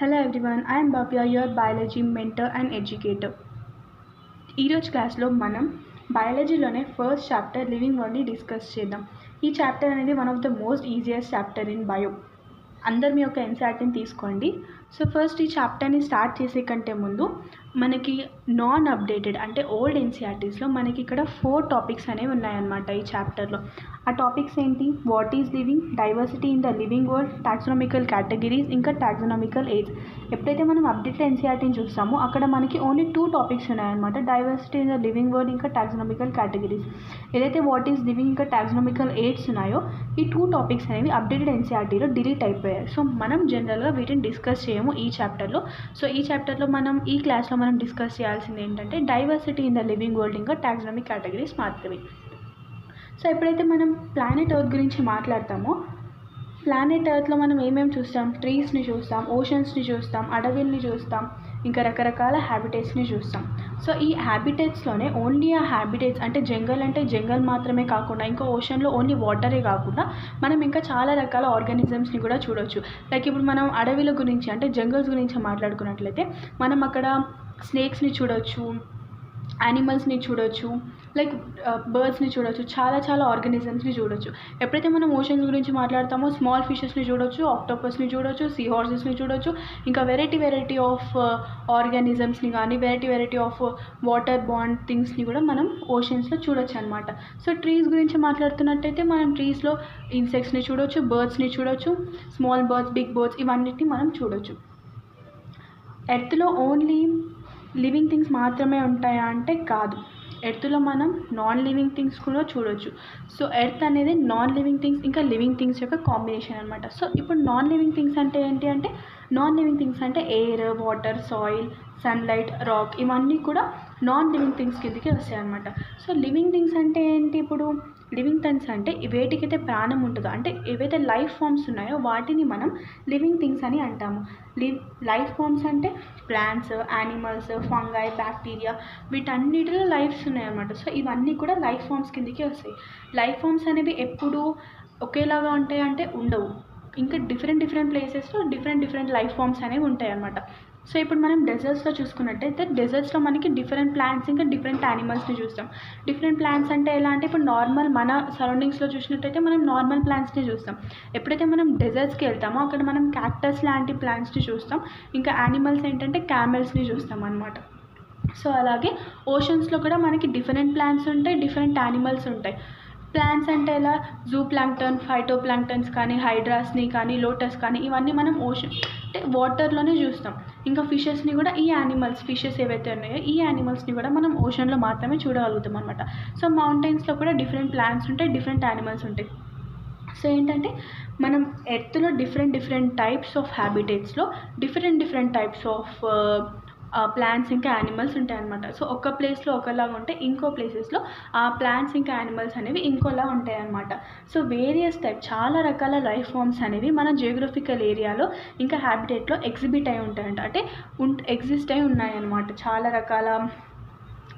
Hello everyone, I am Bhavya, your biology mentor and educator. ఈరోజు క్లాస్లో మనం బయాలజీలోనే first chapter living వరల్డ్ని discuss చేద్దాం. ఈ చాప్టర్ అనేది one of the most easiest chapter in bio. అందరు మీ యొక్క ఎన్సీఆర్టీని తీసుకోండి. సో ఫస్ట్ ఈ చాప్టర్ని స్టార్ట్ చేసే కంటే ముందు మనకి నాన్ అప్డేటెడ్ అంటే ఓల్డ్ ఎన్సీఆర్టీస్లో మనకి ఇక్కడ 4 టాపిక్స్ అనేవి ఉన్నాయన్నమాట ఈ చాప్టర్లో. ఆ టాపిక్స్ ఏంటి? What is living, diversity in the living world, taxonomical categories, ఇంకా టాక్సానమికల్ ఏజ్. ఎప్పుడైతే మనం అప్డేటెడ్ ఎన్సీఆర్టీని చూస్తామో అక్కడ మనకి ఓన్లీ 2 టాపిక్స్ ఉన్నాయన్నమాట, diversity in the living world ఇంకా టాక్సానమికల్ కేటగిరీస్. ఏదైతే వాట్ ఈజ్ లివింగ్ ఇంకా టాక్సానమికల్ ఏజ్ ఉన్నాయో ఈ 2 టాపిక్స్ అనేవి అప్డేటెడ్ ఎన్సీఆర్టీలో డిలీట్ అయిపోయాయి. సో మనం జనరల్గా వీటిని డిస్కస్ చేయము ఈ చాప్టర్లో. సో ఈ చాప్టర్లో ఈ క్లాస్లో మనం డిస్కస్ చేయాల్సింది ఏంటంటే diversity in the living world ఇంకా టాక్సానమిక్ కేటగిరీస్ మాత్రమే. సో ఎప్పుడైతే మనం ప్లానెట్ ఎర్త్ గురించి మాట్లాడతామో ప్లానెట్ ఎర్త్లో మనం ఏమేమి చూస్తాం? ట్రీస్ని చూస్తాం, ఓషన్స్ని చూస్తాం, అడవిల్ని చూస్తాం, ఇంకా రకరకాల హ్యాబిటేట్స్ని చూస్తాం. సో ఈ హ్యాబిటేట్స్లోనే ఓన్లీ ఆ హ్యాబిటేట్స్ అంటే జంగల్ మాత్రమే కాకుండా ఇంకా ఓషన్లో ఓన్లీ వాటరే కాకుండా మనం ఇంకా చాలా రకాల ఆర్గానిజమ్స్ని కూడా చూడవచ్చు. లైక్ ఇప్పుడు మనం అడవిల గురించి అంటే జంగల్స్ గురించి మాట్లాడుకున్నట్లయితే మనం అక్కడ స్నేక్స్ని చూడవచ్చు, యానిమల్స్ని చూడవచ్చు, లైక్ బర్డ్స్ని చూడవచ్చు, చాలా ఆర్గానిజమ్స్ని చూడవచ్చు. ఎప్పుడైతే మనం ఓషన్స్ గురించి మాట్లాడతామో స్మాల్ ఫిషెస్ని చూడవచ్చు, ఆక్టోపస్ని చూడవచ్చు, సీ హార్సెస్ని చూడవచ్చు, ఇంకా వెరైటీ ఆఫ్ ఆర్గానిజమ్స్ని కానీ వెరైటీ ఆఫ్ వాటర్ బాండ్ థింగ్స్ని కూడా మనం ఓషన్స్లో చూడొచ్చు అనమాట. సో ట్రీస్ గురించి మాట్లాడుతున్నట్టయితే మనం ట్రీస్లో ఇన్సెక్ట్స్ని చూడవచ్చు, బర్డ్స్ని చూడవచ్చు, స్మాల్ బర్డ్స్, బిగ్ బర్డ్స్ ఇవన్నిటిని మనం చూడవచ్చు. ఎర్త్లో ఓన్లీ లివింగ్ థింగ్స్ మాత్రమే ఉంటాయా అంటే కాదు, ఎర్త్లో మనం నాన్ లివింగ్ థింగ్స్ కూడా చూడవచ్చు. సో ఎర్త్ అనేది నాన్ లివింగ్ థింగ్స్ ఇంకా లివింగ్ థింగ్స్ యొక్క కాంబినేషన్ అనమాట. సో ఇప్పుడు నాన్ లివింగ్ థింగ్స్ అంటే ఏంటి అంటే నాన్ లివింగ్ థింగ్స్ అంటే air, water, soil, sunlight, rock ఇవన్నీ కూడా నాన్ లివింగ్ థింగ్స్ కిందకి వస్తాయి అనమాట. సో లివింగ్ థింగ్స్ అంటే ఏంటి? ఇప్పుడు లివింగ్ థింగ్స్ అంటే వేటికైతే ప్రాణం ఉంటుందో అంటే ఏవైతే లైఫ్ ఫామ్స్ ఉన్నాయో వాటిని మనం లివింగ్ థింగ్స్ అని అంటాము. లైఫ్ ఫామ్స్ అంటే ప్లాంట్స్, యానిమల్స్, ఫంగై, బ్యాక్టీరియా వీటన్నిటిలో లైఫ్స్ ఉన్నాయన్నమాట. సో ఇవన్నీ కూడా లైఫ్ ఫామ్స్ కిందకి వస్తాయి. లైఫ్ ఫామ్స్ అనేవి ఎప్పుడు ఒకేలాగా ఉంటాయి అంటే ఉండవు. ఇంకా డిఫరెంట్ ప్లేసెస్లో డిఫరెంట్ లైఫ్ ఫామ్స్ అనేవి ఉంటాయి అన్నమాట. సో ఇప్పుడు మనం డెజర్ట్స్లో చూసుకున్నట్టయితే డెజర్ట్స్లో మనకి డిఫరెంట్ ప్లాంట్స్ ఇంకా డిఫరెంట్ యానిమల్స్ని చూస్తాం. డిఫరెంట్ ప్లాంట్స్ అంటే ఎలా అంటే ఇప్పుడు నార్మల్ మన సరౌండింగ్స్లో చూసినట్టయితే మనం నార్మల్ ప్లాంట్స్ని చూస్తాం. ఎప్పుడైతే మనం డెజర్ట్స్కి వెళ్తామో అక్కడ మనం క్యాక్టస్ లాంటి ప్లాంట్స్ని చూస్తాం. ఇంకా యానిమల్స్ ఏంటంటే క్యామెల్స్ని చూస్తాం అనమాట. సో అలాగే ఓషన్స్లో కూడా మనకి డిఫరెంట్ ప్లాంట్స్ ఉంటాయి, డిఫరెంట్ యానిమల్స్ ఉంటాయి. ప్లాంట్స్ అంటే ఎలా జూ ప్లాంక్టన్, ఫైటో ప్లాంక్టన్స్ కానీ, హైడ్రాస్ని కానీ, లోటస్ కానీ ఇవన్నీ మనం ఓషన్ అంటే వాటర్లోనే చూస్తాం. ఇంకా ఫిషెస్ని కూడా ఫిషెస్ ఏవైతే ఉన్నాయో ఈ యానిమల్స్ని కూడా మనం ఓషన్లో మాత్రమే చూడగలుగుతాం అనమాట. సో మౌంటైన్స్లో కూడా డిఫరెంట్ ప్లాంట్స్ ఉంటాయి, డిఫరెంట్ యానిమల్స్ ఉంటాయి. సో ఏంటంటే మనం ఎర్త్లో డిఫరెంట్ టైప్స్ ఆఫ్ హ్యాబిటేట్స్లో డిఫరెంట్ టైప్స్ ఆఫ్ ప్లాంట్స్ ఇంకా యానిమల్స్ ఉంటాయి అన్నమాట. సో ఒక ప్లేస్లో ఒకలాగా ఉంటే ఇంకో ప్లేసెస్లో ఆ ప్లాంట్స్ ఇంకా యానిమల్స్ అనేవి ఇంకోలా ఉంటాయి అన్నమాట. సో వేరియస్ టైప్ చాలా రకాల లైఫ్ ఫామ్స్ అనేవి మన జియోగ్రఫికల్ ఏరియాలో ఇంకా హ్యాబిటేట్లో ఎగ్జిబిట్ అయి ఉంటాయంట, అంటే ఎగ్జిస్ట్ అయి ఉన్నాయన్నమాట. చాలా రకాల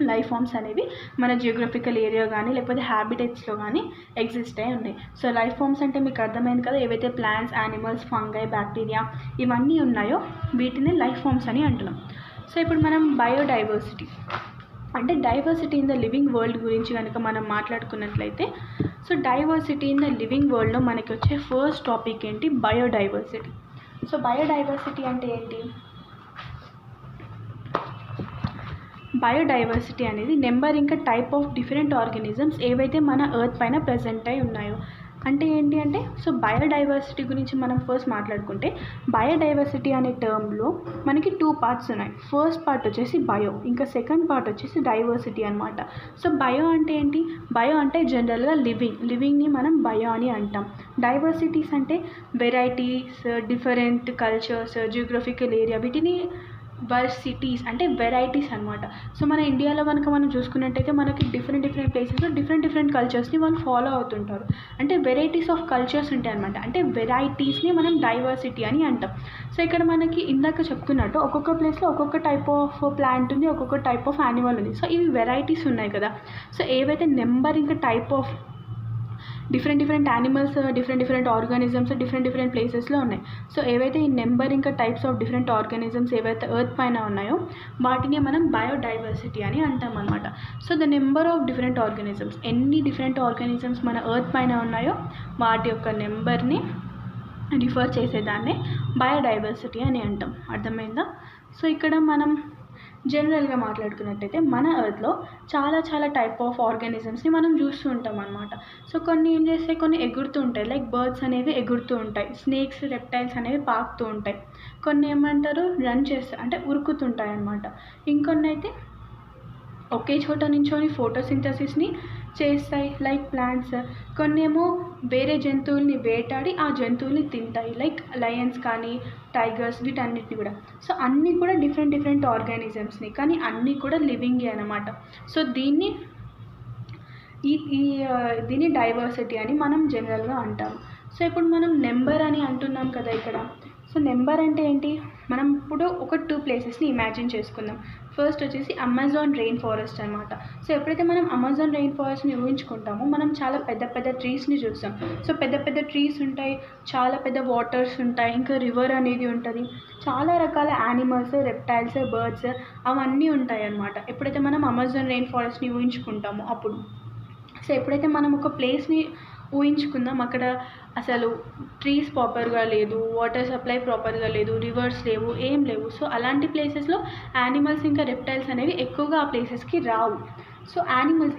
లైఫ్ ఫామ్స్ అనేవి మన జియోగ్రఫికల్ ఏరియా కానీ లేకపోతే హ్యాబిటేట్స్లో కానీ ఎగ్జిస్ట్ అయి ఉన్నాయి. సో లైఫ్ ఫామ్స్ అంటే మీకు అర్థమైంది కదా, ఏవైతే ప్లాంట్స్, యానిమల్స్, ఫంగై, బ్యాక్టీరియా ఇవన్నీ ఉన్నాయో వీటిని లైఫ్ ఫామ్స్ అని అంటున్నాం. సో ఇప్పుడు మనం బయోడైవర్సిటీ అంటే diversity in the living world గురించి కనుక మనం మాట్లాడుకున్నట్లయితే so diversity in the living వరల్డ్లో మనకి వచ్చే ఫస్ట్ టాపిక్ ఏంటి? బయోడైవర్సిటీ. సో బయోడైవర్సిటీ అంటే ఏంటి? బయోడైవర్సిటీ అనేది నెంబర్ ఇంకా టైప్ ఆఫ్ డిఫరెంట్ ఆర్గానిజమ్స్ ఏవైతే మన ఎర్త్ పైన ప్రజెంట్ అయి ఉన్నాయో. అంటే ఏంటి అంటే సో బయోడైవర్సిటీ గురించి మనం ఫస్ట్ మాట్లాడుకుంటే బయోడైవర్సిటీ అనే టర్మ్లో మనకి 2 పార్ట్స్ ఉన్నాయి. ఫస్ట్ పార్ట్ వచ్చేసి బయో, ఇంకా సెకండ్ పార్ట్ వచ్చేసి డైవర్సిటీ అనమాట. సో బయో అంటే ఏంటి? బయో అంటే జనరల్గా లివింగ్ని మనం బయో అని అంటాం. డైవర్సిటీస్ అంటే varieties, different cultures, geographical area వీటిని వర్సిటీస్ అంటే వెరైటీస్ అనమాట. సో మన ఇండియాలో కనుక మనం చూసుకున్నట్టయితే మనకి డిఫరెంట్ ప్లేసెస్లో డిఫరెంట్ కల్చర్స్ని వాళ్ళు ఫాలో అవుతుంటారు. అంటే వెరైటీస్ ఆఫ్ కల్చర్స్ ఉంటాయి అనమాట. అంటే వెరైటీస్ని మనం డైవర్సిటీ అని అంటాం. సో ఇక్కడ మనకి ఇందాక చెప్తున్నట్టు ఒక్కొక్క ప్లేస్లో ఒక్కొక్క టైప్ ఆఫ్ ప్లాంట్ ఉంది, ఒక్కొక్క టైప్ ఆఫ్ యానిమల్ ఉంది. సో ఇవి వెరైటీస్ ఉన్నాయి కదా. సో ఏవైతే నెంబర్ ఇంకా type of different animals, different organisms different ప్లేసెస్లో ఉన్నాయి. సో ఏవైతే ఈ నెంబర్ ఇంకా టైప్స్ ఆఫ్ డిఫరెంట్ ఆర్గానిజమ్స్ ఏవైతే ఎర్త్ పైన ఉన్నాయో వాటిని మనం బయోడైవర్సిటీ అని అంటాం అనమాట. So the number of different organisms, ఎన్ని డిఫరెంట్ ఆర్గానిజమ్స్ మన ఎర్త్ పైన ఉన్నాయో వాటి యొక్క నెంబర్ని రిఫర్ చేసేదాన్నే బయోడైవర్సిటీ అని అంటాం. అర్థమైందా? సో ఇక్కడ మనం జనరల్గా మాట్లాడుకున్నట్టయితే మన ఎర్త్లో చాలా టైప్ ఆఫ్ ఆర్గానిజమ్స్ని మనం చూస్తూ ఉంటాం అనమాట. సో కొన్ని ఏం చేస్తాయి, కొన్ని ఎగురుతూ ఉంటాయి, లైక్ బర్డ్స్ అనేవి ఎగురుతూ ఉంటాయి, స్నేక్స్, రెప్టైల్స్ అనేవి పాకుతూ ఉంటాయి. కొన్ని ఏమంటారు, రన్ చేస్తాయి అంటే ఉరుకుతుంటాయి అన్నమాట. ఇంకొన్ని అయితే ఒకే చోట నించొని ఫోటోసింథసిస్ని చేస్తాయి, లైక్ ప్లాంట్స్. కొన్ని ఏమో వేరే జంతువుల్ని వేటాడి ఆ జంతువుల్ని తింటాయి, లైక్ లయన్స్ కానీ టైగర్స్, వీటన్నిటిని కూడా. సో అన్నీ కూడా డిఫరెంట్ ఆర్గానిజమ్స్ని, కానీ అన్నీ కూడా లివింగే అనమాట. సో దీన్ని దీన్ని డైవర్సిటీ అని మనం జనరల్గా అంటాం. సో ఇప్పుడు మనం నెంబర్ అని అంటున్నాం కదా ఇక్కడ. సో నెంబర్ అంటే ఏంటి, మనం ఇప్పుడు ఒక 2 ప్లేసెస్ని ఇమాజిన్ చేసుకుందాం. ఫస్ట్ వచ్చేసి అమెజాన్ రెయిన్ ఫారెస్ట్ అనమాట. సో ఎప్పుడైతే మనం అమెజాన్ రెయిన్ ఫారెస్ట్ని ఊహించుకుంటామో మనం చాలా పెద్ద ట్రీస్ని చూస్తాం. సో పెద్ద ట్రీస్ ఉంటాయి, చాలా పెద్ద వాటర్స్ ఉంటాయి, ఇంకా రివర్ అనేది ఉంటుంది, చాలా రకాల యానిమల్స్, రెప్టైల్స్, బర్డ్స్ అవన్నీ ఉంటాయి అన్నమాట ఎప్పుడైతే మనం అమెజాన్ రెయిన్ ఫారెస్ట్ని ఊహించుకుంటామో అప్పుడు. సో ఎప్పుడైతే మనం ఒక ప్లేస్ని ఊహించుకుందాం, అక్కడ అసలు ట్రీస్ ప్రాపర్గా లేదు, వాటర్ సప్లై ప్రాపర్గా లేదు, రివర్స్ లేవు, ఏం లేవు. సో అలాంటి ప్లేసెస్లో యానిమల్స్ ఇంకా రెప్టైల్స్ అనేవి ఎక్కువగా ఆ ప్లేసెస్కి రావు. సో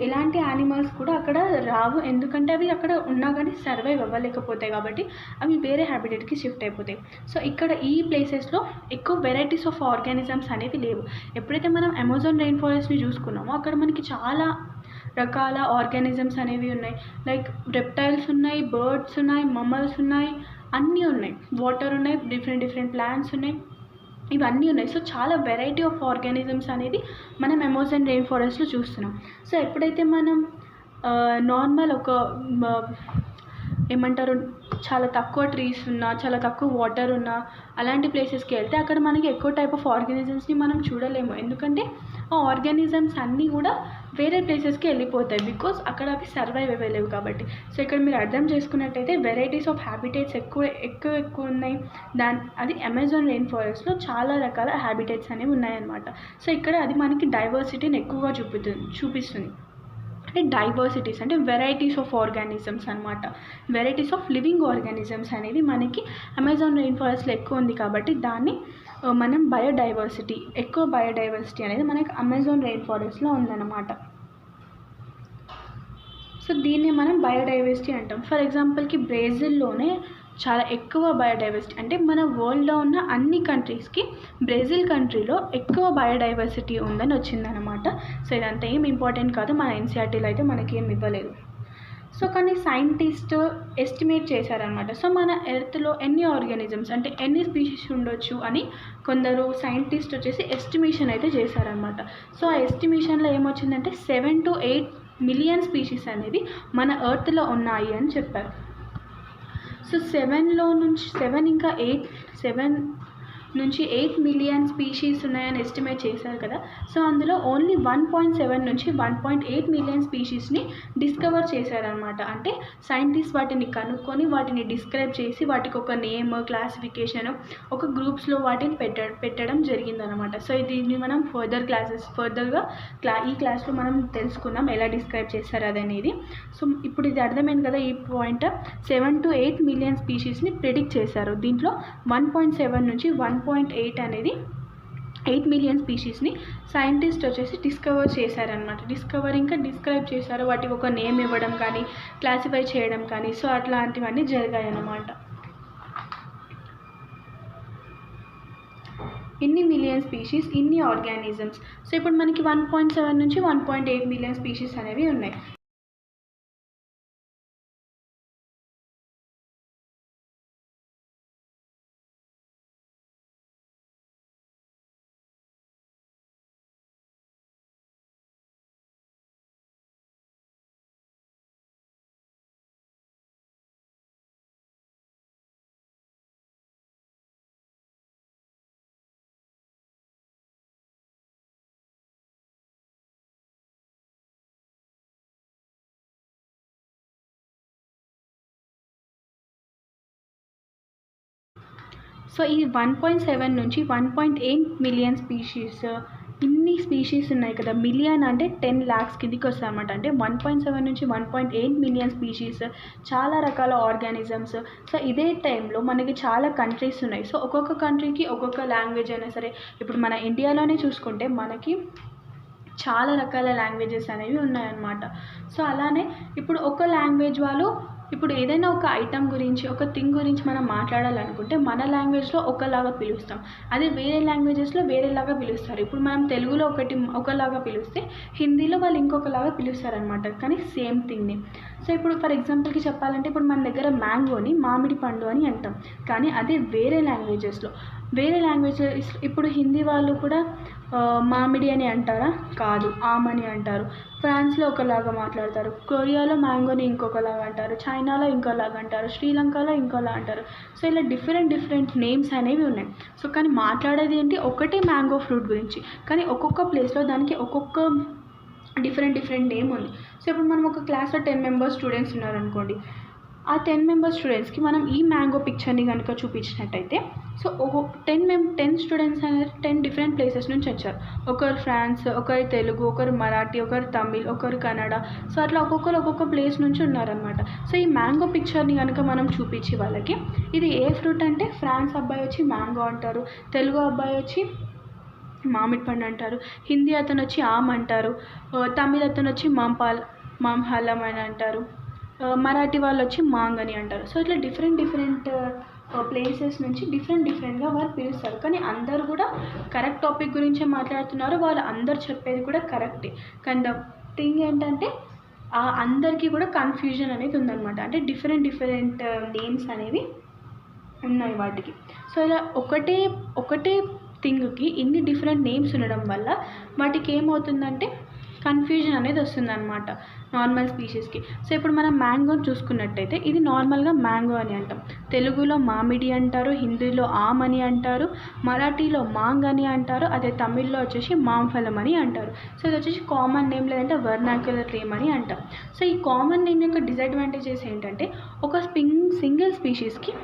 ఎలాంటి యానిమల్స్ కూడా అక్కడ రావు, ఎందుకంటే అవి అక్కడ ఉన్నా కానీ సర్వైవ్ అవ్వలేకపోతాయి కాబట్టి అవి వేరే హ్యాబిటేట్కి షిఫ్ట్ అయిపోతాయి. సో ఇక్కడ ఈ ప్లేసెస్లో ఎక్కువ వెరైటీస్ ఆఫ్ ఆర్గానిజమ్స్ అనేవి లేవు. ఎప్పుడైతే మనం అమెజాన్ రెయిన్ ఫారెస్ట్ని చూసుకున్నామో అక్కడ మనకి చాలా రకాల ఆర్గానిజమ్స్ అనేవి ఉన్నాయి, లైక్ రెప్టైల్స్ ఉన్నాయి, బర్డ్స్ ఉన్నాయి, మమ్మల్స్ ఉన్నాయి, అన్నీ ఉన్నాయి, వాటర్ ఉన్నాయి, డిఫరెంట్ ప్లాంట్స్ ఉన్నాయి, ఇవన్నీ ఉన్నాయి. సో చాలా వెరైటీ ఆఫ్ ఆర్గానిజమ్స్ అనేది మనం అమెజాన్ రెయిన్ ఫారెస్ట్లో చూస్తున్నాం. సో ఎప్పుడైతే మనం నార్మల్ ఒక ఏమంటారు, చాలా తక్కువ ట్రీస్ ఉన్నా, చాలా తక్కువ వాటర్ ఉన్నా అలాంటి ప్లేసెస్కి వెళ్తే అక్కడ మనకి ఎక్కువ టైప్ ఆఫ్ ఆర్గానిజమ్స్ని మనం చూడలేము, ఎందుకంటే ఆ ఆర్గానిజమ్స్ అన్నీ కూడా వేరే ప్లేసెస్కి వెళ్ళిపోతాయి, బికాస్ అక్కడ అవి సర్వైవ్ అవ్వలేవు కాబట్టి. సో ఇక్కడ మీరు అర్థం చేసుకున్నట్టయితే వెరైటీస్ ఆఫ్ హ్యాబిటేట్స్ ఎక్కువ ఉన్నాయి. అది అమెజాన్ రెయిన్ ఫారెస్ట్లో చాలా రకాల హ్యాబిటేట్స్ అనేవి ఉన్నాయన్నమాట. సో ఇక్కడ అది మనకి డైవర్సిటీని ఎక్కువగా చూపిస్తుంది. అంటే డైవర్సిటీస్ అంటే వెరైటీస్ ఆఫ్ ఆర్గానిజమ్స్ అనమాట. వెరైటీస్ ఆఫ్ లివింగ్ ఆర్గానిజమ్స్ అనేవి మనకి అమెజాన్ రెయిన్ ఫారెస్ట్లో ఎక్కువ ఉంది కాబట్టి దాన్ని మనం ఎక్కువ బయోడైవర్సిటీ అనేది మనకి అమెజాన్ రెయిన్ ఫారెస్ట్లో ఉందన్నమాట. సో దీన్ని మనం బయోడైవర్సిటీ అంటాం. ఫర్ ఎగ్జాంపుల్కి బ్రెజిల్లోనే చాలా ఎక్కువ బయోడైవర్సిటీ, అంటే మన వరల్డ్లో ఉన్న అన్ని కంట్రీస్కి బ్రెజిల్ కంట్రీలో ఎక్కువ బయోడైవర్సిటీ ఉందని వచ్చిందనమాట. సో ఇదంతా ఏం ఇంపార్టెంట్ కాదు, మన ఎన్సీఆర్టీలో అయితే మనకేం ఇవ్వలేదు. సో కానీ సైంటిస్ట్ ఎస్టిమేట్ చేశారనమాట. సో మన ఎర్త్లో ఎన్ని ఆర్గానిజమ్స్ అంటే ఎన్ని స్పీషీస్ ఉండొచ్చు అని కొందరు సైంటిస్ట్ వచ్చేసి ఎస్టిమేషన్ అయితే చేశారనమాట. సో ఆ ఎస్టిమేషన్లో ఏమొచ్చిందంటే 7 to 8 మిలియన్ స్పీషీస్ అనేవి మన ఎర్త్లో ఉన్నాయి అని చెప్పారు. సో 7 నుంచి 8 మిలియన్ స్పీషీస్ ఉన్నాయని ఎస్టిమేట్ చేశారు కదా. సో అందులో ఓన్లీ 1.7 నుంచి 1.8 మిలియన్ స్పీషీస్ని డిస్కవర్ చేశారనమాట. అంటే సైంటిస్ట్ వాటిని కనుక్కొని వాటిని డిస్క్రైబ్ చేసి వాటికి ఒక నేమ్, క్లాసిఫికేషన్, ఒక గ్రూప్స్లో వాటిని పెట్టడం జరిగిందనమాట. సో దీన్ని మనం ఫర్దర్గా ఈ క్లాస్లో మనం తెలుసుకుందాం ఎలా డిస్క్రైబ్ చేస్తారు అదనేది. సో ఇప్పుడు ఇది అర్థమైంది కదా, ఈ పాయింట్ 7 to 8 మిలియన్ స్పీషీస్ని ప్రిడిక్ట్ చేశారు. దీంట్లో 1.7 నుంచి 1.8 అనేది 8 మిలియన్ స్పీషీస్ని సైంటిస్ట్ వచ్చేసి డిస్కవర్ చేశారనమాట. ఇంకా డిస్క్రైబ్ చేశారు, వాటికి ఒక నేమ్ ఇవ్వడం కానీ క్లాసిఫై చేయడం కానీ, సో అట్లాంటివన్నీ జరిగాయి అన్నమాట. ఇన్ని మిలియన్ స్పీషీస్, ఇన్ని ఆర్గానిజమ్స్. సో ఇప్పుడు మనకి 1.7 నుంచి 1.8 మిలియన్ స్పీషీస్ అనేవి ఉన్నాయి. సో ఈ 1.7 నుంచి 1.8 మిలియన్ స్పీషీస్, ఇన్ని స్పీషీస్ ఉన్నాయి కదా. మిలియన్ అంటే 10 lakhs కిందికి వస్తాయి అన్నమాట. అంటే 1.7 నుంచి 1.8 మిలియన్ స్పీషీస్, చాలా రకాల ఆర్గానిజమ్స్. సో ఇదే టైంలో మనకి చాలా కంట్రీస్ ఉన్నాయి. సో ఒక్కొక్క కంట్రీకి ఒక్కొక్క లాంగ్వేజ్ అయినా సరే, ఇప్పుడు మన ఇండియాలోనే చూసుకుంటే మనకి చాలా రకాల లాంగ్వేజెస్ అనేవి ఉన్నాయన్నమాట. సో అలానే ఇప్పుడు ఒక లాంగ్వేజ్ వాళ్ళు ఇప్పుడు ఏదైనా ఒక ఐటమ్ గురించి, ఒక థింగ్ గురించి మనం మాట్లాడాలనుకుంటే మన లాంగ్వేజ్లో ఒకలాగా పిలుస్తాం, అదే వేరే లాంగ్వేజెస్లో వేరేలాగా పిలుస్తారు. ఇప్పుడు మనం తెలుగులో ఒకలాగా పిలిస్తే హిందీలో వాళ్ళు ఇంకొకలాగా పిలుస్తారనమాట, కానీ సేమ్ థింగ్ని. సో ఇప్పుడు ఫర్ ఎగ్జాంపుల్కి చెప్పాలంటే ఇప్పుడు మన దగ్గర మ్యాంగోని మామిడి పండు అని అంటాం, కానీ అదే వేరే లాంగ్వేజెస్ ఇప్పుడు హిందీ వాళ్ళు కూడా మామిడి అని అంటారా? కాదు, ఆమ్ అని అంటారు. ఫ్రాన్స్లో ఒకలాగా మాట్లాడతారు, కొరియాలో మ్యాంగోని ఇంకొకలాగా అంటారు, చైనాలో ఇంకోలాగా అంటారు, శ్రీలంకలో ఇంకోలా అంటారు. సో ఇలా డిఫరెంట్ నేమ్స్ అనేవి ఉన్నాయి. సో కానీ మాట్లాడేది ఏంటి, ఒకటే మ్యాంగో ఫ్రూట్ గురించి, కానీ ఒక్కొక్క ప్లేస్లో దానికి ఒక్కొక్క డిఫరెంట్ నేమ్ ఉంది. సో ఇప్పుడు మనం ఒక క్లాస్లో 10 members స్టూడెంట్స్ ఉన్నారనుకోండి, ఆ 10 members స్టూడెంట్స్కి మనం ఈ మ్యాంగో పిక్చర్ని కనుక చూపించినట్టయితే, సో 10 స్టూడెంట్స్ అనేది 10 డిఫరెంట్ ప్లేసెస్ నుంచి వచ్చారు. ఒకరు ఫ్రాన్స్, ఒకరు తెలుగు, ఒకరు మరాఠీ, ఒకరు తమిళ్, ఒకరు కన్నడ. సో అట్లా ఒక్కొక్కరు ఒక్కొక్క ప్లేస్ నుంచి ఉన్నారనమాట. సో ఈ మ్యాంగో పిక్చర్ని కనుక మనం చూపించి వాళ్ళకి, ఇది ఏ ఫ్రూట్ అంటే ఫ్రాన్స్ అబ్బాయి వచ్చి మ్యాంగో అంటారు, తెలుగు అబ్బాయి వచ్చి మామిడి పండు అంటారు, హిందీ అతను వచ్చి ఆమ్ అంటారు, తమిళ్ అతను వచ్చి మాంహలం అని అంటారు, మరాఠీ వాళ్ళు వచ్చి మాంగ్ అని అంటారు. సో ఇట్లా డిఫరెంట్ ప్లేసెస్ నుంచి డిఫరెంట్గా వాళ్ళు పిలుస్తారు, కానీ అందరు కూడా కరెక్ట్ టాపిక్ గురించే మాట్లాడుతున్నారు, వాళ్ళు అందరు చెప్పేది కూడా కరెక్టే. కానీ ద థింగ్ ఏంటంటే అందరికీ కూడా కన్ఫ్యూజన్ అనేది ఉందన్నమాట. అంటే డిఫరెంట్ నేమ్స్ అనేవి ఉన్నాయి వాటికి. సో ఇలా ఒకటే థింగ్కి ఇన్ని డిఫరెంట్ నేమ్స్ ఉండడం వల్ల వాటికి ఏమవుతుందంటే కన్ఫ్యూజన్ అనేది వస్తుందన్నమాట నార్మల్ స్పీషీస్కి. సో ఇప్పుడు మనం మ్యాంగోని చూసుకున్నట్టయితే ఇది నార్మల్గా మ్యాంగో అని అంటాం, తెలుగులో మామిడి అంటారు, హిందీలో ఆమ్ అని అంటారు, మరాఠీలో మాంగ్ అని అంటారు, అదే తమిళ్లో వచ్చేసి మాంఫలం అని అంటారు. సో ఇది వచ్చేసి కామన్ నేమ్ లేదంటే వర్నాక్యులర్ నేమ్ అని అంటాం. సో ఈ కామన్ నేమ్ యొక్క డిసడ్వాంటేజెస్ ఏంటంటే ఒక సింగిల్ స్పీషీస్కి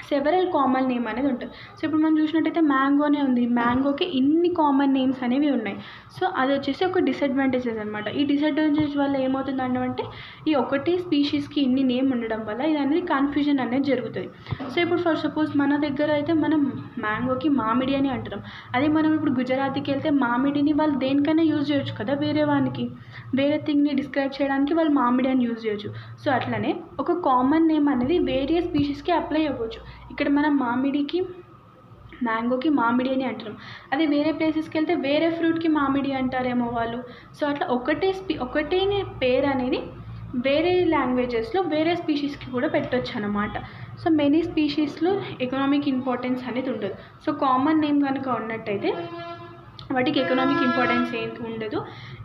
సెవరల్ కామన్ నేమ్ అనేది ఉంటుంది. సో ఇప్పుడు మనం చూసినట్టయితే మ్యాంగోనే ఉంది, మ్యాంగోకి ఇన్ని కామన్ నేమ్స్ అనేవి ఉన్నాయి. సో అది వచ్చేసి ఒక డిసడ్వాంటేజెస్ అనమాట. ఈ డిసడ్వాంటేజ్ వల్ల ఏమవుతుందంటే ఈ ఒకటే స్పీషీస్కి ఇన్ని నేమ్ ఉండడం వల్ల ఇది అనేది కన్ఫ్యూజన్ అనేది జరుగుతుంది. సో ఇప్పుడు ఫర్ సపోజ్ మన దగ్గర అయితే మనం మ్యాంగోకి మామిడి అని అంటున్నాం, అదే మనం ఇప్పుడు గుజరాత్కి వెళ్తే మామిడిని వాళ్ళు దేనికైనా యూజ్ చేయొచ్చు కదా, వేరే థింగ్ని డిస్క్రైబ్ చేయడానికి వాళ్ళు మామిడి అని యూజ్ చేయొచ్చు. సో అట్లనే ఒక కామన్ నేమ్ అనేది వేరే స్పీషీస్కి అప్లై అవ్వచ్చు. ఇక్కడ మనం మ్యాంగోకి మామిడి అని అంటున్నాం, అదే వేరే ప్లేసెస్కి వెళ్తే వేరే ఫ్రూట్కి మామిడి అంటారేమో వాళ్ళు. సో అట్లా ఒకటే పేరు అనేది వేరే లాంగ్వేజెస్లో వేరే స్పీషీస్కి కూడా పెట్టొచ్చు అన్నమాట. సో మెనీ స్పీషీస్లో ఎకనామిక్ ఇంపార్టెన్స్ అనేది ఉండదు. సో కామన్ నేమ్ కనుక ఉన్నట్టయితే వాటికి ఎకనామిక్ ఇంపార్టెన్స్ ఏంటి ఉండదు.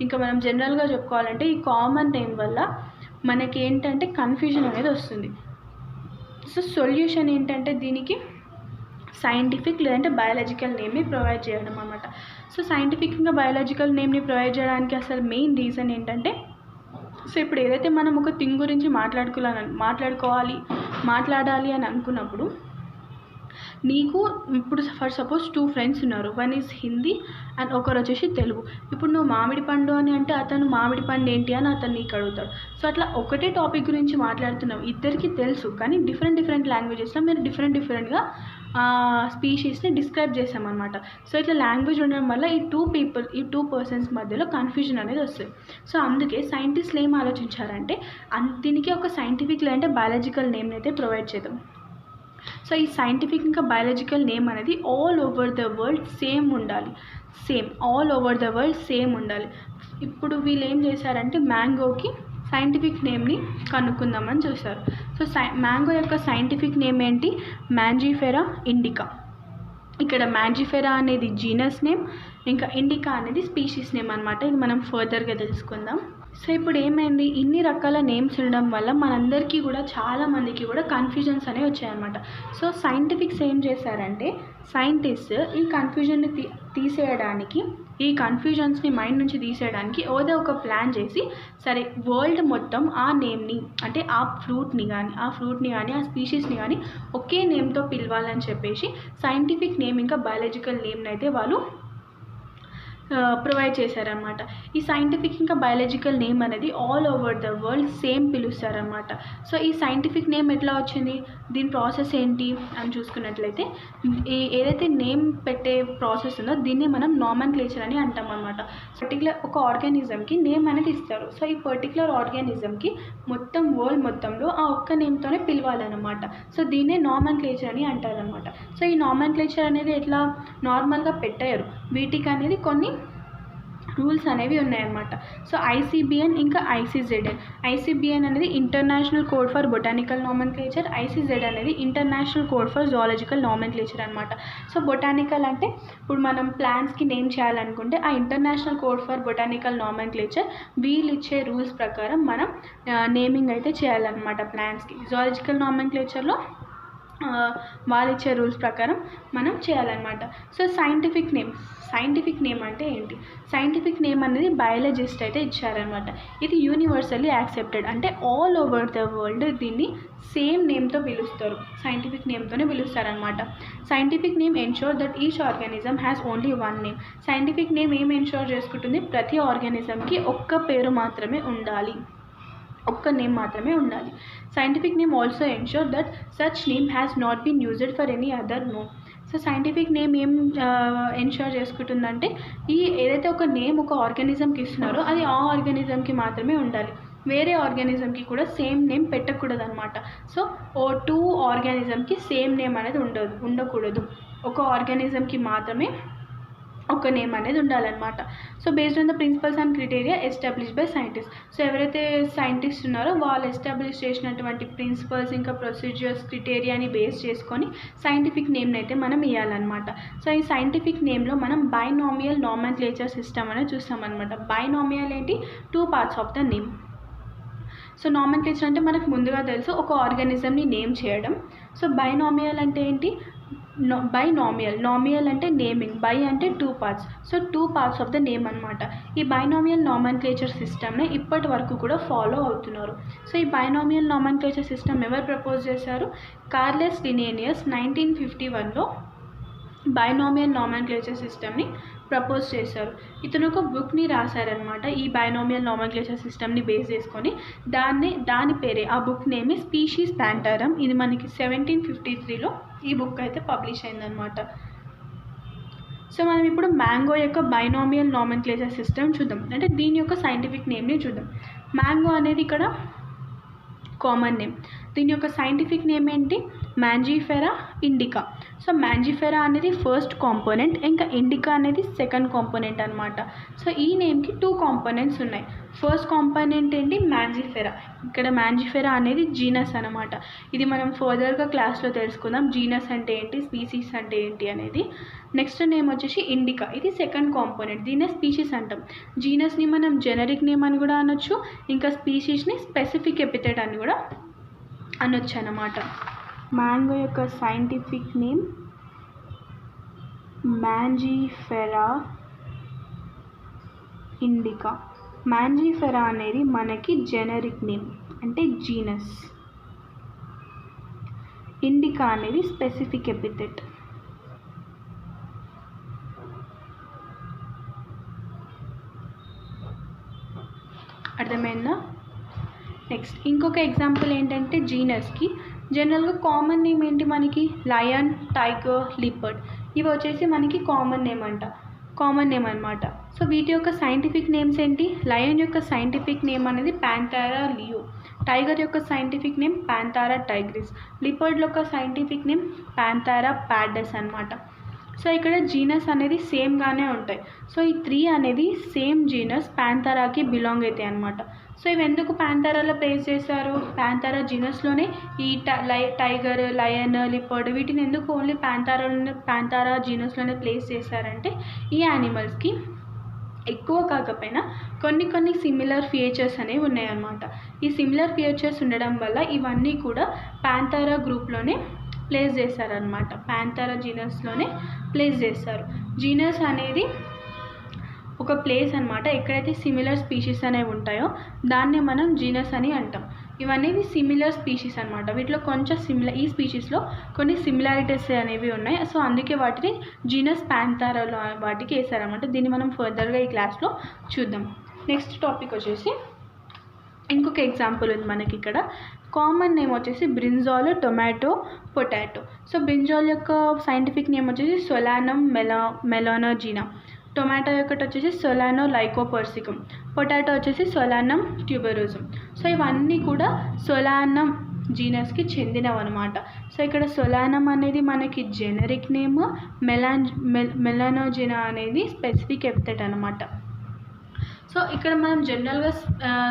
ఇంకా మనం జనరల్గా చెప్పుకోవాలంటే ఈ కామన్ నేమ్ వల్ల మనకి ఏంటంటే కన్ఫ్యూజన్ అనేది వస్తుంది. సో సొల్యూషన్ ఏంటంటే దీనికి సైంటిఫిక్ లేదంటే బయాలజికల్ నేమ్ని ప్రొవైడ్ చేయడం అన్నమాట. సో సైంటిఫిక్గా బయాలజికల్ నేమ్ని ప్రొవైడ్ చేయడానికి అసలు మెయిన్ రీజన్ ఏంటంటే, సో ఇప్పుడు ఏదైతే మనం ఒక థింగ్ గురించి మాట్లాడాలి అని అనుకున్నప్పుడు, నీకు ఇప్పుడు ఫర్ సపోజ్ 2 ఫ్రెండ్స్ ఉన్నారు, వన్ ఈజ్ హిందీ అండ్ ఒకరు వచ్చేసి తెలుగు. ఇప్పుడు నువ్వు మామిడి పండు అని అంటే అతను మామిడి పండు ఏంటి అని అతను నీకు అడుగుతాడు. సో అట్లా ఒకటే టాపిక్ గురించి మాట్లాడుతున్నావు, ఇద్దరికి తెలుసు, కానీ డిఫరెంట్ లాంగ్వేజెస్లో మీరు డిఫరెంట్గా స్పీషీస్ని డిస్క్రైబ్ చేసామన్నమాట. సో ఇట్లా లాంగ్వేజ్ ఉండడం వల్ల ఈ టూ పర్సన్స్ మధ్యలో కన్ఫ్యూజన్ అనేది వస్తుంది. సో అందుకే సైంటిస్టులు ఏం ఆలోచించారంటే దీనికి ఒక సైంటిఫిక్ లేదంటే బయాలజికల్ నేమ్ని అయితే ప్రొవైడ్ చేద్దాం. సో ఈ సైంటిఫిక్ ఇంకా బయాలజికల్ నేమ్ అనేది all over the world same ఉండాలి. ఇప్పుడు వీళ్ళు ఏం చేశారంటే మ్యాంగోకి సైంటిఫిక్ నేమ్ని కనుక్కుందామని చూశారు. సో మ్యాంగో యొక్క సైంటిఫిక్ నేమ్ ఏంటి, మ్యాంజిఫెరా ఇండికా. ఇక్కడ మ్యాంజిఫెరా అనేది జీనస్ నేమ్, ఇంకా ఇండికా అనేది స్పీషీస్ నేమ్ అనమాట. ఇది మనం ఫర్దర్గా తెలుసుకుందాం. సో ఇప్పుడు ఏమైంది, ఇన్ని రకాల నేమ్స్ ఉండడం వల్ల మనందరికీ కూడా చాలామందికి కూడా కన్ఫ్యూజన్స్ అనేవి వచ్చాయన్నమాట. సో సైంటిఫిక్స్ ఏం చేశారంటే, సైంటిస్ట్ ఈ కన్ఫ్యూజన్ని తీసేయడానికి, ఈ కన్ఫ్యూజన్స్ని మైండ్ నుంచి తీసేయడానికి ఏదో ఒక ప్లాన్ చేసి, సరే వరల్డ్ మొత్తం ఆ నేమ్ని, అంటే ఆ ఫ్రూట్ని కానీ ఆ స్పీషీస్ని కానీ ఒకే నేమ్తో పిలవాలని చెప్పేసి సైంటిఫిక్ నేమ్ ఇంకా బయాలజికల్ నేమ్ని అయితే వాళ్ళు ప్రొవైడ్ చేశారనమాట. ఈ సైంటిఫిక్ ఇంకా బయాలజికల్ నేమ్ అనేది all over the world same పిలుస్తారనమాట. సో ఈ సైంటిఫిక్ నేమ్ ఎట్లా వచ్చింది, దీని ప్రాసెస్ ఏంటి అని చూసుకున్నట్లయితే, ఏదైతే నేమ్ పెట్టే ప్రాసెస్ ఉందో దీన్ని మనం నామెన్క్లేచర్ అని అంటాం అనమాట. పర్టికులర్ ఒక ఆర్గానిజంకి నేమ్ అనేది ఇస్తారు. సో ఈ పర్టికులర్ ఆర్గానిజంకి మొత్తం వరల్డ్ మొత్తంలో ఆ ఒక్క నేమ్తోనే పిలవాలన్నమాట. సో దీన్నే నామెన్క్లేచర్ అని అంటారనమాట. సో ఈ నామెన్క్లేచర్ అనేది ఎట్లా నార్మల్గా పెట్టారు, వీటికి అనేది కొన్ని రూల్స్ అనేవి ఉన్నాయన్నమాట. సో ICBN ఇంకా ICZN. ICBN అనేది international code for botanical nomenclature, ICZN అనేది international code for zoological nomenclature అనమాట. సో బొటానికల్ అంటే ఇప్పుడు మనం ప్లాంట్స్కి నేమ్ చేయాలనుకుంటే ఆ international code for botanical nomenclature వీళ్ళు ఇచ్చే రూల్స్ ప్రకారం మనం నేమింగ్ అయితే చేయాలన్నమాట ప్లాంట్స్కి. జువాలజికల్ నామెన్క్లేచర్లో వాళ్ళు ఇచ్చే రూల్స్ ప్రకారం మనం చేయాలన్నమాట. సో సైంటిఫిక్ నేమ్ అంటే ఏంటి, సైంటిఫిక్ నేమ్ అనేది బయాలజిస్ట్ అయితే ఇచ్చారనమాట. ఇది యూనివర్సల్లీ యాక్సెప్టెడ్, అంటే ఆల్ ఓవర్ ద వరల్డ్ దీన్ని సేమ్ నేమ్తో పిలుస్తారు, సైంటిఫిక్ నేమ్తోనే పిలుస్తారనమాట. Scientific name ensure that each organism has only one name. Scientific name ఏం ఎన్షూర్ చేసుకుంటుంది, ప్రతి ఆర్గానిజంకి ఒక్క పేరు మాత్రమే ఉండాలి, ఒక్క నేమ్ మాత్రమే ఉండాలి. Scientific name also ensure that such name has not been used for any other name. So scientific name ఏం ఎన్షూర్ చేసుకుంటుందంటే, ఏదైతే ఒక నేమ్ ఒక ఆర్గానిజంకి ఇస్తున్నారో అది ఆ ఆర్గానిజంకి మాత్రమే ఉండాలి, వేరే ఆర్గానిజంకి కూడా సేమ్ నేమ్ పెట్టకూడదు అనమాట. సో 2 ఆర్గానిజంకి సేమ్ నేమ్ అనేది ఉండకూడదు, ఒక ఆర్గానిజంకి మాత్రమే ఒక నేమ్ అనేది ఉండాలన్నమాట. So based on the principles and criteria establish by scientist. So ఎవరైతే సైంటిస్ట్ ఉన్నారో వాళ్ళు ఎస్టాబ్లిష్ చేసినటువంటి ప్రిన్సిపల్స్ ఇంకా ప్రొసీజర్స్ క్రైటీరియాని బేస్ చేసుకొని సైంటిఫిక్ నేమ్ని అయితే మనం ఇవ్వాలన్నమాట. సో ఈ సైంటిఫిక్ నేమ్లో మనం బైనామియల్ నామెన్క్లేచర్ సిస్టమ్ అనేది చూస్తామన్నమాట. బైనామియల్ ఏంటి, 2 parts of the name. So nomenclature అంటే మనకు ముందుగా తెలుసు, ఒక ఆర్గానిజంని నేమ్ చేయడం. సో బైనామియల్ అంటే ఏంటి, నామియల్ అంటే నేమింగ్, బై అంటే 2 parts. So 2 parts of the name అనమాట. ఈ బైనామియల్ నామెన్క్లేచర్ సిస్టమ్ని ఇప్పటి వరకు కూడా ఫాలో అవుతున్నారు. సో ఈ బైనామియల్ నామెన్క్లేచర్ సిస్టమ్ ఎవరు ప్రపోజ్ చేశారు, కార్లెస్ లినేనియస్ 1951లో బైనామియల్ నామెన్క్లేచర్ సిస్టమ్ని ప్రపోజ్ చేశారు. ఇతను ఒక బుక్ని రాశారనమాట ఈ బైనామియల్ నామెన్క్లేచర్ సిస్టమ్ని బేస్ చేసుకొని. దాని పేరే, ఆ బుక్ నేమ్ స్పీషీస్ ప్లాంటారం. ఇది మనకి 1753లో ఈ బుక్ అయితే పబ్లిష్ అయిందనమాట. సో మనం ఇప్పుడు మ్యాంగో యొక్క బైనామియల్ నామెన్క్లేచర్ సిస్టమ్ చూద్దాం, అంటే దీని యొక్క సైంటిఫిక్ నేమ్ని చూద్దాం. మ్యాంగో అనేది ఇక్కడ కామన్ నేమ్. దీని యొక్క సైంటిఫిక్ నేమ్ ఏంటి, మ్యాంజిఫెరా ఇండికా. సో మ్యాంజిఫెరా అనేది ఫస్ట్ కాంపోనెంట్, ఇంకా ఇండికా అనేది సెకండ్ కాంపోనెంట్ అనమాట. సో ఈ నేమ్కి 2 components ఉన్నాయి. ఫస్ట్ కాంపోనెంట్ ఏంటి, మ్యాంజిఫెరా. ఇక్కడ మ్యాంజిఫెరా అనేది జీనస్ అనమాట. ఇది మనం ఫర్దర్గా క్లాస్లో తెలుసుకుందాం, జీనస్ అంటే ఏంటి, స్పీసీస్ అంటే ఏంటి అనేది. నెక్స్ట్ నేమ్ వచ్చేసి ఇండికా, ఇది సెకండ్ కాంపోనెంట్, దీన్నే స్పీషీస్ అంటాం. జీనస్ని మనం జెనరిక్ నేమ్ అని కూడా అనొచ్చు, ఇంకా స్పీషీస్ని స్పెసిఫిక్ ఎపిథెట్ అని కూడా అనొచ్చు అన్నమాట. మ్యాంగో యొక్క scientific name Mangifera indica. Mangifera అనేది మనకి జెనరిక్ నేమ్, అంటే జీనస్. ఇండికా అనేది స్పెసిఫిక్ ఎపిథెట్. అర్థమైందా? నెక్స్ట్ ఇంకొక ఎగ్జాంపుల్ ఏంటంటే, జీనస్కి జనరల్గా కామన్ నేమ్ ఏంటి మనకి, లయన్, టైగర్, లిపర్డ్. ఇవి వచ్చేసి మనకి కామన్ నేమ్ అనమాట. సో వీటి యొక్క సైంటిఫిక్ నేమ్స్ ఏంటి, లయన్ యొక్క సైంటిఫిక్ నేమ్ అనేది ప్యాంథారా లియో, టైగర్ యొక్క సైంటిఫిక్ నేమ్ ప్యాంథారా టైగ్రిస్, లిపర్డ్ యొక్క సైంటిఫిక్ నేమ్ ప్యాంథారా ప్యాడస్ అనమాట. సో ఇక్కడ జీనస్ అనేది సేమ్గానే ఉంటాయి. సో ఈ 3 అనేది సేమ్ జీనస్ ప్యాంథారాకి బిలాంగ్ అవుతాయి అనమాట. సో ఇవి ఎందుకు ప్యాంథారాలో ప్లేస్ చేశారు, ప్యాంథారా జీనస్లోనే ఈ టైగర్, లయన్, లిపర్డ్ వీటిని ఎందుకు ఓన్లీ ప్యాంథారా జీనస్లోనే ప్లేస్ చేశారంటే, ఈ యానిమల్స్కి ఎక్కువ కాకపోయినా కొన్ని సిమిలర్ ఫీచర్స్ అనేవి ఉన్నాయన్నమాట. ఈ సిమిలర్ ఫీచర్స్ ఉండడం వల్ల ఇవన్నీ కూడా ప్యాంథేరా గ్రూప్లోనే ప్లేస్ చేశారనమాట. ప్యాంథేరా జీనస్లోనే ప్లేస్ చేస్తారు. జీనస్ అనేది ఒక ప్లేస్ అనమాట. ఎక్కడైతే సిమిలర్ స్పీషీస్ అనేవి ఉంటాయో దాన్నే మనం జీనస్ అని అంటాం. ఇవన్నీ సిమిలర్ స్పీషీస్ అనమాట. వీటిలో కొంచెం ఈ స్పీషీస్లో కొన్ని సిమిలారిటీస్ అనేవి ఉన్నాయి. సో అందుకే వాటిని జీనస్ ప్యాంథేరాలో వాటికి వేసారనమాట. దీన్ని మనం ఫర్దర్గా ఈ క్లాస్లో చూద్దాం. నెక్స్ట్ టాపిక్ వచ్చేసి ఇంకొక ఎగ్జాంపుల్ ఉంది మనకి ఇక్కడ. కామన్ నేమ్ వచ్చేసి brinjal, tomato, potato. So brinjal యొక్క సైంటిఫిక్ నేమ్ వచ్చేసి సొలానం మెలానోజినా. టొమాటో ఒకటి వచ్చేసి సొలానో లైకోపర్సికమ్. పొటాటో వచ్చేసి సొలానం ట్యూబెరోసమ్. సో ఇవన్నీ కూడా సొలానం జీనస్కి చెందినవన్నమాట. సో ఇక్కడ సొలానం అనేది మనకి జెనరిక్ నేమ్, మెలానోజినా అనేది స్పెసిఫిక్ ఎపిథెట్ అనమాట. సో ఇక్కడ మనం జనరల్గా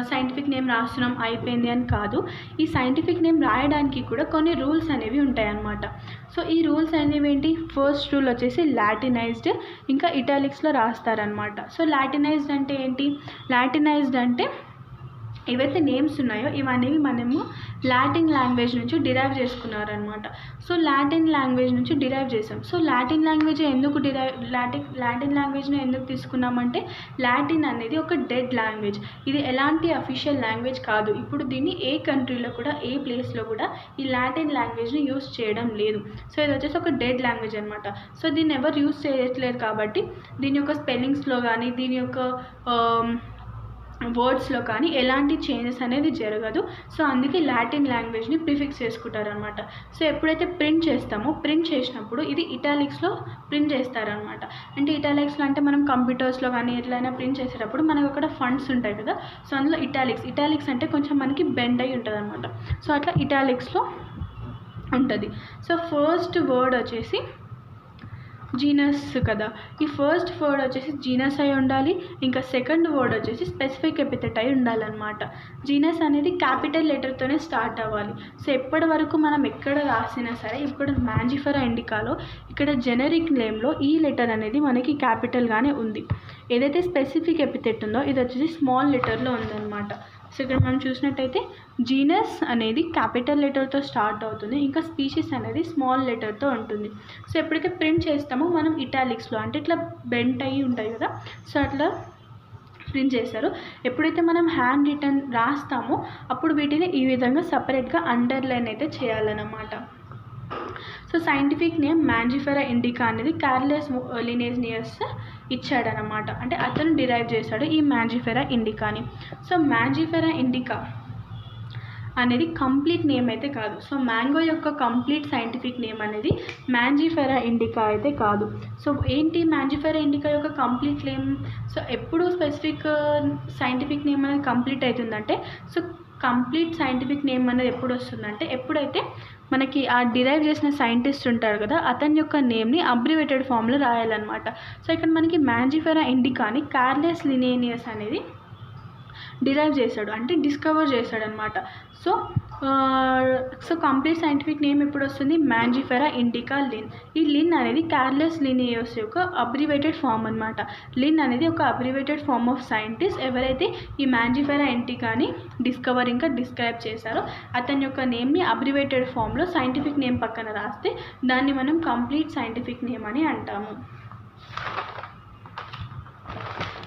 సైంటిఫిక్ నేమ్ రాస్తున్నాం అయిపోయింది అని కాదు. ఈ సైంటిఫిక్ నేమ్ రాయడానికి కూడా కొన్ని రూల్స్ అనేవి ఉంటాయన్నమాట. సో ఈ రూల్స్ అనేవి ఏంటి? ఫస్ట్ రూల్ వచ్చేసి లాటినైజ్డ్, ఇంకా ఇటాలిక్స్లో రాస్తారనమాట. సో లాటినైజ్డ్ అంటే ఏంటి? లాటినైజ్డ్ అంటే ఏవైతే నేమ్స్ ఉన్నాయో ఇవన్నీ మనము లాటిన్ లాంగ్వేజ్ నుంచి డిరైవ్ చేసుకున్నారనమాట. సో లాటిన్ లాంగ్వేజ్ నుంచి డిరైవ్ చేసాం. సో లాటిన్ లాంగ్వేజ్ ఎందుకు లాటిన్ లాంగ్వేజ్ని ఎందుకు తీసుకున్నామంటే లాటిన్ అనేది ఒక డెడ్ లాంగ్వేజ్. ఇది ఎలాంటి అఫీషియల్ లాంగ్వేజ్ కాదు. ఇప్పుడు దీన్ని ఏ కంట్రీలో కూడా ఏ ప్లేస్లో కూడా ఈ లాటిన్ లాంగ్వేజ్ని యూస్ చేయడం లేదు. సో ఇది వచ్చేసి ఒక డెడ్ లాంగ్వేజ్ అనమాట. సో దీన్ని ఎవరు యూస్ చేయట్లేదు కాబట్టి దీని యొక్క స్పెల్లింగ్స్లో కానీ దీని యొక్క వర్డ్స్లో కానీ ఎలాంటి చేంజెస్ అనేది జరగదు. సో అందుకే లాటిన్ లాంగ్వేజ్ని ప్రిఫిక్స్ చేసుకుంటారనమాట. సో ఎప్పుడైతే ప్రింట్ చేస్తామో ప్రింట్ చేసినప్పుడు ఇది ఇటాలిక్స్లో ప్రింట్ చేస్తారనమాట. అంటే ఇటాలిక్స్లో అంటే మనం కంప్యూటర్స్లో కానీ ఎట్లయినా ప్రింట్ చేసేటప్పుడు మనకు అక్కడ ఫండ్స్ ఉంటాయి కదా. సో అందులో ఇటాలిక్స్ అంటే కొంచెం మనకి బెండ్ అయి ఉంటుంది అనమాట. సో అట్లా ఇటాలిక్స్లో ఉంటుంది. సో ఫస్ట్ వర్డ్ వచ్చేసి జీనస్ కదా. ఈ ఫస్ట్ వర్డ్ వచ్చేసి జీనస్ అయి ఉండాలి. ఇంకా సెకండ్ వర్డ్ వచ్చేసి స్పెసిఫిక్ ఎపిథెట్ అయి ఉండాలన్నమాట. జీనస్ అనేది క్యాపిటల్ లెటర్తోనే స్టార్ట్ అవ్వాలి. సో ఎప్పటి వరకు మనం ఎక్కడ రాసినా సరే, ఇప్పుడు మ్యాంజిఫెరా ఇండికాలో ఇక్కడ జెనరిక్ నేమ్లో ఈ లెటర్ అనేది మనకి క్యాపిటల్గానే ఉంది. ఏదైతే స్పెసిఫిక్ ఎపిథెట్ ఉందో ఇది వచ్చేసి స్మాల్ లెటర్లో ఉందన్నమాట. సో ఇక్కడ మనం చూసినట్టయితే జీనస్ అనేది క్యాపిటల్ లెటర్తో స్టార్ట్ అవుతుంది, ఇంకా స్పీషీస్ అనేది స్మాల్ లెటర్తో ఉంటుంది. సో ఎప్పుడైతే ప్రింట్ చేస్తామో మనం ఇటాలిక్స్లో అంటే ఇట్లా బెంట్ అయ్యి ఉంటాయి కదా, సో అట్లా ప్రింట్ చేస్తారు. ఎప్పుడైతే మనం హ్యాండ్ రిటన్ రాస్తామో అప్పుడు వీటిని ఈ విధంగా సపరేట్గా అండర్లైన్ అయితే చేయాలన్నమాట. So scientific name Mangifera indica అనేది కార్లెస్ లినేజియస్ ఇచ్చాడనమాట. అంటే అతను డిరైవ్ చేశాడు ఈ మ్యాంజిఫెరా ఇండికాని. సో మ్యాంజిఫెరా ఇండికా అనేది కంప్లీట్ నేమ్ అయితే కాదు. సో మ్యాంగో యొక్క కంప్లీట్ సైంటిఫిక్ నేమ్ అనేది మ్యాంజిఫెరా ఇండికా అయితే కాదు. సో ఏంటి మ్యాంజిఫెరా ఇండికా యొక్క కంప్లీట్ నేమ్? సో ఎప్పుడు స్పెసిఫిక్ సైంటిఫిక్ నేమ్ అనేది కంప్లీట్ అవుతుందంటే, సో కంప్లీట్ సైంటిఫిక్ నేమ్ అనేది ఎప్పుడు వస్తుందంటే ఎప్పుడైతే మనకి ఆ డిరైవ్ చేసిన సైంటిస్ట్ ఉంటారు కదా, అతని యొక్క నేమ్ని అబ్రివేటెడ్ ఫామ్లో రాయాలన్నమాట. సో ఇక్కడ మనకి మ్యాంజిఫెరా ఇండికాని కార్లెస్ లినేజియస్ అనేది డిరైవ్ చేశాడు, అంటే డిస్కవర్ చేశాడు అనమాట. సో కంప్లీట్ సైంటిఫిక్ నేమ్ ఎప్పుడు వస్తుంది? Mangifera indica Linn. ఈ లిన్ అనేది కార్లెస్ లినేజియస్ యొక్క అబ్రివేటెడ్ ఫామ్ అనమాట. లిన్ అనేది ఒక అబ్రివేటెడ్ ఫామ్ ఆఫ్ సైంటిస్ట్. ఎవరైతే ఈ మ్యాంజిఫెరా ఇండికాని డిస్కవర్ ఇంకా డిస్క్రైబ్ చేశారో అతని యొక్క నేమ్ని అబ్రివేటెడ్ ఫామ్లో సైంటిఫిక్ నేమ్ పక్కన రాస్తే దాన్ని మనం కంప్లీట్ సైంటిఫిక్ నేమ్ అని అంటాము.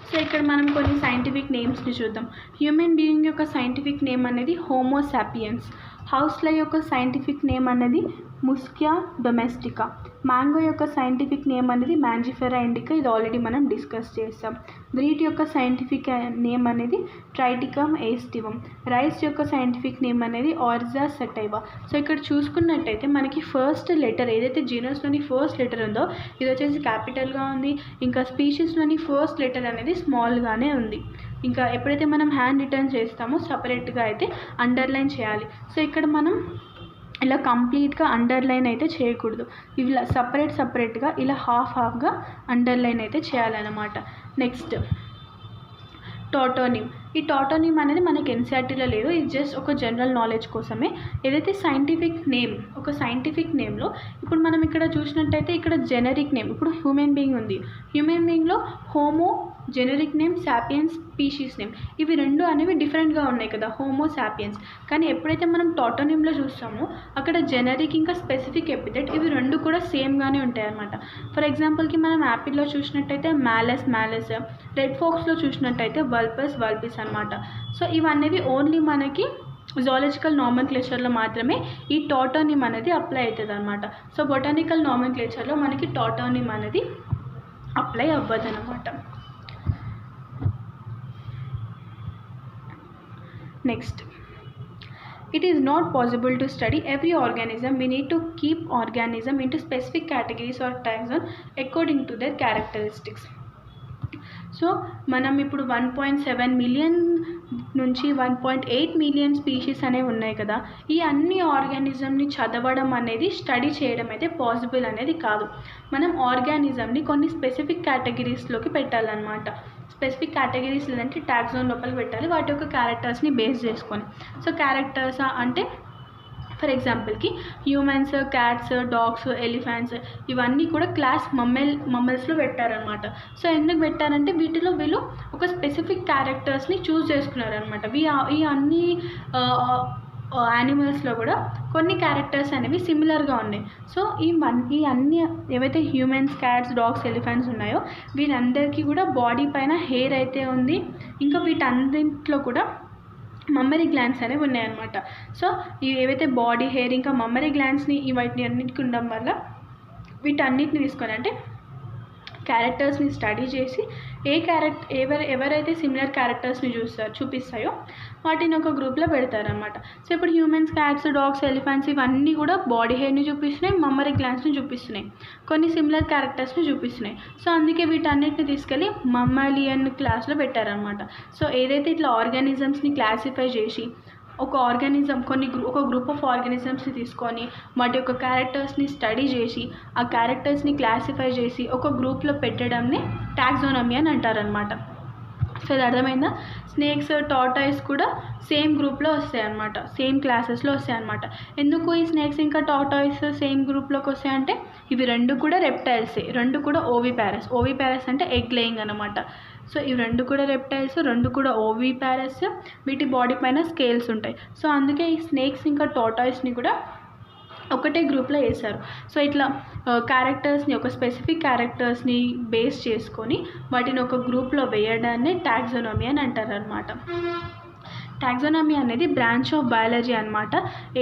సో ఇక్కడ మనం కొన్ని సైంటిఫిక్ నేమ్స్ని చూద్దాం. హ్యూమన్ బీయింగ్ యొక్క సైంటిఫిక్ నేమ్ అనేది హోమో సాపియన్స్. హౌస్ఫ్లై యొక్క సైంటిఫిక్ నేమ్ అనేది ముస్కియా డొమెస్టికా. మ్యాంగో యొక్క సైంటిఫిక్ నేమ్ అనేది మ్యాంజిఫెరా ఇండికా, ఇది ఆల్రెడీ మనం డిస్కస్ చేస్తాం. గ్రీట్ యొక్క సైంటిఫిక్ నేమ్ అనేది ట్రైటికమ్ ఏస్టివం. రైస్ యొక్క సైంటిఫిక్ నేమ్ అనేది ఆర్జా సెటైవా. సో ఇక్కడ చూసుకున్నట్టయితే మనకి ఫస్ట్ లెటర్ ఏదైతే జీనస్లోని ఫస్ట్ లెటర్ ఉందో ఇది వచ్చేసి క్యాపిటల్గా ఉంది, ఇంకా స్పీషీస్లోని ఫస్ట్ లెటర్ అనేది స్మాల్గానే ఉంది. ఇంకా ఎప్పుడైతే మనం హ్యాండ్ రిటర్న్ చేస్తామో సపరేట్గా అయితే అండర్లైన్ చేయాలి. సో ఇక్కడ మనం ఇలా కంప్లీట్గా అండర్లైన్ అయితే చేయకూడదు, ఇలా సపరేట్గా ఇలా హాఫ్గా అండర్లైన్ అయితే చేయాలన్నమాట. నెక్స్ట్ టాటోనిమ్. ఈ టాటోనిమ్ అనేది మనకి ఎన్సీఆర్టీలో లేదు, ఇది జస్ట్ ఒక జనరల్ నాలెడ్జ్ కోసమే. ఏదైతే సైంటిఫిక్ నేమ్, ఒక సైంటిఫిక్ నేమ్లో ఇప్పుడు మనం ఇక్కడ చూసినట్టయితే ఇక్కడ జెనరిక్ నేమ్, ఇప్పుడు హ్యూమన్ బీయింగ్ ఉంది, హ్యూమన్ బీయింగ్లో Homo generic name, sapiens species name. ఇవి రెండు అనేవి డిఫరెంట్గా ఉన్నాయి కదా, హోమో సాపియన్స్. కానీ ఎప్పుడైతే మనం టాటోనిమ్లో చూస్తామో అక్కడ జెనరిక్ ఇంకా స్పెసిఫిక్ ఎపిథెట్ ఇవి రెండు కూడా సేమ్గానే ఉంటాయి అన్నమాట. ఫర్ ఎగ్జాంపుల్కి మనం యాపిల్లో చూసినట్టయితే మ్యాలస్ మ్యాలస్, రెడ్ ఫాక్స్లో చూసినట్టయితే వల్పస్ వల్పిస్ అనమాట. సో ఇవన్నీ ఓన్లీ మనకి జువాలజికల్ నామెన్క్లేచర్లో మాత్రమే ఈ టాటోనిమ్ అనేది అప్లై అవుతుంది అనమాట. సో బొటానికల్ నామెన్క్లేచర్లో మనకి టాటోనిమ్ అనేది అప్లై అవ్వదు అనమాట. Next, it is not possible to study every organism. We need to keep organism into specific categories or taxon according to their characteristics. So మనం ఇప్పుడు 1.7 మిలియన్ నుంచి 1.8 మిలియన్ స్పీషీస్ అనేవి ఉన్నాయి కదా, ఈ అన్ని ఆర్గానిజంని చదవడం అనేది స్టడీ చేయడం అయితే పాసిబుల్ అనేది కాదు. మనం ఆర్గానిజంని కొన్ని స్పెసిఫిక్ కేటగిరీస్లోకి పెట్టాలన్నమాట. స్పెసిఫిక్ కేటగిరీస్ లేదంటే టాక్సాన్ లోపలికి పెట్టాలి, వాటి యొక్క క్యారెక్టర్స్ని బేస్ చేసుకొని. సో క్యారెక్టర్స్ అంటే ఫర్ ఎగ్జాంపుల్కి హ్యూమన్స్, క్యాట్స్, డాగ్స్, ఎలిఫెంట్స్ ఇవన్నీ కూడా క్లాస్ మమ్మల్స్లో పెట్టారనమాట. సో ఎందుకు పెట్టారంటే వీటిలో వీళ్ళు ఒక స్పెసిఫిక్ క్యారెక్టర్స్ని చూస్ చేసుకున్నారనమాట. ఈ అన్ని యానిమల్స్లో కూడా కొన్ని క్యారెక్టర్స్ అనేవి సిమిలర్గా ఉన్నాయి. సో ఈ అన్ని ఏవైతే హ్యూమన్స్, క్యాట్స్, డాగ్స్, ఎలిఫెంట్స్ ఉన్నాయో వీరందరికీ కూడా బాడీ పైన హెయిర్ అయితే ఉంది. ఇంకా వీటన్నింటిలో కూడా మమ్మరీ గ్లాండ్స్ అనేవి ఉన్నాయన్నమాట. సో ఇవి ఏవైతే బాడీ హెయిర్ ఇంకా మమ్మరీ గ్లాండ్స్ని వాటిని అన్నిటికీ ఉండడం వల్ల వీటన్నిటిని తీసుకొని అంటే క్యారెక్టర్స్ని స్టడీ చేసి ఎవరైతే సిమిలర్ క్యారెక్టర్స్ని చూపిస్తాయో వాటిని ఒక గ్రూప్లో పెడతారనమాట. సో ఇప్పుడు హ్యూమన్స్, క్యాట్స్, డాగ్స్, ఎలిఫెంట్స్ ఇవన్నీ కూడా బాడీ హెయిర్ని చూపిస్తున్నాయి, మమ్మరీ గ్లాండ్స్ని చూపిస్తున్నాయి, కొన్ని సిమిలర్ క్యారెక్టర్స్ని చూపిస్తున్నాయి. సో అందుకే వీటన్నిటిని తీసుకెళ్ళి మమ్మలియన్ క్లాస్లో పెట్టారనమాట. సో ఏదైతే ఇట్లా ఆర్గానిజమ్స్ని క్లాసిఫై చేసి ఒక గ్రూప్ ఆఫ్ ఆర్గానిజమ్స్ని తీసుకొని వాటి యొక్క క్యారెక్టర్స్ని స్టడీ చేసి ఆ క్యారెక్టర్స్ని క్లాసిఫై చేసి ఒక గ్రూప్లో పెట్టడంని టాక్సానమీ అని అంటారనమాట. సో ఇది అర్థమైందా? స్నేక్స్, టార్టాయిస్ కూడా సేమ్ గ్రూప్లో వస్తాయి అన్నమాట, సేమ్ క్లాసెస్లో వస్తాయి అన్నమాట. ఎందుకు ఈ స్నేక్స్ ఇంకా టార్టాయిస్ సేమ్ గ్రూప్లోకి వస్తాయంటే ఇవి రెండు కూడా రెప్టైల్సే, రెండు కూడా ఓవిపారస్ అంటే ఎగ్ లేయింగ్ అనమాట. సో ఇవి రెండు కూడా రెప్టైల్స్, రెండు కూడా ఓవిపారస్, వీటి బాడీ పైన స్కేల్స్ ఉంటాయి. సో అందుకే ఈ స్నేక్స్ ఇంకా టార్టాయిస్ని కూడా ఒకటే గ్రూప్లో వేశారు. సో ఇట్లా క్యారెక్టర్స్ని ఒక స్పెసిఫిక్ క్యారెక్టర్స్ని బేస్ చేసుకొని వాటిని ఒక గ్రూప్లో వేయడాన్ని టాక్సానమీ అని అంటారు అనమాట. టాక్సానమీ అనేది బ్రాంచ్ ఆఫ్ బయాలజీ అనమాట,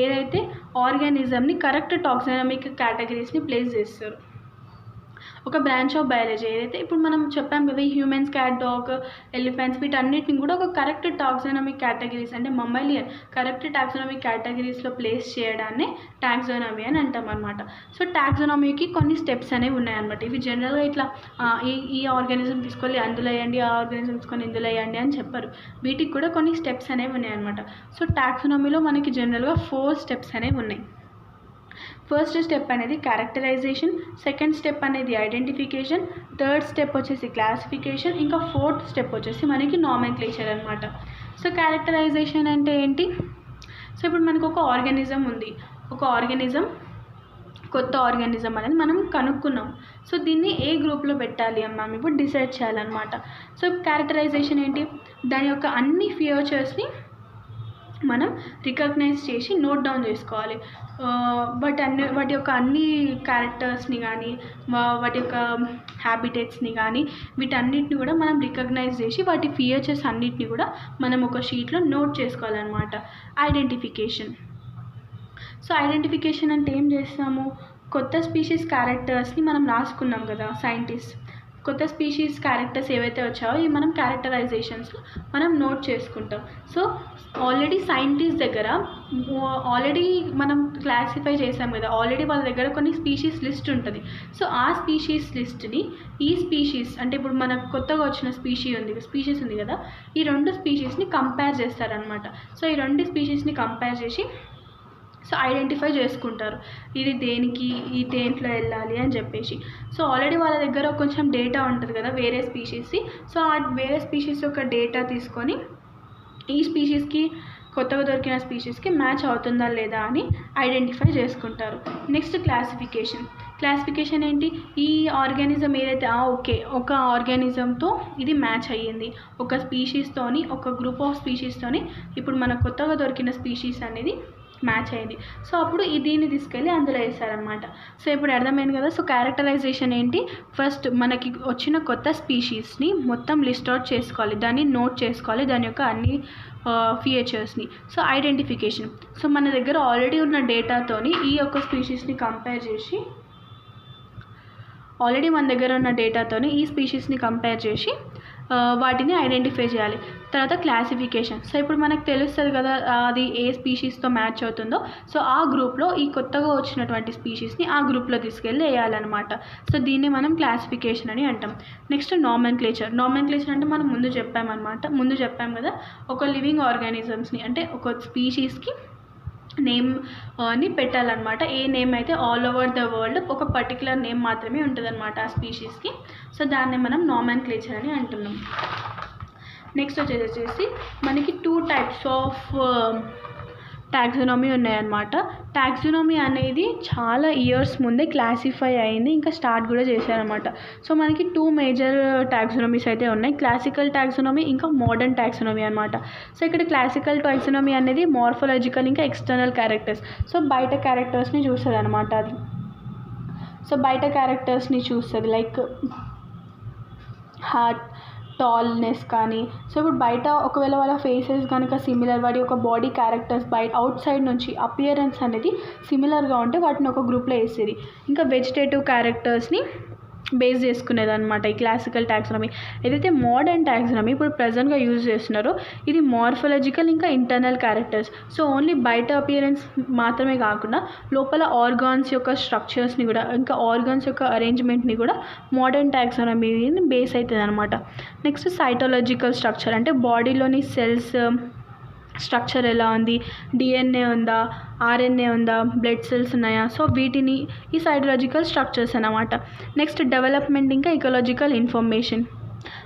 ఏదైతే ఆర్గానిజంని కరెక్ట్ టాక్సానమిక్ కేటగిరీస్ని ప్లేస్ చేస్తారు. ఒక బ్రాంచ్ ఆఫ్ బయాలజీ ఏదైతే ఇప్పుడు మనం చెప్పాం కదా, ఈ హ్యూమన్స్, క్యాట్, డాగ్, ఎలిఫెంట్స్ వీటన్నిటిని కూడా ఒక కరెక్ట్ టాక్సానమిక్ కేటగిరీస్ అంటే మమ్మలియన్ కరెక్ట్ టాక్సానమిక్ కేటగిరీస్లో ప్లేస్ చేయడాన్ని టాక్సానమీ అని అంటాం అనమాట. సో టాక్సానమీకి కొన్ని స్టెప్స్ అనేవి ఉన్నాయన్నమాట. ఇవి జనరల్గా ఇట్లా ఈ ఆర్గానిజం తీసుకొని అందులో వేయండి, ఆ ఆర్గానిజం తీసుకొని ఇందులో వేయండి అని చెప్పరు. వీటికి కూడా కొన్ని స్టెప్స్ అనేవి ఉన్నాయన్నమాట. సో టాక్సానమీలో మనకి జనరల్గా 4 స్టెప్స్ అనేవి ఉన్నాయి. ఫస్ట్ స్టెప్ అనేది క్యారెక్టరైజేషన్, సెకండ్ స్టెప్ అనేది ఐడెంటిఫికేషన్, థర్డ్ స్టెప్ వచ్చేసి క్లాసిఫికేషన్, ఇంకా ఫోర్త్ స్టెప్ వచ్చేసి మనకి నామెన్క్లేచర్ అనమాట. సో క్యారెక్టరైజేషన్ అంటే ఏంటి? సో ఇప్పుడు మనకు ఒక ఆర్గానిజం ఉంది, కొత్త ఆర్గానిజం అనేది మనం కనుక్కున్నాం. సో దీన్ని ఏ గ్రూప్లో పెట్టాలి అని మనం ఇప్పుడు డిసైడ్ చేయాలన్నమాట. సో క్యారెక్టరైజేషన్ ఏంటి? దాని యొక్క అన్ని ఫీచర్స్ని మనం రికగ్నైజ్ చేసి నోట్ డౌన్ చేసుకోవాలి. వాటి యొక్క అన్ని క్యారెక్టర్స్ని కానీ వాటి యొక్క హ్యాబిటేట్స్ని కానీ వీటన్నిటిని కూడా మనం రికగ్నైజ్ చేసి వాటి ఫీచర్స్ అన్నిటిని కూడా మనం ఒక షీట్లో నోట్ చేసుకోవాలన్నమాట. ఐడెంటిఫికేషన్. సో ఐడెంటిఫికేషన్ అంటే ఏం చేస్తాము? కొత్త స్పీషీస్ క్యారెక్టర్స్ని మనం రాసుకున్నాం కదా, సైంటిస్ట్ కొత్త స్పీషీస్ క్యారెక్టర్స్ ఏవైతే వచ్చాయో ఇవి మనం క్యారెక్టరైజేషన్స్లో మనం నోట్ చేసుకుంటాం. సో ఆల్రెడీ సైంటిస్ట్ దగ్గర ఆల్రెడీ మనం క్లాసిఫై చేసాం కదా, ఆల్రెడీ వాళ్ళ దగ్గర కొన్ని స్పీషీస్ లిస్ట్ ఉంటుంది. సో ఆ స్పీషీస్ లిస్ట్ని ఈ స్పీషీస్ అంటే ఇప్పుడు మనకు కొత్తగా వచ్చిన స్పీషీస్ ఉంది కదా, ఈ 2 స్పీషీస్ని కంపేర్ చేస్తారనమాట. సో ఈ 2 స్పీషీస్ని కంపేర్ చేసి సో ఐడెంటిఫై చేసుకుంటారు, ఇది దేంట్లో వెళ్ళాలి అని చెప్పేసి. సో ఆల్రెడీ వాళ్ళ దగ్గర కొంచెం డేటా ఉంటుంది కదా వేరే స్పీషీస్కి. సో ఆ వేరే స్పీషీస్ యొక్క డేటా తీసుకొని ఈ స్పీషీస్కి కొత్తగా దొరికిన స్పీషీస్కి మ్యాచ్ అవుతుందా లేదా అని ఐడెంటిఫై చేసుకుంటారు. Next classification. క్లాసిఫికేషన్ ఏంటి, ఈ ఆర్గానిజం ఏదైతే ఓకే ఒక ఆర్గానిజంతో ఇది మ్యాచ్ అయ్యింది, ఒక స్పీషీస్తోని ఒక గ్రూప్ ఆఫ్ స్పీషీస్తోని ఇప్పుడు మనకు కొత్తగా దొరికిన స్పీషీస్ అనేది మ్యాచ్ అయింది. సో అప్పుడు దీన్ని తీసుకెళ్ళి అందులో వేస్తారనమాట. సో ఇప్పుడు అర్థమైంది కదా. సో క్యారెక్టరైజేషన్ ఏంటి, ఫస్ట్ మనకి వచ్చిన కొత్త స్పీషీస్ని మొత్తం లిస్ట్ అవుట్ చేసుకోవాలి, దాన్ని నోట్ చేసుకోవాలి, దాని యొక్క అన్ని ఫీచర్స్ని. సో ఐడెంటిఫికేషన్, సో మన దగ్గర ఆల్రెడీ ఉన్న డేటాతోని ఈ యొక్క స్పీషీస్ని కంపేర్ చేసి ఈ స్పీషీస్ని కంపేర్ చేసి వాటిని ఐడెంటిఫై చేయాలి. తర్వాత క్లాసిఫికేషన్, సో ఇప్పుడు మనకు తెలుస్తుంది కదా అది ఏ స్పీషీస్తో మ్యాచ్ అవుతుందో, సో ఆ గ్రూప్లో ఈ కొత్తగా వచ్చినటువంటి స్పీషీస్ని ఆ గ్రూప్లో తీసుకెళ్ళి వేయాలన్నమాట. సో దీన్ని మనం క్లాసిఫికేషన్ అని అంటాం. నెక్స్ట్ నామెన్క్లేచర్ అంటే మనం ముందు చెప్పాం కదా, ఒక లివింగ్ ఆర్గానిజమ్స్ని అంటే ఒక స్పీషీస్కి నేమ్ని పెట్టాలన్నమాట. ఏ నేమ్ అయితే ఆల్ ఓవర్ ద వరల్డ్ ఒక పర్టికులర్ నేమ్ మాత్రమే ఉంటుందన్నమాట ఆ స్పీషీస్కి. సో దాన్ని మనం నామెన్క్లేచర్ అని అంటున్నాం. నెక్స్ట్ వచ్చేసి మనకి 2 types ఆఫ్ టాక్సానమీ ఉన్నాయన్నమాట. టాక్సానమీ అనేది చాలా ఇయర్స్ ముందే క్లాసిఫై అయింది, ఇంకా స్టార్ట్ కూడా చేశారనమాట. సో మనకి 2 మేజర్ టాక్సానమీస్ అయితే ఉన్నాయి, క్లాసికల్ టాక్సానమీ ఇంకా మోడర్న్ టాక్సానమీ అనమాట. సో ఇక్కడ క్లాసికల్ టాక్సానమీ అనేది మార్ఫోలాజికల్ ఇంకా ఎక్స్టర్నల్ క్యారెక్టర్స్, సో బయట క్యారెక్టర్స్ని చూస్తుంది అనమాట అది. సో బయట క్యారెక్టర్స్ని చూస్తుంది లైక్ హార్ట్, టాల్నెస్ కానీ. సో ఇప్పుడు బయట ఒకవేళ వాళ్ళ ఫేసెస్ కనుక సిమిలర్, వాటి యొక్క బాడీ క్యారెక్టర్స్ బయట అవుట్ సైడ్ నుంచి అపియరెన్స్ అనేది సిమిలర్గా ఉంటే వాటిని ఒక గ్రూప్లో వేసేది. ఇంకా వెజిటేటివ్ క్యారెక్టర్స్ని బేస్ చేసుకునేది అనమాట ఈ క్లాసికల్ టాక్సానమీ. ఏదైతే మోడర్న్ టాక్సానమీ ఇప్పుడు ప్రజెంట్గా యూజ్ చేస్తున్నారో ఇది మార్ఫోలాజికల్ ఇంకా ఇంటర్నల్ క్యారెక్టర్స్. సో ఓన్లీ బయట అపియరెన్స్ మాత్రమే కాకుండా లోపల ఆర్గాన్స్ యొక్క స్ట్రక్చర్స్ని కూడా ఇంకా ఆర్గాన్స్ యొక్క అరేంజ్మెంట్ని కూడా మోడర్న్ టాక్సానమీని బేస్ అవుతుంది అనమాట. నెక్స్ట్ సైటాలజికల్ స్ట్రక్చర్ అంటే బాడీలోని సెల్స్ స్ట్రక్చర్ ఎలా ఉంది, డిఎన్ఏ ఉందా, ఆర్ఎన్ఏ ఉందా, బ్లడ్ సెల్స్ ఉన్నాయా, సో వీటిని ఈ సైటాలజికల్ స్ట్రక్చర్స్ అన్నమాట. నెక్స్ట్ డెవలప్మెంట్ ఇంకా ఇకలాజికల్ ఇన్ఫర్మేషన్,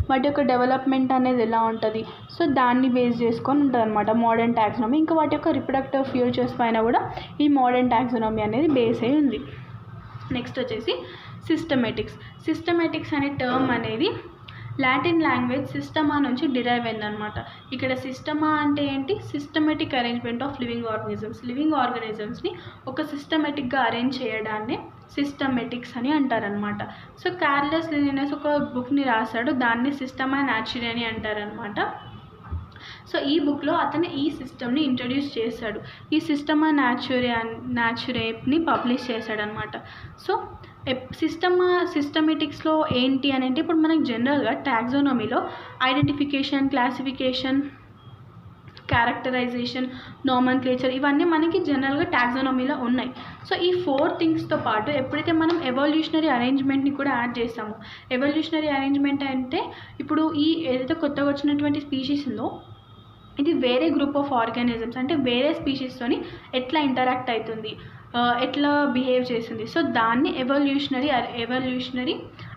వాటి యొక్క డెవలప్మెంట్ అనేది ఎలా ఉంటుంది, సో దాన్ని బేస్ చేసుకొని ఉంటుంది అనమాట మోడర్న్ టాక్సానమీ. ఇంకా వాటి యొక్క రిప్రొడక్టివ్ ఫ్యూచర్స్ పైన కూడా ఈ మోడర్న్ టాక్సానమీ అనేది బేస్ అయి ఉంది. నెక్స్ట్ వచ్చేసి సిస్టమేటిక్స్ అనే టర్మ్ అనేది లాటిన్ లాంగ్వేజ్ సిస్టమా నుంచి డిరైవ్ అయిందనమాట. ఇక్కడ సిస్టమా అంటే ఏంటి, సిస్టమేటిక్ అరేంజ్మెంట్ ఆఫ్ లివింగ్ ఆర్గానిజమ్స్ని ఒక సిస్టమేటిక్గా అరేంజ్ చేయడాన్ని సిస్టమేటిక్స్ అని అంటారనమాట. సో కార్లెస్ లినియస్ ఒక బుక్ని రాశాడు, దాన్ని సిస్టమా న్యాచురే అని అంటారనమాట. సో ఈ బుక్లో అతను ఈ సిస్టమ్ని ఇంట్రడ్యూస్ చేశాడు, ఈ సిస్టమా న్యాచురేని పబ్లిష్ చేశాడనమాట. సో సిస్టమేటిక్స్లో ఏంటి అని అంటే ఇప్పుడు మనకి జనరల్గా టాక్సానమీలో ఐడెంటిఫికేషన్, క్లాసిఫికేషన్, క్యారెక్టరైజేషన్, నామెన్క్లేచర్ ఇవన్నీ మనకి జనరల్గా టాక్సానమీలో ఉన్నాయి. సో ఈ 4 థింగ్స్తో పాటు ఎప్పుడైతే మనం ఎవల్యూషనరీ అరేంజ్మెంట్ని కూడా యాడ్ చేస్తామో, ఎవల్యూషనరీ అరేంజ్మెంట్ అంటే ఇప్పుడు ఈ ఏదైతే కొత్తగా వచ్చినటువంటి స్పీషీస్ ఉందో ఇది వేరే గ్రూప్ ఆఫ్ ఆర్గానిజమ్స్ అంటే వేరే స్పీషీస్తోని ఎట్లా ఇంటరాక్ట్ అవుతుంది, ఎట్లా బిహేవ్ చేస్తుంది, సో దాన్ని ఎవల్యూషనరీ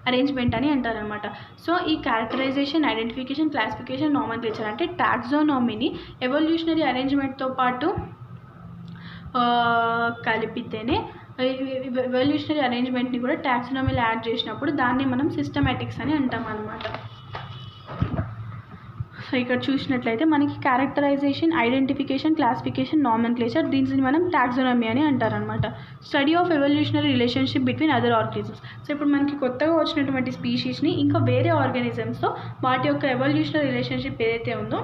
అరేంజ్మెంట్ అని అంటారనమాట. సో ఈ క్యారెక్టరైజేషన్, ఐడెంటిఫికేషన్, క్లాసిఫికేషన్, నామెన్క్లేచర్ అంటే టాక్సానమీని ఎవల్యూషనరీ అరేంజ్మెంట్తో పాటు కలిపితేనే ఎవల్యూషనరీ అరేంజ్మెంట్ని కూడా టాక్సానమీలో యాడ్ చేసినప్పుడు దాన్ని మనం సిస్టమేటిక్స్ అని అంటాం అనమాట. సో ఇక్కడ చూసినట్లయితే మనకి క్యారెక్టరైజేషన్, ఐడెంటిఫికేషన్, క్లాసిఫికేషన్, నామెన్క్లేచర్ దీన్ని మనం టాక్సానమీ అని అంటారనమాట. Study of evolutionary relationship between other organisms. So ఇప్పుడు మనకి కొత్తగా వచ్చినటువంటి స్పీషీస్ని ఇంకా వేరే ఆర్గానిజమ్స్తో వాటి యొక్క ఎవల్యూషనరీ రిలేషన్షిప్ ఏదైతే ఉందో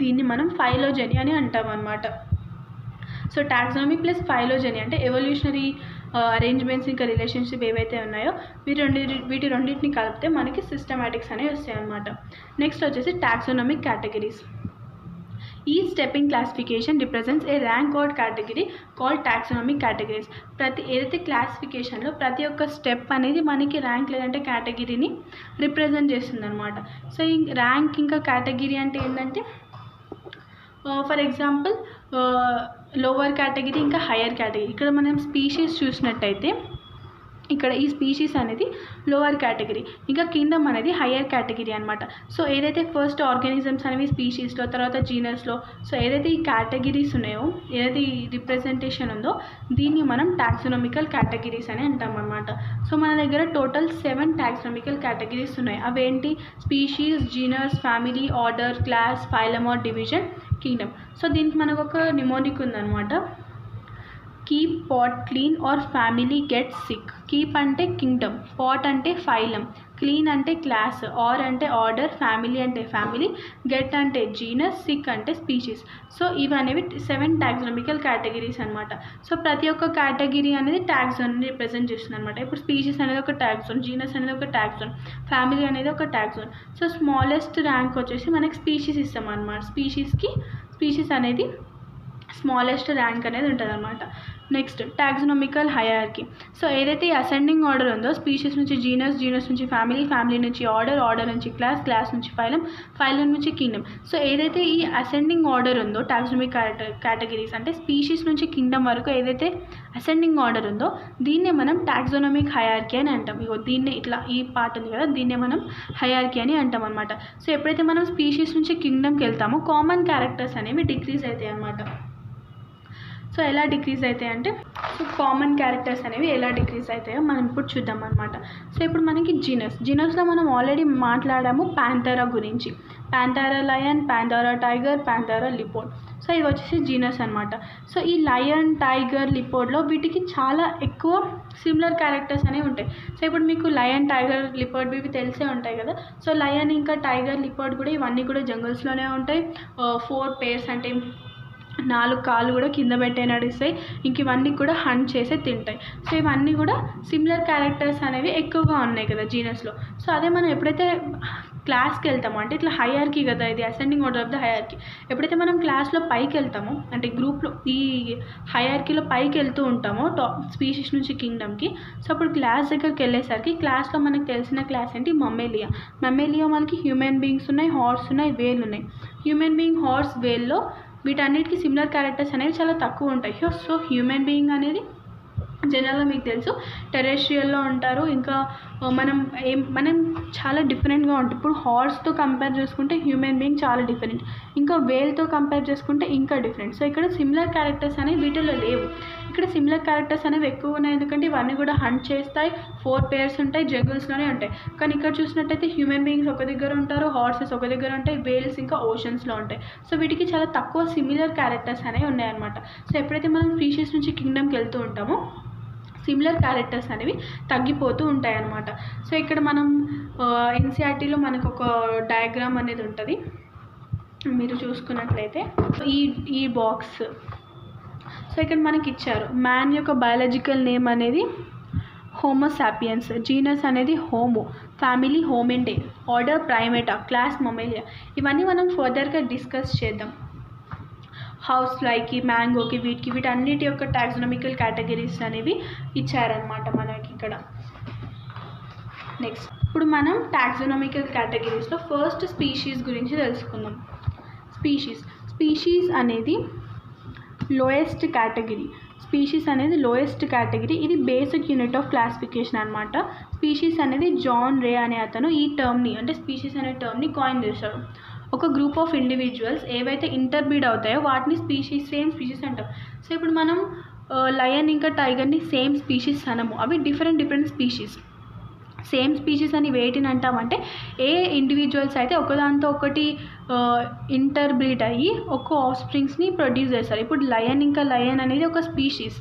దీన్ని మనం ఫైలోజెనీ అని అంటాం అనమాట. సో టాక్సానమీ ప్లస్ ఫైలోజెనీ అంటే ఎవల్యూషనరీ అరేంజ్మెంట్స్ ఇంకా రిలేషన్షిప్ ఏవైతే ఉన్నాయో వీటి రెండింటిని కలిపితే మనకి సిస్టమాటిక్స్ అనేవి వస్తాయి అన్నమాట. నెక్స్ట్ వచ్చేసి taxonomic categories. Each step in classification represents a rank or category called taxonomic categories. ఏదైతే క్లాసిఫికేషన్లో ప్రతి ఒక్క స్టెప్ అనేది మనకి ర్యాంక్ లేదంటే కేటగిరీని రిప్రజెంట్ చేస్తుంది అనమాట. సో ఈ ర్యాంక్ ఇంకా కేటగిరీ అంటే ఏంటంటే ఫర్ ఎగ్జాంపుల్ లోవర్ కేటగిరీ ఇంకా హయ్యర్ కేటగిరీ. ఇక్కడ మనం స్పీషీస్ చూసినట్టయితే ఇక్కడ ఈ స్పీషీస్ అనేది లోవర్ కేటగిరీ, ఇంకా కింగ్డమ్ అనేది హయ్యర్ కేటగిరీ అనమాట. సో ఏదైతే ఫస్ట్ ఆర్గానిజమ్స్ అనేవి స్పీషీస్లో, తర్వాత జీనస్లో, సో ఏదైతే ఈ కేటగిరీస్ ఉన్నాయో, ఏదైతే ఈ రిప్రజెంటేషన్ ఉందో దీన్ని మనం టాక్సోనమికల్ కేటగిరీస్ అని అంటాం అనమాట. సో మన దగ్గర టోటల్ 7 టాక్సోనమికల్ కేటగిరీస్ ఉన్నాయి. అవేంటి? Species, genus, family, order, class, phylum or division, kingdom. So దీనికి మనకు ఒక నిమోనిక్ ఉందన్నమాట. Keep pot clean or family get sick. Keep అంటే కింగ్డమ్, పాట్ అంటే ఫైలం, క్లీన్ అంటే క్లాస్, ఆర్ అంటే ఆర్డర్, ఫ్యామిలీ అంటే ఫ్యామిలీ, గెట్ అంటే జీనస్, సిక్ అంటే స్పీషీస్. సో ఇవనేవి 7 టాక్సోనమికల్ కేటగిరీస్ అనమాట. సో ప్రతి ఒక్క కేటగిరీ అనేది టాక్సోన్ రిప్రజెంట్ చేస్తుంది అనమాట. ఇప్పుడు స్పీషీస్ అనేది ఒక టాక్సోన్, జీనస్ అనేది ఒక టాక్సోన్, ఫ్యామిలీ అనేది ఒక టాక్సోన్. సో స్మాలెస్ట్ ర్యాంక్ వచ్చేసి మనకి స్పీషీస్ ఇస్తాం అనమాట. స్పీషీస్ అనేది స్మాలెస్ట్ ర్యాంక్ అనేది ఉంటుంది అనమాట. Next టాక్సోనమికల్ hierarchy. సో ఏదైతే ఈ అసెండింగ్ ఆర్డర్ ఉందో, స్పీషీస్ నుంచి జీనస్, జీనస్ నుంచి ఫ్యామిలీ, ఫ్యామిలీ నుంచి ఆర్డర్, ఆర్డర్ నుంచి క్లాస్, క్లాస్ నుంచి ఫైలం, ఫైలం నుంచి కింగ్డమ్. సో ఏదైతే ఈ అసెండింగ్ ఆర్డర్ ఉందో టాక్సోనమిక్ కేటగిరీస్ అంటే స్పీషీస్ నుంచి కింగ్డమ్ వరకు ఏదైతే అసెండింగ్ ఆర్డర్ ఉందో దీన్నే మనం టాక్సోనమిక్ హయరార్కీ అని అంటాం. ఇగో దీన్నే ఇట్లా ఈ పార్ట్ ఉంది కదా, దీన్నే మనం హయరార్కీ అని అంటాం అనమాట. సో ఎప్పుడైతే మనం స్పీషీస్ నుంచి కింగ్డమ్కి వెళ్తామో కామన్ క్యారెక్టర్స్ అనేవి డిక్రీజ్ అవుతాయి అనమాట. సో ఎలా డిక్రీజ్ అవుతాయి అంటే, సో కామన్ క్యారెక్టర్స్ అనేవి ఎలా డిక్రీజ్ అవుతాయో మనం ఇప్పుడు చూద్దాం అనమాట. సో ఇప్పుడు మనకి జీనస్లో మనం ఆల్రెడీ మాట్లాడాము ప్యాంథెరా గురించి. Pantera lion, Pantera tiger, Pantera లిపోడ్. So ఇవి వచ్చేసి జీనస్ అనమాట. సో ఈ లయన్, టైగర్, లిపోడ్లో వీటికి చాలా ఎక్కువ సిమిలర్ క్యారెక్టర్స్ అనేవి ఉంటాయి. సో ఇప్పుడు మీకు లయన్, టైగర్, లిపోడ్ ఇవి తెలిసే ఉంటాయి కదా. సో లయన్ ఇంకా టైగర్, లిపోడ్ కూడా ఇవన్నీ కూడా జంగల్స్లోనే ఉంటాయి. 4 pairs అంటే 4 కాళ్ళు కూడా కింద పెట్టే నడుస్తాయి. ఇంక ఇవన్నీ కూడా హంట్ చేసే తింటాయి. సో ఇవన్నీ కూడా సిమిలర్ క్యారెక్టర్స్ అనేవి ఎక్కువగా ఉన్నాయి కదా జీనస్లో. సో అదే మనం ఎప్పుడైతే క్లాస్కి వెళ్తామో, అంటే ఇట్లా హయరార్కీ కదా, ఇది ascending order of the hierarchy. ఎప్పుడైతే మనం క్లాస్లో పైకి వెళ్తామో, అంటే గ్రూప్లో ఈ హయరార్కీలో పైకి వెళ్తూ ఉంటామో స్పీషీస్ నుంచి కింగ్డమ్కి. సో అప్పుడు క్లాస్ దగ్గరికి వెళ్ళేసరికి క్లాస్లో మనకు తెలిసిన క్లాస్ ఏంటి? మమ్మేలియా. మనకి హ్యూమన్ బీయింగ్స్ ఉన్నాయి, హార్స్ ఉన్నాయి, వేల్ ఉన్నాయి. హ్యూమన్ బీయింగ్, హార్స్, వేల్లో వీటన్నిటికీ సిమిలర్ క్యారెక్టర్స్ అనేవి చాలా తక్కువ ఉంటాయి. సో హ్యూమన్ బీయింగ్ అనేది జనరల్గా మీకు తెలుసు టెరెస్ట్రియల్లో ఉంటారు. ఇంకా మనం చాలా డిఫరెంట్గా ఉంటుంది. ఇప్పుడు హార్స్తో కంపేర్ చేసుకుంటే హ్యూమన్ బీయింగ్ చాలా డిఫరెంట్, ఇంకా వేల్తో కంపేర్ చేసుకుంటే ఇంకా డిఫరెంట్. సో ఇక్కడ సిమిలర్ క్యారెక్టర్స్ అనేవి వీటిలో లేవు. ఇక్కడ సిమిలర్ క్యారెక్టర్స్ అనేవి ఎక్కువ ఉన్నాయి, ఎందుకంటే ఇవన్నీ కూడా హంట్ చేస్తాయి, 4 pairs ఉంటాయి, జంగిల్స్లోనే ఉంటాయి. కానీ ఇక్కడ చూసినట్టయితే హ్యూమన్ బీయింగ్స్ ఒక దగ్గర ఉంటారు, హార్సెస్ ఒక దగ్గర ఉంటాయి, వేల్స్ ఇంకా ఓషన్స్లో ఉంటాయి. సో వీటికి చాలా తక్కువ సిమిలర్ క్యారెక్టర్స్ అనేవి ఉన్నాయన్నమాట. సో ఎప్పుడైతే మనం స్పీషీస్ నుంచి కింగ్డమ్కి వెళ్తూ ఉంటామో సిమిలర్ క్యారెక్టర్స్ అనేవి తగ్గిపోతూ ఉంటాయి అన్నమాట. సో ఇక్కడ మనం ఎన్సీఆర్టీలో మనకు ఒక డయాగ్రామ్ అనేది ఉంటుంది, మీరు చూసుకున్నట్లయితే ఈ బాక్స్. సో ఇక్కడ మనకి ఇచ్చారు మ్యాన్ యొక్క బయాలజికల్ నేమ్ అనేది హోమోసాపియన్స్, జీనస్ అనేది Homo, family Hominidae, order Primata, class Mammalia. ఇవన్నీ మనం ఫర్దర్గా డిస్కస్ చేద్దాం. హౌస్ ఫ్లైకి, మ్యాంగోకి, వీటన్నిటి యొక్క టాక్సోనమికల్ కేటగిరీస్ అనేవి ఇచ్చారనమాట మనకి ఇక్కడ. నెక్స్ట్ ఇప్పుడు మనం టాక్సోనమికల్ కేటగిరీస్లో ఫస్ట్ స్పీషీస్ గురించి తెలుసుకుందాం. స్పీషీస్ అనేది లోయెస్ట్ కేటగిరీ. స్పీషీస్ అనేది లోయెస్ట్ కేటగిరీ. ఇది బేసిక్ యూనిట్ ఆఫ్ క్లాసిఫికేషన్ అనమాట. స్పీషీస్ అనేది జాన్ రే అనే అతను ఈ టర్మ్ని, అంటే స్పీషీస్ అనే టర్మ్ని కాయిన్ చేశాడు. ఒక గ్రూప్ ఆఫ్ ఇండివిజువల్స్ ఏవైతే ఇంటర్బ్రీడ్ అవుతాయో వాటిని సేమ్ స్పీషీస్ అంటాం. సో ఇప్పుడు మనం లయన్ ఇంకా టైగర్ని సేమ్ స్పీషీస్ అనము, అవి డిఫరెంట్ స్పీషీస్. సేమ్ స్పీషీస్ అని వేటిని అంటామంటే ఏ ఇండివిజువల్స్ అయితే ఒకదాంతో ఒకటి ఇంటర్బ్రీడ్ అయ్యి ఒక ఆఫ్స్ప్రింగ్స్ని ప్రొడ్యూస్ చేస్తారు. ఇప్పుడు లయన్ ఇంకా లయన్ అనేది ఒక స్పీషీస్,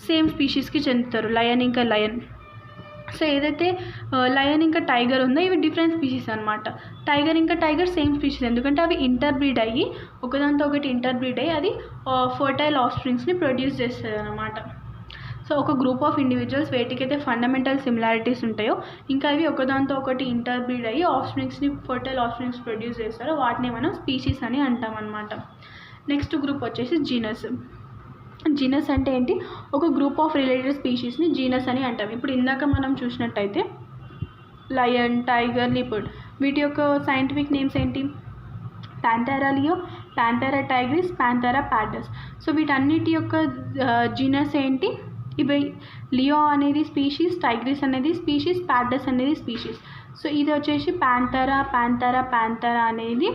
సేమ్ స్పీషీస్కి చెందుతారు లయన్ ఇంకా లయన్. సో ఏదైతే లయన్ ఇంకా టైగర్ ఉందో ఇవి డిఫరెంట్ స్పీషీస్ అనమాట. టైగర్ ఇంకా టైగర్ సేమ్ స్పీషీస్, ఎందుకంటే అవి ఇంటర్బ్రీడ్ అయ్యి ఒకదాంతో ఒకటి ఇంటర్బ్రీడ్ అయ్యి అది ఫర్టైల్ ఆఫ్స్ప్రింగ్స్ని ప్రొడ్యూస్ చేస్తుంది అనమాట. సో ఒక గ్రూప్ ఆఫ్ ఇండివిజువల్స్ వేటికైతే ఫండమెంటల్ సిమిలారిటీస్ ఉంటాయో ఇంకా అవి ఒకదాంతో ఒకటి ఇంటర్బ్రీడ్ అయ్యి ఆఫ్స్ప్రింగ్స్ని ఫర్టైల్ ఆఫ్స్ప్రింగ్స్ ప్రొడ్యూస్ చేస్తారో వాటిని మనం స్పీషీస్ అని అంటాం అనమాట. నెక్స్ట్ గ్రూప్ వచ్చేసి జీనస్. జీనస్ అంటే ఏంటి? ఒక గ్రూప్ ఆఫ్ రిలేటెడ్ స్పీషీస్ని జీనస్ అని అంటాం. ఇప్పుడు ఇందాక మనం చూసినట్టయితే లయన్, టైగర్, లిపోడ్ వీటి యొక్క సైంటిఫిక్ నేమ్స్ ఏంటి? Pantera Leo, Pantera Tigris, Pantera పాటస్. So వీటన్నిటి యొక్క జీనస్ ఏంటి? ఇవి లియో అనేది స్పీషీస్, టైగ్రిస్ అనేది స్పీషీస్, ప్యాడ్డస్ అనేది స్పీషీస్. సో ఇది వచ్చేసి ప్యాంథెరా అనేది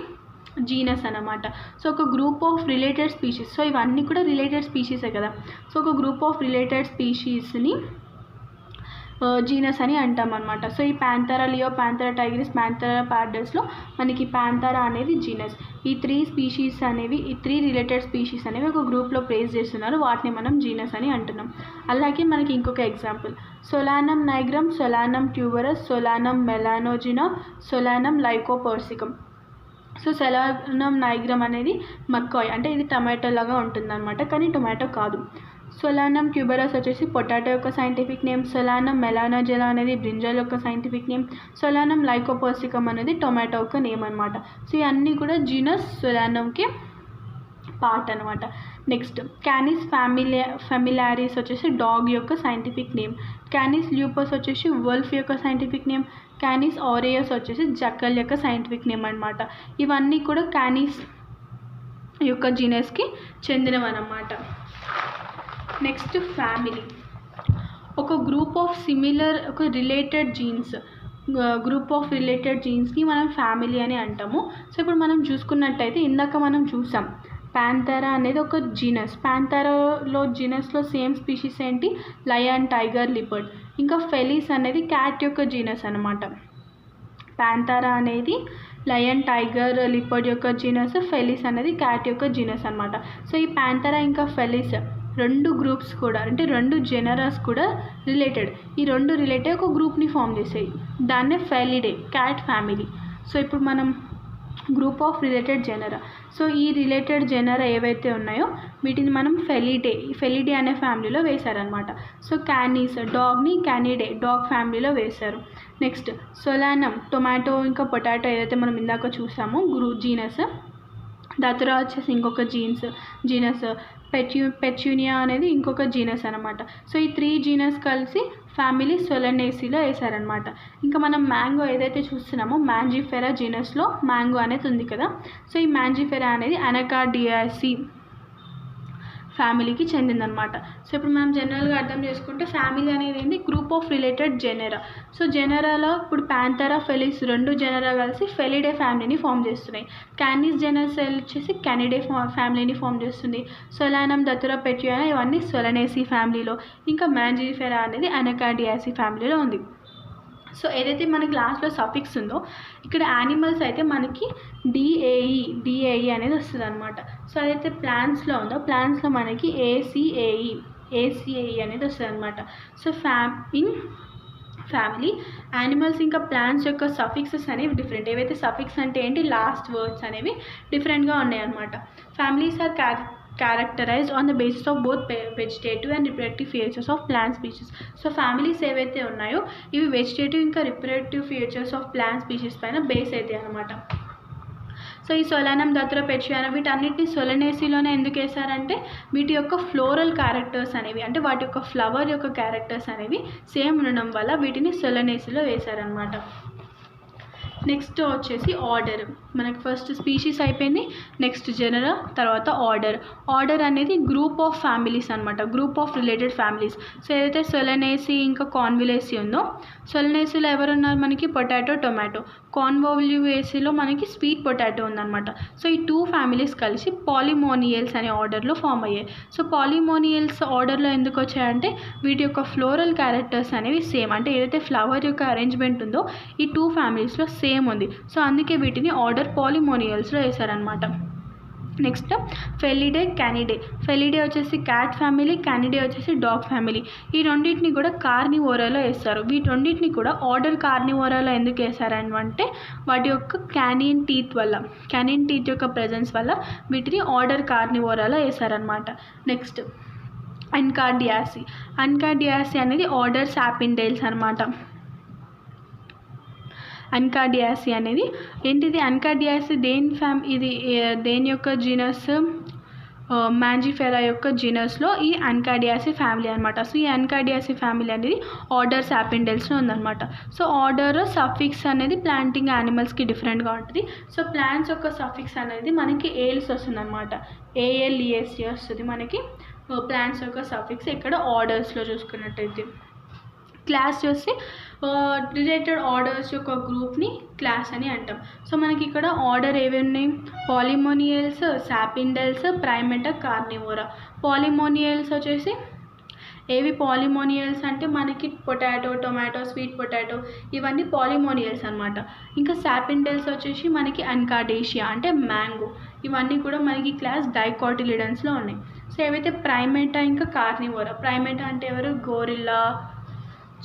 జీనస్ అనమాట. సో ఒక group of related species. So ఇవన్నీ కూడా రిలేటెడ్ స్పీషీసే కదా. సో ఒక గ్రూప్ ఆఫ్ రిలేటెడ్ స్పీషీస్ని జీనస్ అని అంటాం అనమాట. సో ఈ Pantera Leo, Pantera Tigris, Pantera ప్యాడ్డస్లో మనకి ప్యాంథెరా అనేది జీనస్. ఈ 3 స్పీషీస్ అనేవి, ఈ 3 రిలేటెడ్ స్పీషీస్ అనేవి ఒక గ్రూప్లో ప్లేస్ చేస్తున్నారు, వాటిని మనం జీనస్ అని అంటున్నాం. అలాగే మనకి ఇంకొక example Solanum nigrum, Solanum tuberosum, Solanum melongena, Solanum lycopersicum. So Solanum nigrum అనేది మక్కాయ్, అంటే ఇది టమాటో లాగా ఉంటుంది అనమాట, కానీ టొమాటో కాదు. సొలానం ట్యూబరస్ వచ్చేసి పొటాటో యొక్క సైంటిఫిక్ నేమ్. సొలానం మెలానోజినా అనేది బ్రింజాల్ యొక్క సైంటిఫిక్ నేమ్. సొలానం లైకోపర్సికమ్ అనేది టొమాటో యొక్క నేమ్ అనమాట. సో ఇవన్నీ కూడా జీనస్ సొలానంకి పార్ట్ అనమాట. నెక్స్ట్ క్యానిస్ ఫెమిలారిస్ వచ్చేసి డాగ్ యొక్క సైంటిఫిక్ నేమ్. క్యానిస్ ల్యూపస్ వచ్చేసి వల్ఫ్ యొక్క సైంటిఫిక్ నేమ్. క్యానిస్ ఆరియస్ వచ్చేసి జక్కల్ యొక్క సైంటిఫిక్ నేమ్ అనమాట. ఇవన్నీ కూడా క్యానిస్ యొక్క జీనస్కి చెందినవన్నమాట. Next family. ఒక గ్రూప్ ఆఫ్ ఒక రిలేటెడ్ జీన్స్ని మనం ఫ్యామిలీ అని అంటాము. సో ఇప్పుడు మనం చూసుకున్నట్టయితే ఇందాక మనం చూసాం ప్యాంథెరా అనేది ఒక జీనస్. ప్యాంథెరాలో జీనస్లో సేమ్ స్పీషీస్ ఏంటి? Lion, tiger, leopard. ఇంకా ఫెలిస్ అనేది క్యాట్ యొక్క జీనస్ అనమాట. ప్యాంథెరా అనేది లయన్, టైగర్, లిపర్డ్ యొక్క జీనస్. ఫెలిస్ అనేది క్యాట్ యొక్క జీనస్ అనమాట. సో ఈ ప్యాంథెరా ఇంకా ఫెలిస్ 2 గ్రూప్స్ కూడా, అంటే 2 జెనరస్ కూడా రిలేటెడ్. ఈ 2 రిలేటెడ్ ఒక గ్రూప్ని ఫామ్ చేసాయి, దాన్నే ఫెలిడే, క్యాట్ ఫ్యామిలీ. సో ఇప్పుడు మనం group of related genera. So ఈ రిలేటెడ్ జెనరా ఏవైతే ఉన్నాయో వీటిని మనం ఫెలిడే అనే ఫ్యామిలీలో వేశారనమాట. సో క్యానీస్ డాగ్ని డాగ్ ఫ్యామిలీలో వేశారు. నెక్స్ట్ సొలానం టొమాటో ఇంకా పొటాటో ఏదైతే మనం ఇందాక చూసామో జీనస్. దతురా వచ్చేసి ఇంకొక జీనస్. పెట్యూనియా అనేది ఇంకొక జీనస్ అనమాట. సో ఈ 3 జీనస్ కలిసి ఫ్యామిలీ సొలనేసీలో వేశారనమాట. ఇంకా మనం మ్యాంగో ఏదైతే చూస్తున్నామో మ్యాంజిఫెరా జీనస్లో మ్యాంగో అనేది ఉంది కదా. సో ఈ మ్యాంజిఫెరా అనేది అనకార్డియాసి ఫ్యామిలీకి చెందిందనమాట. సో ఇప్పుడు మనం జనరల్గా అర్థం చేసుకుంటే ఫ్యామిలీ అనేది ఏంటి? Group of related genera. So జెనరాలో ఇప్పుడు ప్యాంథెరా, ఫెలిస్ 2 జెనరా కలిసి ఫెలిడే ఫ్యామిలీని ఫామ్ చేస్తున్నాయి. క్యానిస్ జెనస్ వచ్చేసి క్యానిడే ఫ్యామిలీని ఫామ్ చేస్తుంది. సొలానం, దతురా, పెట్యూనా ఇవన్నీ సొలనేసీ ఫ్యామిలీలో. ఇంకా మ్యాంజిఫెరా అనేది అనకార్డియాసి ఫ్యామిలీలో ఉంది. సో ఏదైతే మనకి లాస్ట్లో సఫిక్స్ ఉందో ఇక్కడ యానిమల్స్ అయితే మనకి డిఏఈ అనేది వస్తుంది అనమాట. సో అదైతే ప్లాంట్స్లో ఉందో ప్లాంట్స్లో మనకి ఏసీఏఈ అనేది వస్తుంది అనమాట. సో ఇన్ ఫ్యామిలీ యానిమల్స్ ఇంకా ప్లాంట్స్ యొక్క సఫిక్సెస్ అనేవి డిఫరెంట్. ఏవైతే సఫిక్స్ అంటే ఏంటి? లాస్ట్ వర్డ్స్ అనేవి డిఫరెంట్గా ఉన్నాయి అనమాట. Families are characterized on the basis of both vegetative and reproductive features of plant species. So families ఏవైతే ఉన్నాయో ఇవి వెజిటేటివ్ ఇంకా reproductive features of plant species పైన బేస్ అవుతాయి అనమాట. సో ఈ సొలానం, దతురా, పెట్యూనా వీటన్నిటిని సొలనేసీలోనే ఎందుకు వేశారంటే వీటి యొక్క ఫ్లోరల్ క్యారెక్టర్స్ అనేవి, అంటే వాటి యొక్క ఫ్లవర్ యొక్క క్యారెక్టర్స్ అనేవి సేమ్ ఉండడం వల్ల వీటిని సొలనేసీలో వేశారనమాట. నెక్స్ట్ వచ్చేసి ఆర్డర్. మనకి ఫస్ట్ స్పీషీస్ అయిపోయింది, నెక్స్ట్ జెనరా, తర్వాత ఆర్డర్ అనేది గ్రూప్ ఆఫ్ ఫ్యామిలీస్ అనమాట, group of related families. So ఏదైతే సొలనేసీ ఇంకా కాన్విలేసీ ఉందో సొలనేసీలో ఎవరున్నారు? మనకి పొటాటో, టొమాటో. కాన్వోల్యువేసీలో మనకి స్వీట్ పొటాటో ఉందన్నమాట. సో ఈ 2 ఫ్యామిలీస్ కలిసి పాలిమోనియల్స్ అనే ఆర్డర్లో ఫామ్ అయ్యాయి. సో పాలిమోనియల్స్ ఆర్డర్లో ఎందుకు వచ్చాయంటే వీటి యొక్క ఫ్లోరల్ క్యారెక్టర్స్ అనేవి సేమ్, అంటే ఏదైతే ఫ్లవర్ యొక్క అరేంజ్మెంట్ ఉందో ఈ 2 ఫ్యామిలీస్లో సేమ్ ఉంది. సో అందుకే వీటిని ఆర్డర్ పాలిమోనియల్స్లో వేశారనమాట. నెక్స్ట్ ఫెలిడే వచ్చేసి క్యాట్ ఫ్యామిలీ, క్యానిడే వచ్చేసి డాగ్ ఫ్యామిలీ. ఈ రెండింటిని కూడా కార్నివోరాలో వేస్తారు. వీటి రెండింటిని కూడా ఆర్డర్ కార్నివోరాలో ఎందుకు వేశారంటే వాటి యొక్క క్యానిన్ టీత్ యొక్క ప్రెజెన్స్ వల్ల వీటిని ఆర్డర్ కార్నివోరాలో వేశారనమాట. నెక్స్ట్ అన్కార్డియాసి అనేది ఆర్డర్ సాపిండైల్స్ అనమాట. అన్కార్డియాసి అనేది ఏంటిది? అన్కార్డియాసి దేని యొక్క జీనస్? మ్యాంజిఫెరా యొక్క జీనస్లో ఈ అన్కార్డియాసి ఫ్యామిలీ అనమాట. సో ఈ అన్కార్డియాసి ఫ్యామిలీ అనేది ఆర్డర్ సాపిండైల్స్లో ఉందన్నమాట. సో ఆర్డర్ సఫిక్స్ అనేది ప్లాంటింగ్ యానిమల్స్కి డిఫరెంట్గా ఉంటుంది. సో ప్లాంట్స్ యొక్క సఫిక్స్ అనేది మనకి ఏల్స్ వస్తుంది అనమాట, ALES వస్తుంది మనకి. ప్లాంట్స్ యొక్క సఫిక్స్ ఇక్కడ ఆర్డర్స్లో చూసుకున్నట్టయితే. క్లాస్ చూసి రిలేటెడ్ ఆర్డర్స్ యొక్క గ్రూప్ని క్లాస్ అని అంటాం. సో మనకి ఇక్కడ ఆర్డర్ ఏవి ఉన్నాయి, పాలిమోనియల్స్, సాపిండల్స్, ప్రైమేటా, కార్నివోరా. పాలిమోనియల్స్ వచ్చేసి ఏవి పాలిమోనియల్స్ అంటే మనకి పొటాటో, టొమాటో, స్వీట్ పొటాటో ఇవన్నీ పాలిమోనియల్స్ అనమాట. ఇంకా సాపిండల్స్ వచ్చేసి మనకి అన్కాడేషియా అంటే మ్యాంగో, ఇవన్నీ కూడా మనకి క్లాస్ డైకాటిలిడన్స్లో ఉన్నాయి. సో ఏవైతే ప్రైమేటా ఇంకా కార్నివోరా, ప్రైమేటా అంటే ఎవరు, గోరిల్లా,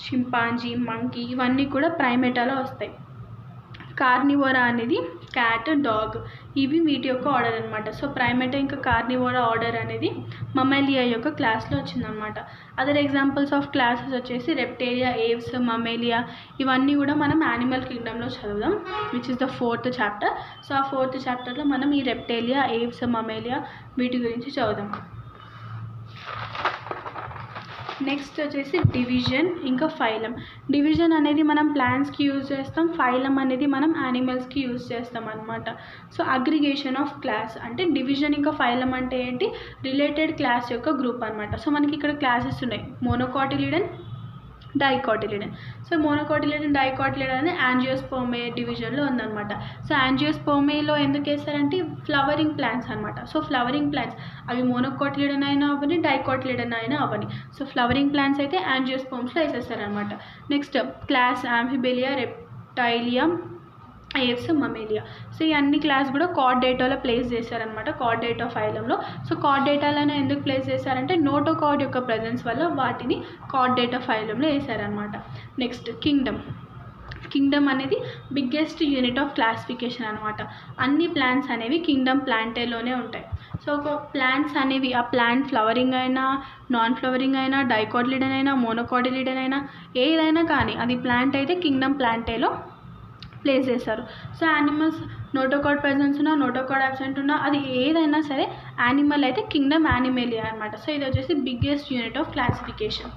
చింపాంజీ, మంకీ ఇవన్నీ కూడా ప్రైమేటాలో వస్తాయి. కార్నివోరా అనేది క్యాట్, డాగ్, ఇవి వీటి యొక్క ఆర్డర్ అనమాట. సో ప్రైమేటా ఇంకా కార్నివోరా ఆర్డర్ అనేది మమ్మేలియా యొక్క క్లాస్లో వచ్చిందనమాట. అదర్ ఎగ్జాంపుల్స్ ఆఫ్ క్లాసెస్ వచ్చేసి రెప్టేరియా, ఏవ్స్, మమ్మేలియా ఇవన్నీ కూడా మనం యానిమల్ కింగ్డమ్లో చదువుదాం, which is the 4th chapter. So ఆ 4th చాప్టర్లో మనం ఈ రెప్టేరియా, ఏవ్స్, మమ్మేలియా వీటి గురించి చదువుదాం. నెక్స్ట్ వచ్చేసి డివిజన్ ఇంకా ఫైలం. డివిజన్ అనేది మనం ప్లాంట్స్కి యూజ్ చేస్తాం, ఫైలం అనేది మనం యానిమల్స్కి యూజ్ చేస్తాం అనమాట. సో అగ్రిగేషన్ ఆఫ్ క్లాస్ అంటే డివిజన్ ఇంకా ఫైలం అంటే ఏంటి, రిలేటెడ్ క్లాస్ యొక్క గ్రూప్ అనమాట. సో మనకి ఇక్కడ క్లాసెస్ ఉన్నాయి, మోనోకాటిలిడన్, డైకాటిలిడన్. సో మోనోకాటిలిడన్, డైకాటిలిడన్ అనేది యాంజియోస్పోర్మే డివిజన్లో ఉందన్నమాట. సో యాంజియోస్పోర్మేలో ఎందుకు వేస్తారంటే ఫ్లవరింగ్ ప్లాంట్స్ అనమాట. సో ఫ్లవరింగ్ ప్లాంట్స్ అవి మోనోకాటిలిడన్ అయినా అవని, డైకాటిలిడన్ అయినా అవని. సో ఫ్లవరింగ్ ప్లాంట్స్ అయితే యాంజియోస్పోర్మ్స్లో వేసేస్తారనమాట. Next class Amphibia, Reptilia, Aves, Mammalia. So ఈ అన్ని క్లాస్ కూడా కార్డేటాలో ప్లేస్ చేశారనమాట, కార్డేటా ఫైలంలో. సో కార్డేటాలను ఎందుకు ప్లేస్ చేశారంటే నోటోకార్డ్ యొక్క ప్రజెన్స్ వల్ల వాటిని కార్డేటా ఫైలంలో వేశారనమాట. Next kingdom. కింగ్డమ్ అనేది బిగ్గెస్ట్ యూనిట్ ఆఫ్ క్లాసిఫికేషన్ అనమాట. అన్ని ప్లాంట్స్ అనేవి కింగ్డమ్ ప్లాంటేలోనే ఉంటాయి. సో ఒక ప్లాంట్స్ అనేవి ఆ ప్లాంట్ ఫ్లవరింగ్ అయినా, నాన్ ఫ్లవరింగ్ అయినా, డైకాటిలిడన్ అయినా, మోనోకాటిలిడన్ అయినా ఏదైనా కానీ అది ప్లాంట్ అయితే కింగ్డమ్ ప్లాంటేలో ప్లేస్ చేస్తారు. సో యానిమల్స్ నోటోకార్డ్ ప్రెజెన్స్ ఉన్నా, నోటోకార్డ్ అబ్సెంట్ ఉన్నా, అది ఏదైనా సరే యానిమల్ అయితే కింగ్డమ్ యానిమేలియా అనమాట. సో ఇది వచ్చేసి biggest unit of classification.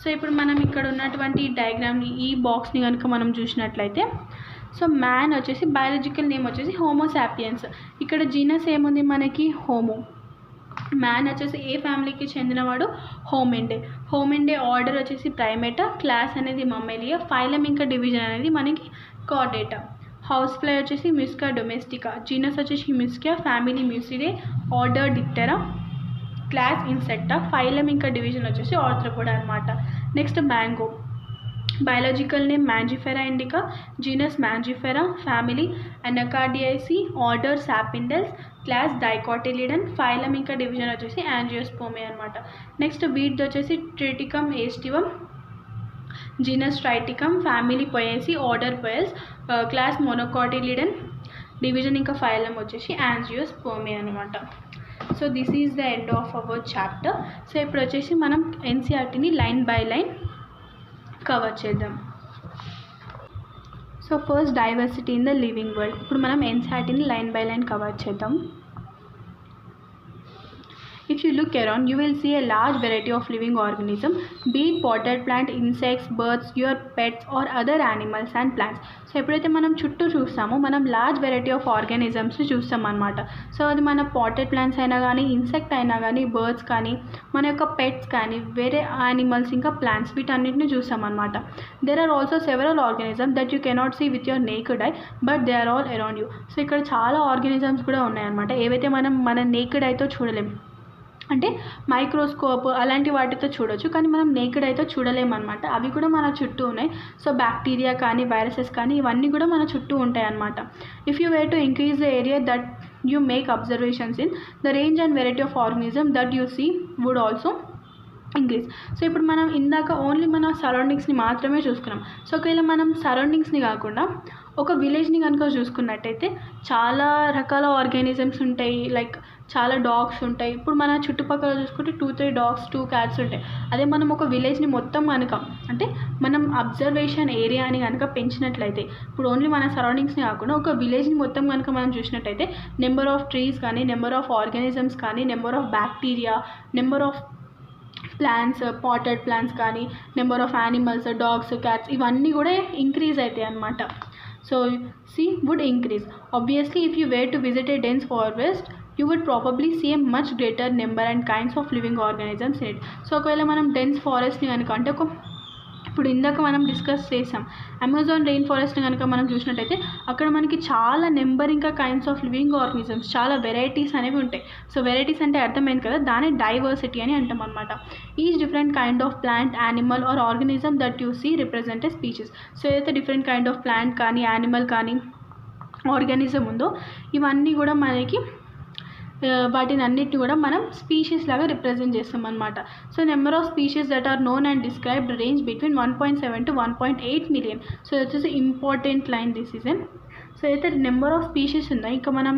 So ఇప్పుడు మనం ఇక్కడ ఉన్నటువంటి ఈ డయాగ్రామ్ని, ఈ బాక్స్ని కనుక మనం చూసినట్లయితే, సో మ్యాన్ వచ్చేసి బయాలజికల్ నేమ్ వచ్చేసి హోమోసాపియన్స్. ఇక్కడ జీనస్ ఏముంది మనకి, హోమో. మ్యాన్ వచ్చేసి ఏ ఫ్యామిలీకి చెందినవాడు, హోమిండే. హోమిండే ఆర్డర్ వచ్చేసి ప్రైమేటా, క్లాస్ అనేది మమ్మేలియా, ఫైలం ఇంకా డివిజన్ అనేది మనకి కార్డేటా. హౌస్ ఫ్లై వచ్చేసి మ్యూస్కా డొమెస్టికా, జీనస్ వచ్చేసి Musca, family Muscidae, order Diptera, class Insecta, phylum ఇంకా డివిజన్ వచ్చేసి ఆర్థ్రోపోడా అనమాట. Next mango, biological name Mangifera indica, genus Mangifera, family Anacardiaceae, order Sapindales, class dicotyledon, phylum ఇంకా division వచ్చేసి Angiospermae అనమాట. Next wheat వచ్చేసి Triticum aestivum, genus Triticum, family Poaceae, order Poales, class monocotyledon, division ఇంకా phylum వచ్చేసి Angiospermae అనమాట. So this is the end of our chapter. So ఇప్పుడు వచ్చేసి మనం ఎన్సీఆర్టీని లైన్ బై లైన్ కవర్ చేద్దాం. So first diversity in the living world. ఇప్పుడు మనం ఎన్సీఆర్టీని లైన్ బై లైన్ కవర్ చేద్దాం. If you look around, you will see a large variety of living organisms, be it potted plant, insects, birds, your pets or other animals and plants. So ఎప్పుడైతే మనం చుట్టూ చూస్తామో మనం large variety of ఆర్గానిజమ్స్ని చూస్తాం అనమాట. So అది మన potted plants అయినా కానీ, ఇన్సెక్ట్ అయినా కానీ, బర్డ్స్ కానీ, మన యొక్క పెట్స్ కానీ, వేరే యానిమల్స్ ఇంకా ప్లాంట్స్ వీటన్నిటిని చూస్తాం అనమాట. There are also several organisms that you cannot see with your naked eye, but they are all around you. So ఇక్కడ చాలా ఆర్గానిజమ్స్ కూడా ఉన్నాయన్నమాట, ఏవైతే మనం మన నేకెడ్ ఐతో చూడలేం. అంటే మైక్రోస్కోప్ అలాంటి వాటితో చూడొచ్చు, కానీ మనం నేకెడ్ అయితే చూడలేమన్నమాట. అవి కూడా మన చుట్టూ ఉన్నాయి. సో బ్యాక్టీరియా కానీ, వైరసెస్ కానీ ఇవన్నీ కూడా మన చుట్టూ ఉంటాయి అన్నమాట. If you were to increase the area that you make observations in, the range and variety of organism that you see would also increase. So ఇప్పుడు మనం ఇందాక ఓన్లీ మన సరౌండింగ్స్ని మాత్రమే చూసుకున్నాం. సో ఒకవేళ మనం సరౌండింగ్స్ని కాకుండా ఒక విలేజ్ని కనుక చూసుకున్నట్టయితే చాలా రకాల ఆర్గానిజమ్స్ ఉంటాయి, లైక్ చాలా డాగ్స్ ఉంటాయి. ఇప్పుడు మన చుట్టుపక్కల చూసుకుంటే 2-3 డాగ్స్, 2 క్యాట్స్ ఉంటాయి. అదే మనం ఒక విలేజ్ని మొత్తం కనుక, అంటే మనం అబ్జర్వేషన్ ఏరియాని కనుక పెంచినట్లయితే, ఇప్పుడు ఓన్లీ మన సరౌండింగ్స్ని కాకుండా ఒక విలేజ్ని మొత్తం కనుక మనం చూసినట్టయితే నెంబర్ ఆఫ్ ట్రీస్ కానీ, నెంబర్ ఆఫ్ ఆర్గానిజమ్స్ కానీ, number of bacteria, number of plants, potted plants కానీ, number of animals, dogs, cats ఇవన్నీ కూడా ఇంక్రీజ్ అవుతాయి అన్నమాట. So C would increase. Obviously, if you were to visit a dense forest, you would probably see a much greater number and kinds of living organisms in it. So ఒకవేళ మనం dense ఫారెస్ట్ని కనుక అంటే ఇప్పుడు ఇందాక మనం discuss చేసాం Amazon rain ఫారెస్ట్ని కనుక మనం చూసినట్టయితే అక్కడ మనకి చాలా నెంబర్ ఇంకా కైండ్స్ ఆఫ్ లివింగ్ ఆర్గనిజమ్స్ చాలా వెరైటీస్ అనేవి ఉంటాయి. సో వెరైటీస్ అంటే అర్థమైంది కదా, దాన్ని డైవర్సిటీ అని అంటాం అనమాట. Each different kind of plant, animal or organism that you see represent a species. So ఏదైతే డిఫరెంట్ కైండ్ ఆఫ్ ప్లాంట్ కానీ యానిమల్ కానీ ఆర్గానిజం ఉందో ఇవన్నీ కూడా మనకి వాటిని అన్నిటిని కూడా మనం స్పీషీస్ లాగా రిప్రజెంట్ చేస్తాం అనమాట. So number of species that are known and described range between 1.7 to 1.8 million. So ఇది వచ్చేసి important line this season. So అయితే నెంబర్ ఆఫ్ స్పీషీస్ ఉన్నాయి ఇంకా మనం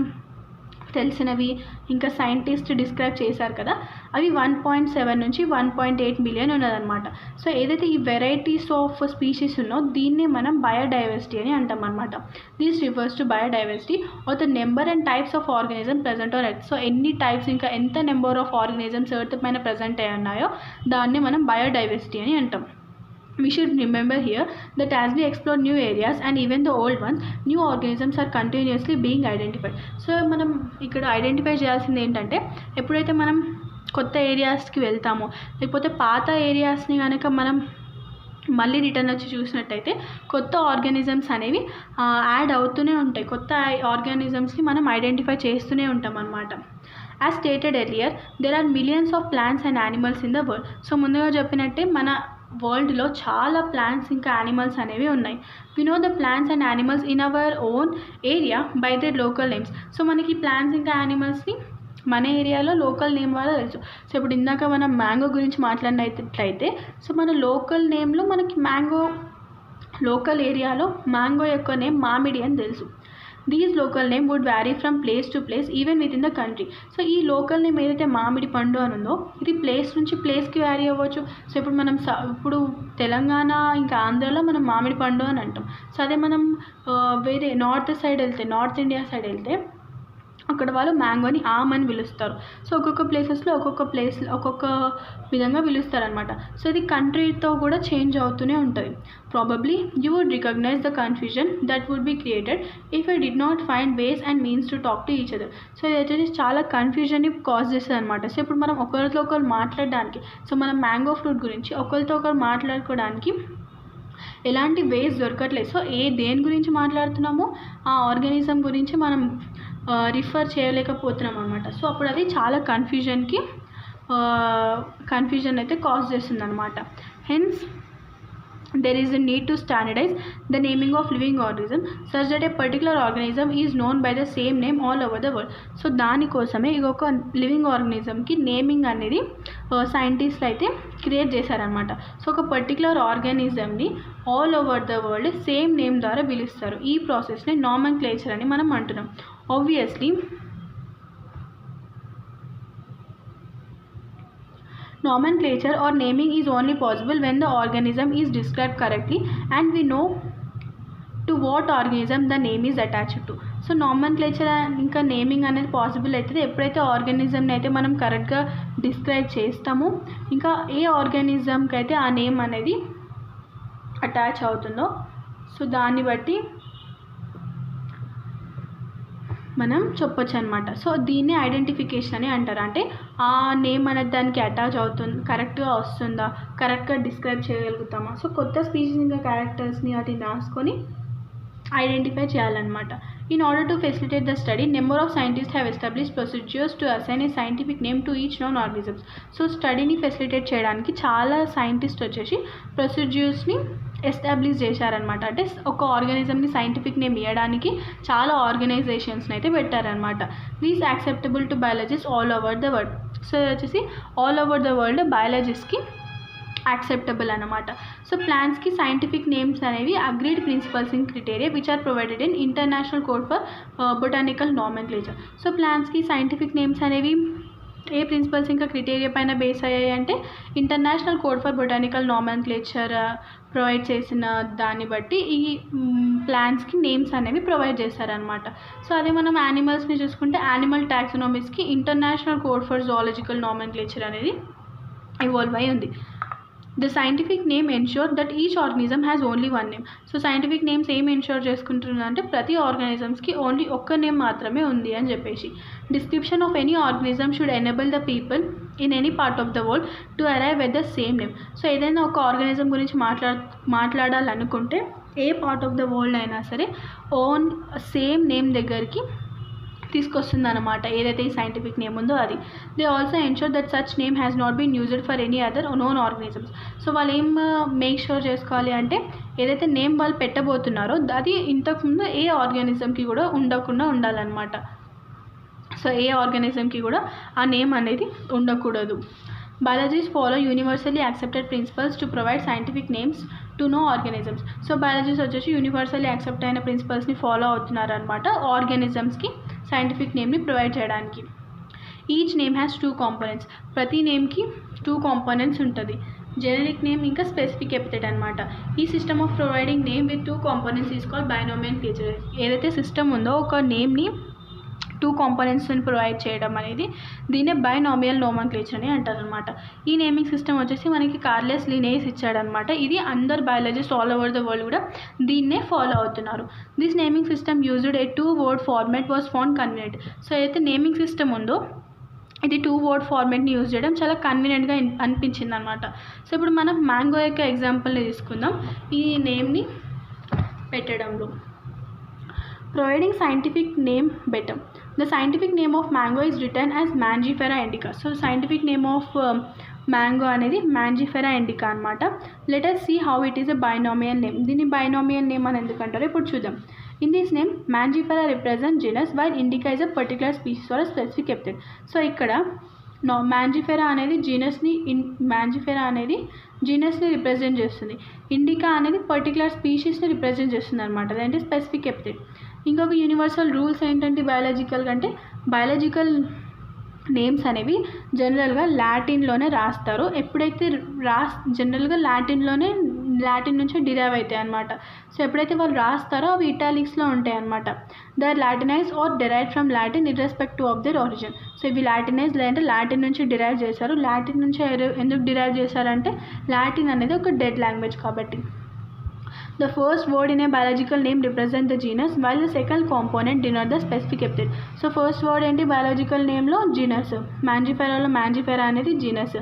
తెలిసినవి ఇంకా సైంటిస్ట్ డిస్క్రైబ్ చేశారు కదా, అవి 1.7 నుంచి 1.8 మిలియన్ ఉన్నదన్నమాట. సో ఏదైతే ఈ వెరైటీస్ ఆఫ్ స్పీషీస్ ఉన్నో దీన్ని మనం బయోడైవర్సిటీ అని అంటాం అనమాట. This refers to biodiversity or the number and types of organism present on earth. So ఎన్ని టైప్స్ ఇంకా ఎంత నెంబర్ ఆఫ్ ఆర్గనిజమ్స్ ఎర్త్ పైన ప్రజెంట్ అయి ఉన్నాయో దాన్ని మనం బయోడైవర్సిటీ అని అంటాం. We should remember here that as we explore new areas and even the old ones, new organisms are continuously being identified. So మనం ఇక్కడ ఐడెంటిఫై చేయాల్సింది ఏంటంటే ఎప్పుడైతే మనం కొత్త ఏరియాస్కి వెళ్తామో లేకపోతే పాత ఏరియాస్ని కనుక మనం మళ్ళీ రిటర్న్ వచ్చి చూసినట్టయితే కొత్త ఆర్గానిజమ్స్ అనేవి యాడ్ అవుతూనే ఉంటాయి. కొత్త ఆర్గానిజమ్స్ని మనం ఐడెంటిఫై చేస్తూనే ఉంటాం అన్నమాట. As stated earlier, there are millions of plants and animals in the world. So ముందుగా చెప్పినట్టే మన వరల్డ్లో చాలా ప్లాంట్స్ ఇంకా యానిమల్స్ అనేవి ఉన్నాయి. We know the plants and animals in our own area by their local names. So మనకి plants ఇంకా యానిమల్స్ని మన ఏరియాలో లోకల్ నేమ్ వల్ల తెలుసు. సో ఇప్పుడు ఇందాక మనం మ్యాంగో గురించి మాట్లాడినట్లయితే సో మన లోకల్ నేమ్లో మనకి మ్యాంగో, లోకల్ ఏరియాలో మ్యాంగో యొక్క నేమ్ మామిడి అని తెలుసు. These local name would vary from place to place even within the country. So ఈ లోకల్ నేమ్ ఏదైతే మామిడి పండు అని ఉందో ఇది ప్లేస్ నుంచి ప్లేస్కి వ్యారీ అవ్వచ్చు. సో ఇప్పుడు మనం ఇప్పుడు తెలంగాణ ఇంకా ఆంధ్రాలో మనం మామిడి పండు అని అంటాం. సో అదే మనం వేరే నార్త్ సైడ్ వెళ్తే, నార్త్ ఇండియా సైడ్ వెళ్తే అక్కడ వాళ్ళు మ్యాంగోని ఆమ్ అని పిలుస్తారు. సో ఒక్కొక్క ప్లేసెస్లో ఒక్కొక్క విధంగా పిలుస్తారనమాట. సో ఇది కంట్రీతో కూడా చేంజ్ అవుతూనే ఉంటుంది. Probably you would recognise the confusion that would be created if I did not find ways and means to talk to each other. So ఇది వచ్చేసి చాలా కన్ఫ్యూజన్ని కాజ్ చేస్తుంది అనమాట. సో ఇప్పుడు మనం ఒకరితో ఒకరు మాట్లాడడానికి, సో మనం మ్యాంగో ఫ్రూట్ గురించి ఒకరితో ఒకరు మాట్లాడుకోవడానికి ఎలాంటి వేస్ దొరకట్లేదు. సో దేని గురించి మాట్లాడుతున్నామో ఆ ఆర్గానిజం గురించి మనం రిఫర్ చేయలేకపోతున్నాం అనమాట. సో అప్పుడు అది చాలా కన్ఫ్యూజన్ అయితే కాజ్ చేస్తుంది అనమాట. Hence there is a need to standardize the naming of living organism such that a particular organism is known by the same name all over the world. So దానికోసమే ఒక living ఆర్గనిజంకి naming అనేది సైంటిస్ట్లు అయితే create చేశారనమాట. So ఒక particular ఆర్గానిజంని all over the world same name ద్వారా పిలుస్తారు. ఈ ప్రాసెస్ని నామెన్క్లేచర్ అని మనం అంటున్నాం. Obviously nomenclature or naming is only possible when the organism is described correctly and we know to what organism the name is attached to. So nomenclature ఇంకా naming అనేది possible అవుతుంది ఎప్పుడైతే ఆర్గానిజంని అయితే మనం కరెక్ట్గా డిస్క్రైబ్ చేస్తామో ఇంకా ఏ ఆర్గానిజంకి అయితే ఆ నేమ్ అనేది అటాచ్ అవుతుందో సో దాన్ని బట్టి మనం చెప్పొచ్చు అనమాట. సో దీన్ని ఐడెంటిఫికేషన్ అని అంటారు. అంటే ఆ నేమ్ అనేది దానికి అటాచ్ అవుతుంది, కరెక్ట్గా వస్తుందా, కరెక్ట్గా డిస్క్రైబ్ చేయగలుగుతామా. సో కొత్త స్పీషీస్ ఇంకా క్యారెక్టర్స్ని వాటిని రాసుకొని ఐడెంటిఫై చేయాలన్నమాట. In order to facilitate the study, number of scientists have established procedures to assign a scientific name to each known organisms. So స్టడీని ఫెసిలిటేట్ చేయడానికి చాలా సైంటిస్ట్ వచ్చేసి ప్రొసీడ్యూర్స్ని ఎస్టాబ్లిష్ చేశారనమాట. అంటే ఒక ఆర్గానిజంని సైంటిఫిక్ నేమ్ ఇవ్వడానికి చాలా ఆర్గనైజేషన్స్ని అయితే పెట్టారనమాట. These acceptable to biologist all over the world. So వచ్చేసి ఆల్ ఓవర్ ద వరల్డ్ బయాలజిస్ట్కి యాక్సెప్టబుల్ అనమాట. సో ప్లాంట్స్కి సైంటిఫిక్ నేమ్స్ అనేవి agreed principles in criteria which are provided in international code for botanical nomenclature. So ప్లాంట్స్కి scientific names అనేవి ఏ principles ఇంకా criteria పైన బేస్ అయ్యాయి అంటే international code for botanical nomenclature provide చేసిన దాన్ని బట్టి ఈ ప్లాంట్స్కి నేమ్స్ అనేవి ప్రొవైడ్ చేస్తారనమాట. సో అదే మనం యానిమల్స్ని చూసుకుంటే యానిమల్ టాక్సోనమీస్కి international code for zoological nomenclature అనేది ఇవాల్వ్ అయి ఉంది. The scientific name ensure that each organism has only one name. So scientific names ఏం ఎన్ష్యూర్ చేసుకుంటుందంటే ప్రతి ఆర్గానిజమ్స్కి ఓన్లీ ఒక్క నేమ్ మాత్రమే ఉంది అని చెప్పేసి. Description of any organism should enable the people in any part of the world to arrive at the same name. So ఏదైనా ఒక ఆర్గానిజం గురించి మాట్లాడాలనుకుంటే ఏ పార్ట్ ఆఫ్ ద వరల్డ్ అయినా సరే సేమ్ నేమ్ దగ్గరికి తీసుకొస్తుంది అనమాట, ఏదైతే ఈ సైంటిఫిక్ నేమ్ ఉందో అది. They also ensure that such name has not been used for any other known organisms. So వాళ్ళు ఏం మేక్ షూర్ చేసుకోవాలి అంటే ఏదైతే నేమ్ వాళ్ళు పెట్టబోతున్నారో అది ఇంతకుముందు ఏ ఆర్గానిజంకి కూడా ఉండకుండా ఉండాలన్నమాట. సో ఏ ఆర్గానిజంకి కూడా ఆ నేమ్ అనేది ఉండకూడదు. Biologists follow universally accepted principles to provide scientific names to no organisms. So biologist వచ్చేసి యూనివర్సల్లీ యాక్సెప్ట్ అయిన ప్రిన్సిపల్స్ని ఫాలో అవుతున్నారు అనమాట ఆర్గానిజమ్స్కి సైంటిఫిక్ నేమ్ని ప్రొవైడ్ చేయడానికి. Each name has 2 components. ప్రతి నేమ్కి 2 కాంపోనెంట్స్ ఉంటుంది, జెనరిక్ నేమ్ ఇంకా స్పెసిఫిక్ ఎపిథెట్ అనమాట. ఈ system of providing name with 2 components is called binomial nomenclature. ఏదైతే సిస్టమ్ ఉందో ఒక నేమ్ని 2 కాంపోనెంట్స్ని ప్రొవైడ్ చేయడం అనేది దీన్నే బైనామియల్ నోమన్క్లేచర్ అని అంటారు అనమాట. ఈ నేమింగ్ సిస్టమ్ వచ్చేసి మనకి కార్లెస్ లినేయస్ ఇచ్చాడనమాట. ఇది అందరు biologist all over the world కూడా దీన్నే ఫాలో అవుతున్నారు. This naming system used A 2-word format was found convenient. So ఏదైతే నేమింగ్ సిస్టమ్ ఉందో ఇది 2-word ఫార్మాట్ని యూజ్ చేయడం చాలా కన్వీనియంట్గా అనిపించింది అనమాట. సో ఇప్పుడు మనం మ్యాంగో యొక్క ఎగ్జాంపుల్ని తీసుకుందాం ఈ నేమ్ని పెట్టడంలో. Providing scientific name better. The scientific name of mango is written as Mangifera indica. So scientific name of mango అనేది Mangifera indica అనమాట. Let us see how it is a binomial name. దీన్ని binomial name అని ఎందుకంటారో ఇప్పుడు చూద్దాం. In this name, Mangifera represents genus while indica is a particular species or a specific epithet. So ఇక్కడ Mangifera అనేది జీనస్ని represent చేస్తుంది, indica అనేది particular స్పీషీస్ని represent చేస్తుంది అనమాట, అదంటే స్పెసిఫిక్ ఎపిథెట్. ఇంకొక యూనివర్సల్ రూల్స్ ఏంటంటే బయాలజికల్ నేమ్స్ అనేవి జనరల్గా లాటిన్లోనే రాస్తారు. ఎప్పుడైతే జనరల్గా లాటిన్ నుంచి డిరైవ్ అవుతాయి అనమాట. సో ఎప్పుడైతే వాళ్ళు రాస్తారో అవి ఇటాలిక్స్లో ఉంటాయి అనమాట. They are Latinise or derive from Latin irrespective of their origin. So ఇవి లాటినైజ్ లేదంటే లాటిన్ నుంచి డిరైవ్ చేశారు. లాటిన్ నుంచి ఎందుకు డిరైవ్ చేశారంటే లాటిన్ అనేది ఒక డెడ్ లాంగ్వేజ్ కాబట్టి. The first word in a biological name represents the genus, while the second component denotes the specific epithet. So first word ఏంటి biological name లో genus, Mangiferaలో Mangifera అనేది genus,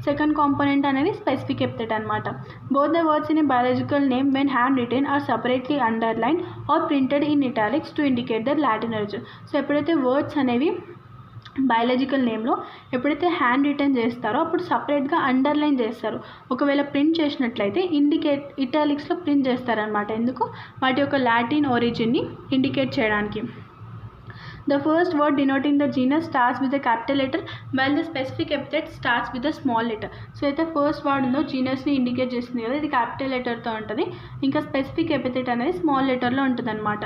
second component అనేది specific epithet అనమాట. Both the words in a biological name when handwritten are separately underlined or printed in italics to indicate their Latin origin. So ఎప్పుడైతే words అనేవి biological నేమ్లో ఎప్పుడైతే hand written చేస్తారో అప్పుడు సపరేట్గా underline చేస్తారు. ఒకవేళ ప్రింట్ చేసినట్లయితే ఇటాలిక్స్లో ప్రింట్ చేస్తారనమాట. ఎందుకు? వాటి యొక్క లాటిన్ ఒరిజిన్ని ఇండికేట్ చేయడానికి. The first word denoting the genus starts with a capital letter while the specific epithet starts with a small letter. So అయితే ఫస్ట్ వర్డ్ ఉందో జీనస్ని ఇండికేట్ చేస్తుంది కదా, ఇది క్యాపిటల్ లెటర్తో ఉంటుంది. ఇంకా స్పెసిఫిక్ ఎపిథెట్ అనేది స్మాల్ లెటర్లో ఉంటుంది అనమాట.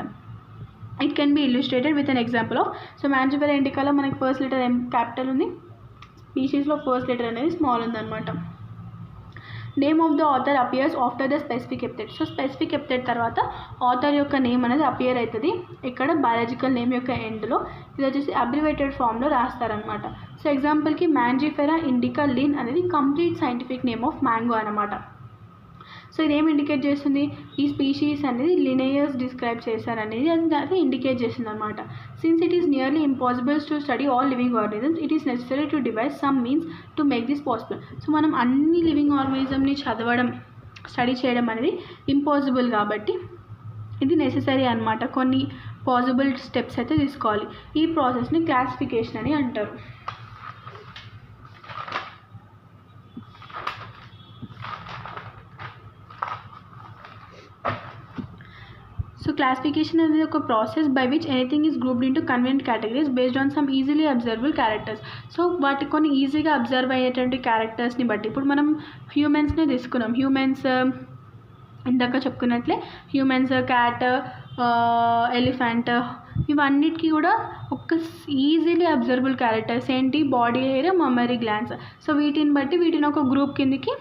It can be illustrated with an example of, so Mangifera indica లో మనకి ఫస్ట్ లెటర్ క్యాపిటల్ ఉంది, స్పీషీస్లో ఫస్ట్ లెటర్ అనేది స్మాల్ ఉందన్నమాట. Name of the author appears after the specific epithet. So specific epithet తర్వాత ఆథర్ యొక్క నేమ్ అనేది appear అవుతుంది ఇక్కడ బయాలజికల్ నేమ్ యొక్క ఎండ్లో. ఇది వచ్చేసి అబ్రివేటెడ్ ఫామ్లో రాస్తారనమాట. సో ఎగ్జాంపుల్కి Mangifera indica lin అనేది complete scientific name of mango అనమాట. సో ఇదేం ఇండికేట్ చేస్తుంది? ఈ స్పీషీస్ అనేది లినేయర్స్ డిస్క్రైబ్ చేశారనేది అది ఇండికేట్ చేస్తుంది అనమాట. Since it is nearly impossible to study all living organisms, it is necessary to device some means to make this possible. So మనం అన్ని లివింగ్ ఆర్గనిజంని స్టడీ చేయడం అనేది ఇంపాసిబుల్ కాబట్టి ఇది నెసెసరీ అనమాట. కొన్ని పాసిబుల్ స్టెప్స్ అయితే తీసుకోవాలి. ఈ ప్రాసెస్ని క్లాసిఫికేషన్ అని అంటారు. So classification is a process by which anything is grouped into convenient categories based on some easily observable characters. So వాటి కొన్ని ఈజీగా అబ్జర్వ్ అయ్యేటువంటి క్యారెక్టర్స్ని బట్టి ఇప్పుడు మనం హ్యూమన్స్ని తీసుకున్నాం. హ్యూమన్స్ ఇందాక చెప్పుకున్నట్లే హ్యూమన్స్, క్యాట్, ఎలిఫెంట్, ఇవన్నిటికీ కూడా ఒక ఈజీలీ అబ్జర్వబుల్ క్యారెక్టర్స్ ఏంటి? Body hair, mammary glands. So వీటిని బట్టి వీటిని ఒక గ్రూప్ కిందకి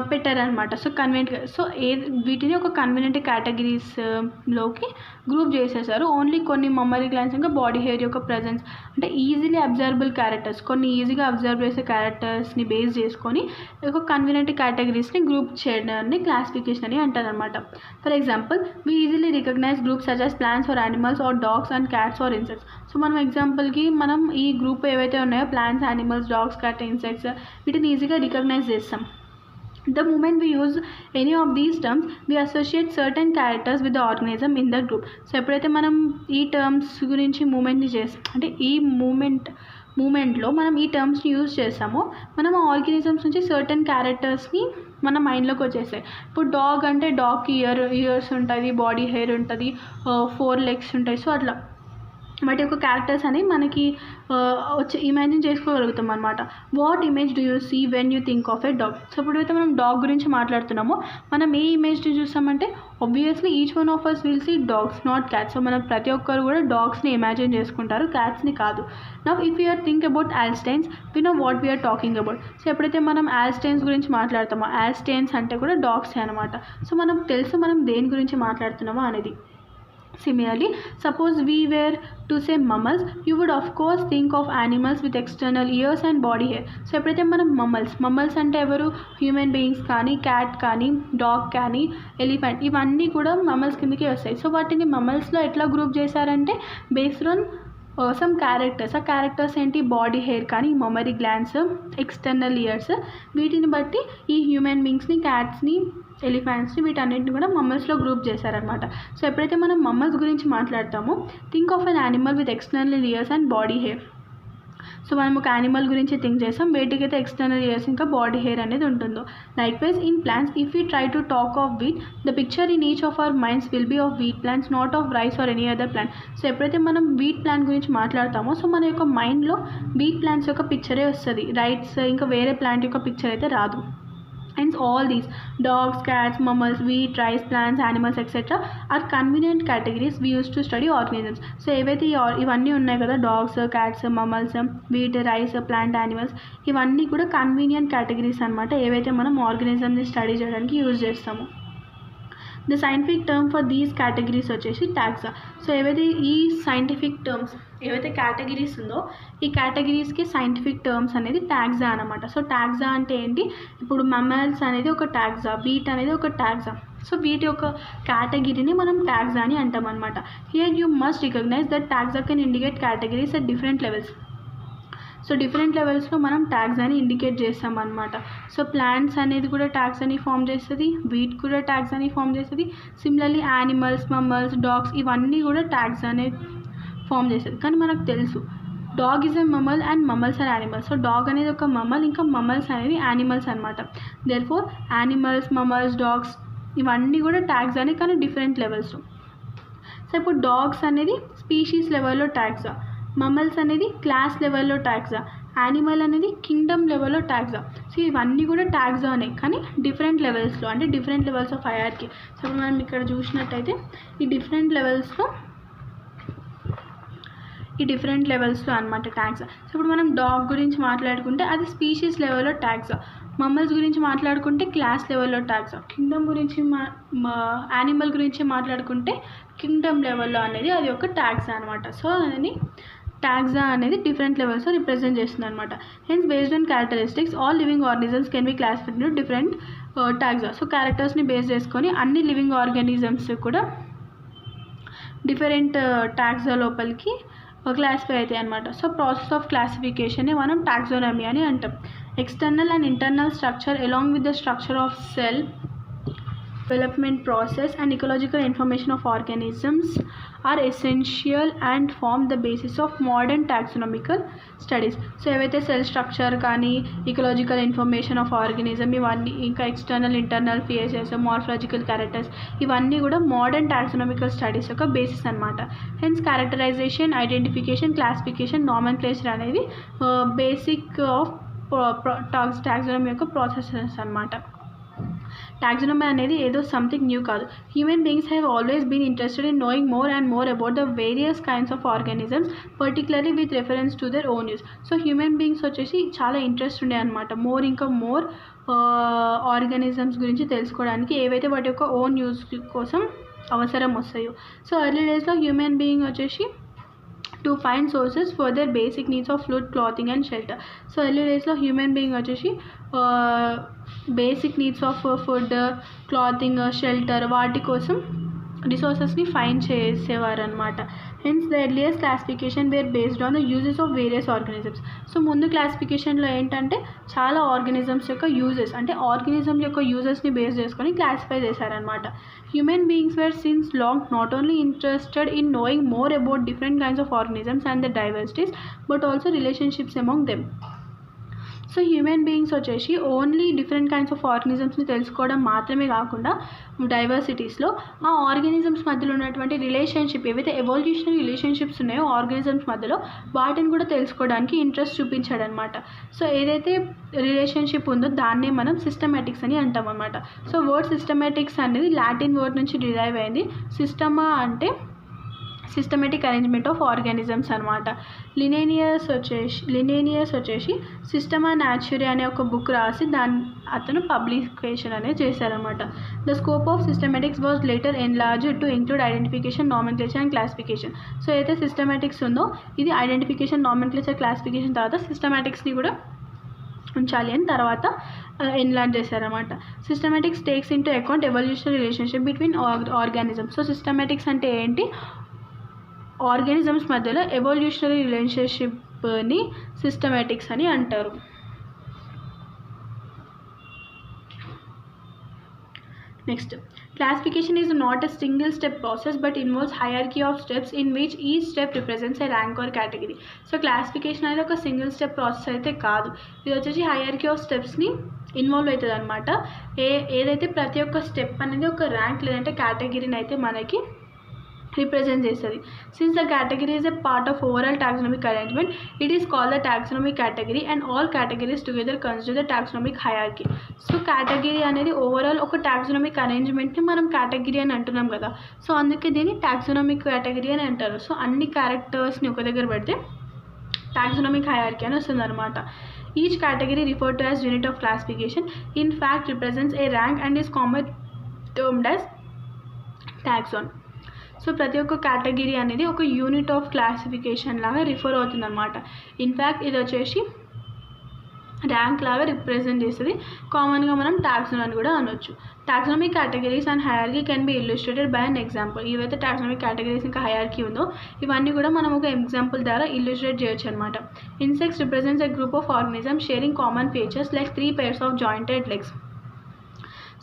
పెట్టారనమాట. సో వీటిని ఒక కన్వీనియంట్ కేటగిరీస్లోకి గ్రూప్ చేసేసారు. ఓన్లీ కొన్ని మమ్మరీ గ్లాండ్స్ ఇంకా బాడీ హెయిర్ యొక్క ప్రెజెన్స్ అంటే ఈజీలీ అబ్జర్వబుల్ క్యారెక్టర్స్, కొన్ని ఈజీగా అబ్జర్వ్ చేసే క్యారెక్టర్స్ని బేస్ చేసుకొని ఒక కన్వీనియంట్ కేటగిరీస్ని గ్రూప్ చేయడాన్ని క్లాసిఫికేషన్ అని అంటారనమాట. For example, we easily recognise groups such as plants or animals or dogs and cats or insects. So మనం ఎగ్జాంపుల్కి మనం ఈ గ్రూప్ ఏవైతే ఉన్నాయో plants, animals, dogs, cat, insects వీటిని ఈజీగా రికగ్నైజ్ చేస్తాం. The moment we use any of these terms, we associate certain characters with the organism in the group. So ఎప్పుడైతే మనం ఈ టర్మ్స్ గురించి మూమెంట్ని అంటే ఈ మూమెంట్లో మనం ఈ టర్మ్స్ని యూజ్ చేస్తామో మనం ఆ ఆర్గానిజమ్స్ నుంచి సర్టన్ క్యారెక్టర్స్ని మన మైండ్లోకి వచ్చేస్తాయి. ఇప్పుడు డాగ్ అంటే డాగ్కి ఇయర్స్ ఉంటుంది, బాడీ హెయిర్ ఉంటుంది, 4 legs ఉంటాయి. సో అట్లా వాటి యొక్క క్యారెక్టర్స్ అని మనకి వచ్చి ఇమాజిన్ చేసుకోగలుగుతాం అనమాట. What image do you see when you think of a dog. So ఇప్పుడైతే మనం డాగ్ గురించి మాట్లాడుతున్నామో మనం ఏ ఇమేజ్ని చూస్తామంటే obviously each one of us will see dogs, not cats. So మనం ప్రతి ఒక్కరు కూడా డాగ్స్ని ఇమాజిన్ చేసుకుంటారు, క్యాట్స్ని కాదు. Now if you're think about Alsatians, we know what we're talking about. So ఎప్పుడైతే మనం ఆల్స్టైన్స్ గురించి మాట్లాడతామో, ఆల్స్టైన్స్ అంటే కూడా డాగ్సే అనమాట. సో మనకు తెలుసు మనం దేని గురించి మాట్లాడుతున్నామో అనేది. Similarly, suppose we were to say mammals, you would of course think of animals with external ears and body hair. So ఎప్పుడైతే మనం మమ్మల్స్ అంటే ఎవరు, హ్యూమన్ బీయింగ్స్ కానీ, క్యాట్ కానీ, డాగ్ కానీ, ఎలిఫెంట్, ఇవన్నీ కూడా మమ్మల్స్ కిందకి వస్తాయి. సో వాటిని మమ్మల్స్లో ఎట్లా గ్రూప్ చేశారంటే బేస్డ్ ఆన్ సమ్ క్యారెక్టర్స్. ఆ క్యారెక్టర్స్ ఏంటి, బాడీ హెయిర్ కానీ, మమ్మరీ గ్లాండ్స్, ఎక్స్టర్నల్ ఇయర్స్, వీటిని బట్టి ఈ హ్యూమన్ బీయింగ్స్ని, క్యాట్స్ని, ఎలిఫెంట్స్ని వీటన్నిటిని కూడా మమ్మల్స్లో గ్రూప్ చేశారనమాట. సో ఎప్పుడైతే మనం మమ్మల్స్ గురించి మాట్లాడతామో think of an animal with external ears and body hair. So మనం ఒక యానిమల్ గురించి థింక్ చేస్తాం, వేటికైతే ఎక్స్టర్నల్ ఇయర్స్ ఇంకా బాడీ హెయిర్ అనేది ఉంటుందో. Likewise in plants, if you try to talk of wheat, the picture in each of our minds will be of wheat plants, not of rice or any other plant. So ఎప్పుడైతే మనం wheat plant గురించి మాట్లాడతామో so మన యొక్క మైండ్లో wheat plants యొక్క పిక్చరే వస్తుంది, rights ఇంకా వేరే ప్లాంట్ యొక్క పిక్చర్ అయితే రాదు. Hence all these dogs, cats, mammals, wheat, rice, plants, animals, etc. are convenient categories we use to study organisms. So ఏవైతే ఇవన్నీ ఉన్నాయి కదా, dogs, cats, mammals, wheat, rice, plant, animals, ఇవన్నీ కూడా కన్వీనియంట్ కేటగిరీస్ అనమాట, ఏవైతే మనం ఆర్గానిజంని స్టడీ చేయడానికి యూజ్ చేస్తాము. The scientific term for these categories వచ్చేసి టాక్సా. సో ఏవైతే ఈ సైంటిఫిక్ టర్మ్స్ ఏవైతే కేటగిరీస్ ఉందో ఈ కేటగిరీస్కి సైంటిఫిక్ టర్మ్స్ అనేది టాక్సా అనమాట. సో టాక్సా అంటే ఏంటి, ఇప్పుడు మమ్మల్స్ అనేది ఒక టాక్సా, వీట్ అనేది ఒక టాక్సా. సో వీటి యొక్క కేటగిరీని మనం టాక్సా అని అంటాం అనమాట. Here you must recognise that taxa can indicate categories at different levels. So different లెవెల్స్లో మనం ట్యాగ్స్ అని ఇండికేట్ చేస్తాం అనమాట. సో ప్లాంట్స్ అనేది కూడా ట్యాగ్స్ అని ఫామ్ చేస్తుంది, వీట్ కూడా ట్యాగ్స్ అని ఫామ్ చేస్తుంది. సిమిలర్లీ యానిమల్స్, మమ్మల్స్, డాగ్స్ ఇవన్నీ కూడా ట్యాగ్స్ అనేది ఫామ్ చేస్తుంది. కానీ మనకు తెలుసు dog is a mammal and mammals are animals. So dog అనేది ఒక మమ్మల్, ఇంకా మమ్మల్స్ అనేది యానిమల్స్ అనమాట. దేర్ఫోర్ యానిమల్స్, మమ్మల్స్, డాగ్స్ ఇవన్నీ కూడా ట్యాగ్స్ అని, కానీ డిఫరెంట్ లెవెల్స్లో. సో ఇప్పుడు డాగ్స్ అనేది స్పీషీస్ లెవెల్లో ట్యాగ్సా, మమ్మల్స్ అనేది క్లాస్ లెవెల్లో ట్యాగ్సా, యానిమల్ అనేది కింగ్డమ్ లెవెల్లో ట్యాగ్సా. సో ఇవన్నీ కూడా ట్యాగ్సా అనే, కానీ డిఫరెంట్ లెవెల్స్లో, అంటే different levels of hierarchy. So మనం ఇక్కడ చూసినట్టయితే ఈ డిఫరెంట్ లెవెల్స్లో అనమాట ట్యాగ్సా. సో ఇప్పుడు మనం డాగ్ గురించి మాట్లాడుకుంటే అది స్పీషీస్ లెవెల్లో ట్యాగ్సా, మమ్మల్స్ గురించి మాట్లాడుకుంటే క్లాస్ లెవెల్లో ట్యాగ్సా, కింగ్డమ్ గురించి యానిమల్ గురించి మాట్లాడుకుంటే కింగ్డమ్ లెవెల్లో అనేది అది ఒక ట్యాగ్సా అనమాట. సో అది ట్యాగ్సా అనేది డిఫరెంట్ లెవెల్స్లో రిప్రజెంట్ చేస్తుంది అనమాట. Hence based on characteristics all living organisms can be classified into different taxa. So క్యారెక్టర్స్ని బేస్ చేసుకొని అన్ని లివింగ్ ఆర్గానిజమ్స్ కూడా డిఫరెంట్ ట్యాగ్సా లోపలికి క్లాసిఫై అవుతాయి అనమాట. సో ప్రాసెస్ ఆఫ్ క్లాసిఫికేషన్ని మనం టాక్సానమీ అని అంటాం. External and internal structure along with the structure of cell development process and ecological information of organisms are essential and form the basis of modern taxonomical studies. So ఏవైతే cell structure కానీ ecological information of organism ఇవన్నీ ఇంకా external internal features morphological characters ఇవన్నీ కూడా modern taxonomical studies యొక్క basis అనమాట. Hence characterisation, identification, classification, nomenclature అనేది basic of taxonomy యొక్క ప్రాసెసెస్ అనమాట. టాక్సానమీ అనేది ఏదో సంథింగ్ న్యూ కాదు. Human beings have always been interested in knowing more and more about the various kinds of organisms, particularly with reference to their own use. So human beings వచ్చేసి చాలా interest ఉండే అనమాట, ఇంకా more organisms గురించి తెలుసుకోవడానికి, ఏవైతే వాటి యొక్క ఓన్ యూస్ కోసం అవసరం వస్తాయో. సో ఎర్లీ డేస్లో హ్యూమన్ బీయింగ్ వచ్చేసి to find sources for their basic needs of food, clothing and shelter. So early డేస్లో హ్యూమన్ బీయింగ్ వచ్చేసి basic needs of food, clothing, shelter వాటి కోసం రిసోర్సెస్ని ఫైండ్ చేసేవారు అనమాట. Hence the earliest classification were based on the uses of various organisms. So ముందు క్లాసిఫికేషన్లో ఏంటంటే చాలా ఆర్గానిజమ్స్ యొక్క యూజెస్, అంటే ఆర్గానిజం యొక్క యూజెస్ని బేస్ చేసుకొని క్లాసిఫై చేశారనమాట. Human beings were since long not only interested in knowing more about different kinds of organisms and the diversities, but also relationships among them. So human beings వచ్చేసి only different kinds of ఆర్గానిజమ్స్ని తెలుసుకోవడం మాత్రమే కాకుండా డైవర్సిటీస్లో ఆ organisms మధ్యలో ఉన్నటువంటి relationship, ఏవైతే evolutionary relationships ఉన్నాయో ఆర్గానిజమ్స్ మధ్యలో, వాటిని కూడా తెలుసుకోవడానికి ఇంట్రెస్ట్ చూపించాడనమాట. సో ఏదైతే రిలేషన్షిప్ ఉందో దాన్నే మనం సిస్టమాటిక్స్ అని అంటాం అనమాట. సో వర్డ్ సిస్టమాటిక్స్ అనేది లాటిన్ వర్డ్ నుంచి డిరైవ్ అయింది. సిస్టమా అంటే సిస్టమేటిక్ అరేంజ్మెంట్ ఆఫ్ ఆర్గానిజమ్స్ అనమాట. లినేనియస్ వచ్చేసి సిస్టమా న్యాచురీ అనే ఒక బుక్ రాసి అతను పబ్లికేషన్ అనేది చేశారనమాట. The scope of systematics was later enlarged to include identification, nomenclature and classification. So అయితే సిస్టమేటిక్స్ ఉందో ఇది ఐడెంటిఫికేషన్, నామెన్క్లేచర్, క్లాసిఫికేషన్ తర్వాత సిస్టమేటిక్స్ని కూడా ఉంచాలి అని తర్వాత ఎన్లార్జ్ చేశారనమాట. Systematics takes into account evolutionary relationship between organisms. So systematics అంటే ఏంటి, ఆర్గానిజమ్స్ మధ్యలో ఎవల్యూషనరీ రిలేషన్షిప్ని సిస్టమేటిక్స్ అని అంటారు. Next, classification is not a single step process but involves hierarchy of steps in which each step represents a rank or category. So classification అనేది ఒక single step process అయితే కాదు, ఇది వచ్చేసి హైరార్కీ ఆఫ్ స్టెప్స్ని ఇన్వాల్వ్ అవుతుంది అనమాట. ఏదైతే ప్రతి ఒక్క స్టెప్ అనేది ఒక ర్యాంక్ లేదంటే కేటగిరీని అయితే మనకి రిప్రజెంట్ చేస్తుంది. Since the category is a part of overall taxonomic arrangement, it is called the taxonomic category and all categories together consider the taxonomic hierarchy. So category అనేది ఓవరాల్ ఒక టాక్సానమిక్ అరేంజ్మెంట్ని మనం category అని అంటున్నాం కదా, సో అందుకే దీన్ని taxonomic category అని అంటారు. సో అన్ని క్యారెక్టర్స్ని ఒక దగ్గర పెడితే టాక్సానమిక్ హైరార్కీ అని వస్తుంది అనమాట. Each category referred to as unit of classification in fact represents A rank and is common termed as taxon. So ప్రతి ఒక్క కేటగిరీ అనేది ఒక యూనిట్ ఆఫ్ క్లాసిఫికేషన్ లాగా రిఫర్ అవుతుంది అనమాట. ఇన్ఫ్యాక్ట్ ఇది వచ్చేసి ర్యాంక్ లాగా రిప్రజెంట్ చేస్తుంది. కామన్గా మనం టాక్సాన్ అని కూడా అనొచ్చు. Taxonomic categories and hierarchy can be illustrated by an example. ఏవైతే టాక్సానమిక్ కేటగిరీస్ ఇంకా హైరార్కీ ఉందో ఇవన్నీ కూడా మనం ఒక ఎగ్జాంపుల్ ద్వారా ఇల్లుస్ట్రేట్ చేయొచ్చు అనమాట. Insects represents a group of organisms sharing common features like 3 pairs of jointed legs.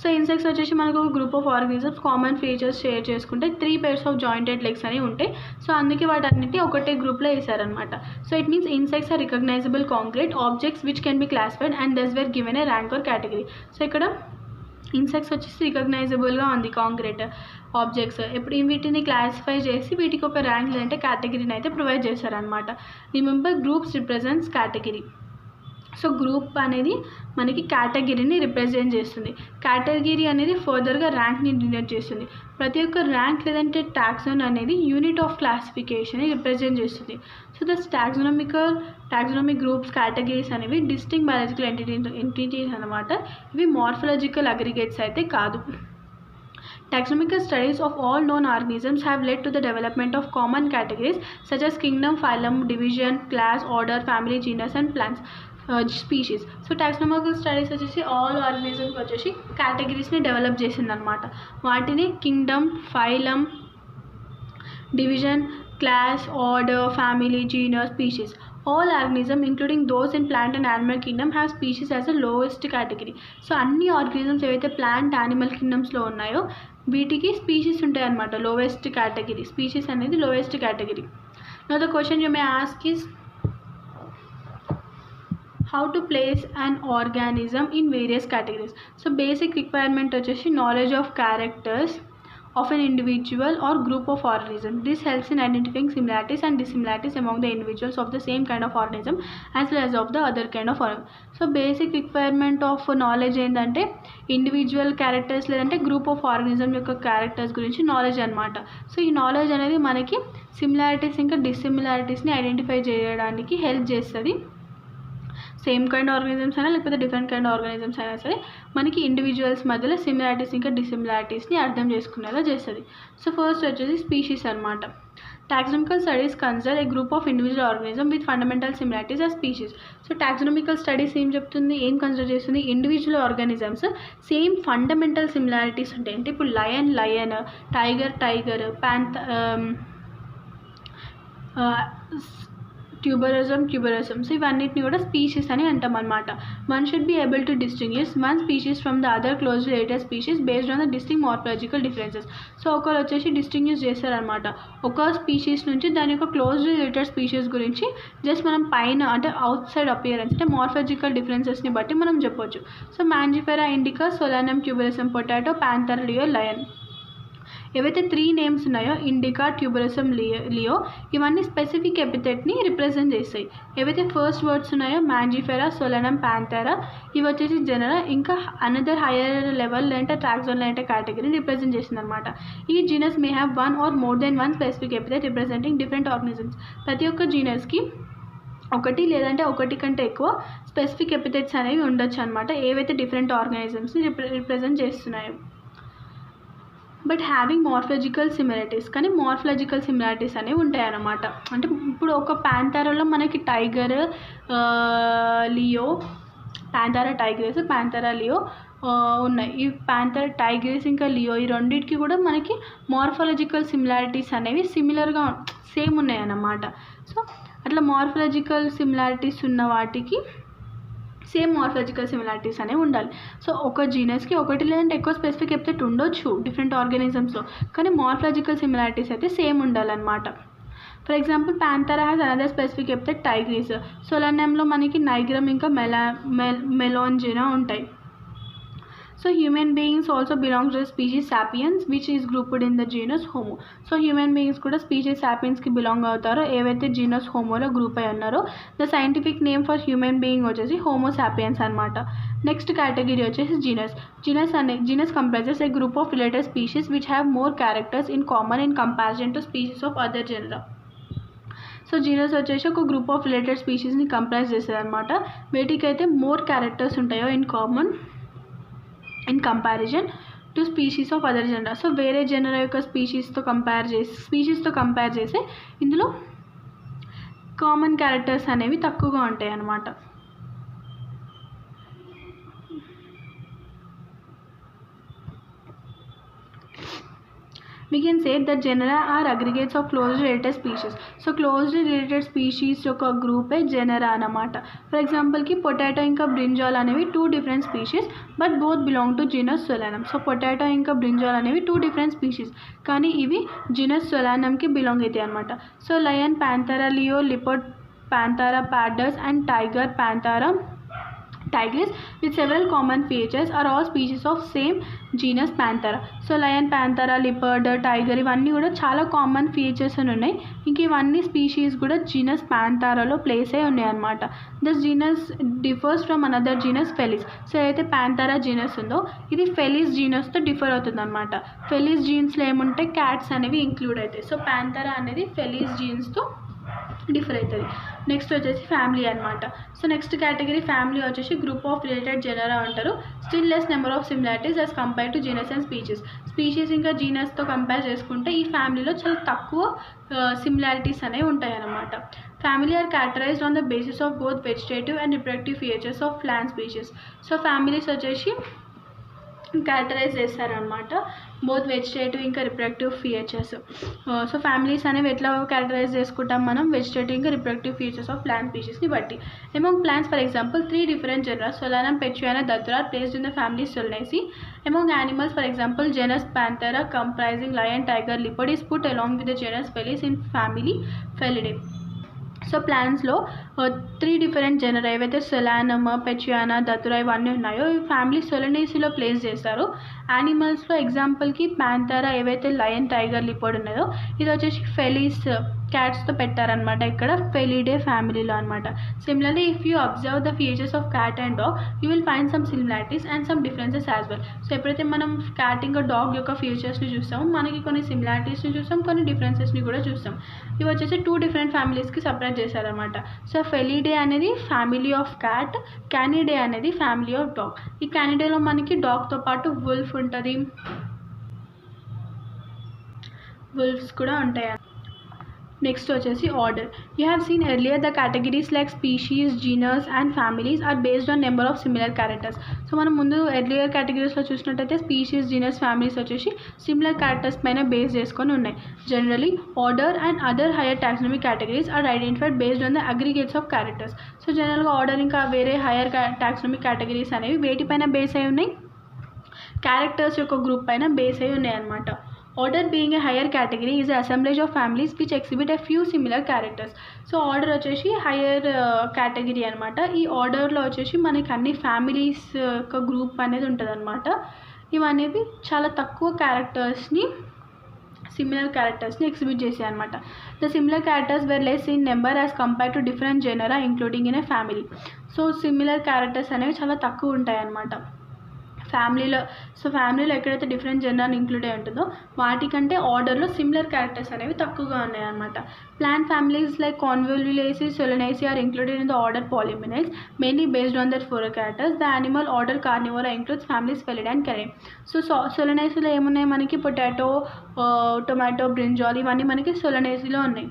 So insects వచ్చేసి మనకు ఒక group of organisms common features share చేసుకుంటే 3 pairs ఆఫ్ జాయింటెడ్ లెగ్స్ అని ఉంటాయి. సో అందుకే వాటన్నిటి ఒకటే గ్రూప్లో వేసారనమాట. So it means insects are recognisable concrete objects which can be classified and thus were given a rank or category. So ఇక్కడ insects వచ్చేసి రికగ్నైజబుల్గా ఉంది కాంక్రీట్ ఆబ్జెక్ట్స్. ఇప్పుడు వీటిని క్లాసిఫై చేసి వీటికి ఒక ర్యాంక్ లేదంటే కేటగిరీని అయితే ప్రొవైడ్ చేశారనమాట. Remember groups represents category. So group అనేది మనకి కేటగిరీని రిప్రజెంట్ చేస్తుంది. కేటగిరీ అనేది ఫర్దర్గా ర్యాంక్ని డినోట్ చేస్తుంది. ప్రతి ఒక్క ర్యాంక్ లేదంటే టాక్సాన్ అనేది యూనిట్ ఆఫ్ క్లాసిఫికేషన్ని రిప్రజెంట్ చేస్తుంది. So the taxonomic groups categories అనేవి డిస్టింక్ట్ బయాలజికల్ ఎంటిటీస్ అనమాట. ఇవి మార్ఫలాజికల్ అగ్రిగేట్స్ అయితే కాదు. Taxonomical studies of all known organisms have led to the development of common categories such as kingdom, phylum, division, class, order, family, genus and plants. Species. So taxonomical studies వచ్చేసి all organisms వచ్చేసి కేటగిరీస్ని develop చేసిందనమాట. వాటిని Kingdom, phylum, division, class, order, family, genus, species. All organism including those in plant and animal Kingdom have species as a lowest category. So అన్ని organisms ఏవైతే plant, animal కింగ్డమ్స్లో ఉన్నాయో వీటికి species ఉంటాయన్నమాట. Lowest category species అనేది lowest category. Now the question you may ask is how to place an organism in various categories. So basic requirement వచ్చేసి knowledge of characters of an individual or group of organisms. This helps in identifying similarities and dissimilarities among the individuals of the same kind of organism as well as of the other kind of organism. So basic requirement of knowledge ఏంటంటే individual characters లేదంటే group of organism యొక్క characters గురించి knowledge అనమాట. So ఈ knowledge అనేది మనకి similarities ఇంకా డిస్సిమిలారిటీస్ని identify చేయడానికి హెల్ప్ చేస్తుంది. సేమ్ కైండ్ ఆర్గానిజమ్స్ అయినా లేకపోతే డిఫరెంట్ కైండ్ ఆర్గానిజమ్స్ అయినా సరే మనకి ఇండివిజువల్స్ మధ్యలో సిమిలారిటీస్ ఇంకా డిసిమిలారిటీస్ని అర్థం చేసుకునేలా చేస్తుంది. సో ఫస్ట్ వచ్చేసి స్పీషీస్ అనమాట. Taxonomical studies consider a group of individual organism with fundamental similarities are species. So taxonomical studies ఏం చెప్తుంది, ఏం కన్సిడర్ చేస్తుంది, individual organisms same fundamental similarities ఉంటాయి. అంటే ఇప్పుడు లయన్ టైగర్ ట్యూబరజం సో ఇవన్నిటిని కూడా స్పీషీస్ అని అంటాం అనమాట. One should be able to distinguish one species from the other close related species based on the distinct morphological differences. So ఒకరు వచ్చేసి డిస్టింగ్విష్ చేస్తారనమాట ఒక స్పీషీస్ నుంచి దాని యొక్క క్లోజ్ రిలేటెడ్ స్పీషీస్ గురించి జస్ట్ మనం పైన అంటే అవుట్ సైడ్ అపియరెన్స్ అంటే మార్ఫాలజికల్ డిఫరెన్సెస్ని బట్టి మనం చెప్పొచ్చు. So Mangifera indica, Solanum, tuberosum, potato, panther, leo, lion ఏవైతే 3 నేమ్స్ ఉన్నాయో ఇండికా, ట్యూబరసం, లియో ఇవన్నీ స్పెసిఫిక్ ఎపిథెట్ని రిప్రజెంట్ చేస్తాయి. ఏవైతే ఫస్ట్ వర్డ్స్ ఉన్నాయో మ్యాంజిఫెరా, సోలానమ్, ప్యాంథెరా ఇవి వచ్చేసి జనరా ఇంకా అనదర్ హైయర్ లెవెల్ అంటే టాక్సాన్ అంటే కేటగిరీని రిప్రజెంట్ చేస్తుంది అనమాట. ఈ genus may have one or more than one specific epithet representing different organisms. ప్రతి ఒక్క జీనస్కి ఒకటి లేదంటే ఒకటి కంటే ఎక్కువ స్పెసిఫిక్ ఎపిథెట్స్ అనేవి ఉండొచ్చు అనమాట ఏవైతే డిఫరెంట్ ఆర్గానిజమ్స్ని రిప్రజెంట్ చేస్తున్నాయో. బట్ హ్యావింగ్ మార్ఫాలజికల్ సిమిలారిటీస్ కానీ మార్ఫాలజికల్ సిమిలారిటీస్ అనేవి ఉంటాయన్నమాట. అంటే ఇప్పుడు ఒక ప్యాంథెరాలో మనకి ప్యాంథెరా లియో ఉన్నాయి. ఈ ప్యాంథెరా టైగ్రిస్ ఇంకా లియో ఈ రెండింటికి కూడా మనకి మార్ఫాలజికల్ సిమిలారిటీస్ అనేవి సిమిలర్గా సేమ్ ఉన్నాయి అన్నమాట. సో అట్లా మార్ఫాలజికల్ సిమిలారిటీస్ ఉన్న వాటికి సేమ్ మార్ఫాలజికల్ సిమిలారిటీస్ అనేవి ఉండాలి. సో ఒక జీనస్కి ఒకటి లేదంటే ఎక్కువ స్పెసిఫిక్ ఎపిథెట్ ఉండొచ్చు డిఫరెంట్ ఆర్గానిజమ్స్లో, కానీ మార్ఫాలజికల్ సిమిలారిటీస్ అయితే సేమ్ ఉండాలన్నమాట. For example Panthera has another specific epithet tigris. సోలానమ్లో మనకి నైగ్రమ్ ఇంకా మెలాంజినా ఉంటాయి. So human beings also belong to the species sapiens which is grouped in the genus Homo. So human beings కూడా species sapiens కి belong అవుతారో ఏవైతే genus హోమోలో group అయి ఉన్నారో the scientific name for human being వచ్చేసి హోమో సాపియన్స్ అనమాట. Next category వచ్చేసి genus comprises a group of related species which have more characters in common in comparison to species of other genera. So genus వచ్చేసి ఒక group of related స్పీషీస్ని comprise చేస్తుంది అనమాట. వీటికైతే more characters ఉంటాయో in common in comparison to species of other genera. So వేరే జెనరా యొక్క స్పీషీస్తో compare చేసి ఇందులో కామన్ క్యారెక్టర్స్ అనేవి తక్కువగా ఉంటాయి అన్నమాట. We can say that genera are aggregates of closely related species. So closely related species యొక్క గ్రూపే జెనరా అన్నమాట. ఫర్ ఎగ్జాంపుల్కి పొటాటో ఇంకా బ్రింజాల్ అనేవి 2 different species but both belong to genus Solanum. So potato ఇంకా బ్రింజాల్ అనేవి 2 డిఫరెంట్ స్పీషీస్ కానీ ఇవి genus సోలానమ్కి belong అవుతాయి అనమాట. So lion, Panthera, leo, leopard, Panthera pardus and tiger, Panthera tigris with several common features are all species of same genus Panthera. So lion, Panthera, leopard, tiger ఇవన్నీ కూడా చాలా common features అని ఉన్నాయి. ఇంక ఇవన్నీ species కూడా జీనస్ ప్యాంథెరాలో ప్లేస్ అయి ఉన్నాయి అనమాట. This genus differs from another genus Felis. So ఏదైతే ప్యాంథెరా జీనస్ ఉందో ఇది ఫెలిస్ జీనస్తో డిఫర్ అవుతుంది అనమాట. ఫెలిస్ జీన్స్లో ఏముంటాయి క్యాట్స్ అనేవి ఇంక్లూడ్ అవుతాయి. సో ప్యాంథెరా అనేది ఫెలిస్ జీన్స్తో డిఫర్ అవుతుంది. నెక్స్ట్ వచ్చేసి ఫ్యామిలీ అనమాట. సో నెక్స్ట్ కేటగిరీ ఫ్యామిలీ వచ్చేసి గ్రూప్ ఆఫ్ రిలేటెడ్ జెనరా అంటారు. Still less number of similarities as compare to genus and species ఇంకా జీనస్తో కంపేర్ చేసుకుంటే ఈ ఫ్యామిలీలో చాలా తక్కువ సిమిలారిటీస్ అనేవి ఉంటాయి అన్నమాట. Family are characterized on the basis of both vegetative and reproductive features of plant species. So families వచ్చేసి క్యారెక్టరైజ్ చేస్తారనమాట బోత్ వెజిటేటివ్ ఇంకా రిప్రొడక్టివ్ ఫీచర్స్. సో ఫ్యామిలీస్ అనేవి ఎట్లా క్యారెక్టరైజ్ చేసుకుంటాం మనం వెజిటేటివ్ ఇంకా రిప్రొడక్టివ్ ఫీచర్స్ ఆఫ్ ప్లాంట్ స్పీషీస్ని బట్టి. Among plants for example 3 different genera Solanum, Petuniana, Datura are placed in the family Solanaceae. Among animals for example genus Panthera comprising lion, tiger, leopard is put along with the genus Felis in family Felidae. So ప్లాంట్స్లో 3 different genera ఏవైతే Solanum, పెచుయానా, దతురా ఇవన్నీ ఉన్నాయో ఈ family సొలనేసిలో place చేస్తారు. యానిమల్స్లో ఎగ్జాంపుల్కి ప్యాంథరా ఏవైతే lion, tiger, లిపోర్డ్ ఉన్నాయో ఇది వచ్చేసి ఫెలిస్ క్యాట్స్తో పెట్టారనమాట ఇక్కడ ఫెలిడే ఫ్యామిలీలో అనమాట. Similarly if you observe the features of cat and dog you will find some similarities and some differences as well. So ఎప్పుడైతే మనం క్యాట్ ఇంకా డాగ్ యొక్క ఫీచర్స్ని చూస్తామో మనకి కొన్ని సిమిలారిటీస్ని చూస్తాం, కొన్ని డిఫరెన్సెస్ని కూడా చూస్తాం. ఇవి వచ్చేసి 2 డిఫరెంట్ ఫ్యామిలీస్కి సపరేట్ చేశారనమాట. సో ఫెలిడే అనేది ఫ్యామిలీ ఆఫ్ క్యాట్, క్యానిడే అనేది ఫ్యామిలీ ఆఫ్ డాగ్. ఈ క్యానిడేలో మనకి డాగ్తో పాటు వుల్ఫ్ ఉంటుంది, వుల్ఫ్స్ కూడా ఉంటాయి. నెక్స్ట్ వచ్చేసి order. You have seen earlier the categories like species, genus and families are based on number of similar characters. So మనం ముందు ఎర్లియర్ కేటగిరీస్లో చూసినట్టయితే స్పీషీస్, జీనస్, ఫ్యామిలీస్ వచ్చేసి సిమిలర్ క్యారెక్టర్స్ పైన బేస్ చేసుకొని ఉన్నాయి. Generally order and other higher taxonomic categories are identified based on the aggregates of characters. So జనరల్గా order ఇంకా వేరే హైయర్ టాక్సనమిక్ కేటగిరీస్ అనేవి వేటిపైన బేస్ అయి ఉన్నాయి, క్యారెక్టర్స్ యొక్క గ్రూప్ పైన బేస్ అయి ఉన్నాయి అన్నమాట. Order being a higher category is an assemblage of families which exhibit a few similar characters. So order వచ్చేసి హైయర్ కేటగిరీ అనమాట. ఈ ఆర్డర్లో వచ్చేసి మనకి అన్ని ఫ్యామిలీస్ యొక్క గ్రూప్ అనేది ఉంటుంది అనమాట. ఇవనేవి చాలా తక్కువ క్యారెక్టర్స్ని, సిమిలర్ క్యారెక్టర్స్ని ఎగ్జిబిట్ చేసాయి అనమాట. The similar characters were less in number as compare to different genera including in a family. So similar characters అనేవి చాలా తక్కువ ఉంటాయి అన్నమాట ఫ్యామిలీలో. సో ఫ్యామిలీలో ఎక్కడైతే డిఫరెంట్ జెనరాని ఇంక్లూడ్ అయి ఉంటుందో వాటికంటే ఆర్డర్లో సిమిలర్ క్యారెక్టర్స్ అనేవి తక్కువగా ఉన్నాయన్నమాట. Plant families like Convolvulaceae, Solanaceae are included in the order Polemoniales mainly based on that 4 characters. The animal order Carnivora includes families Felidae and కెరే. సో సొలనేసిలో ఏమున్నాయి మనకి పొటాటో, టొమాటో, బ్రింజాల్ ఇవన్నీ మనకి సొలనేసిలో ఉన్నాయి.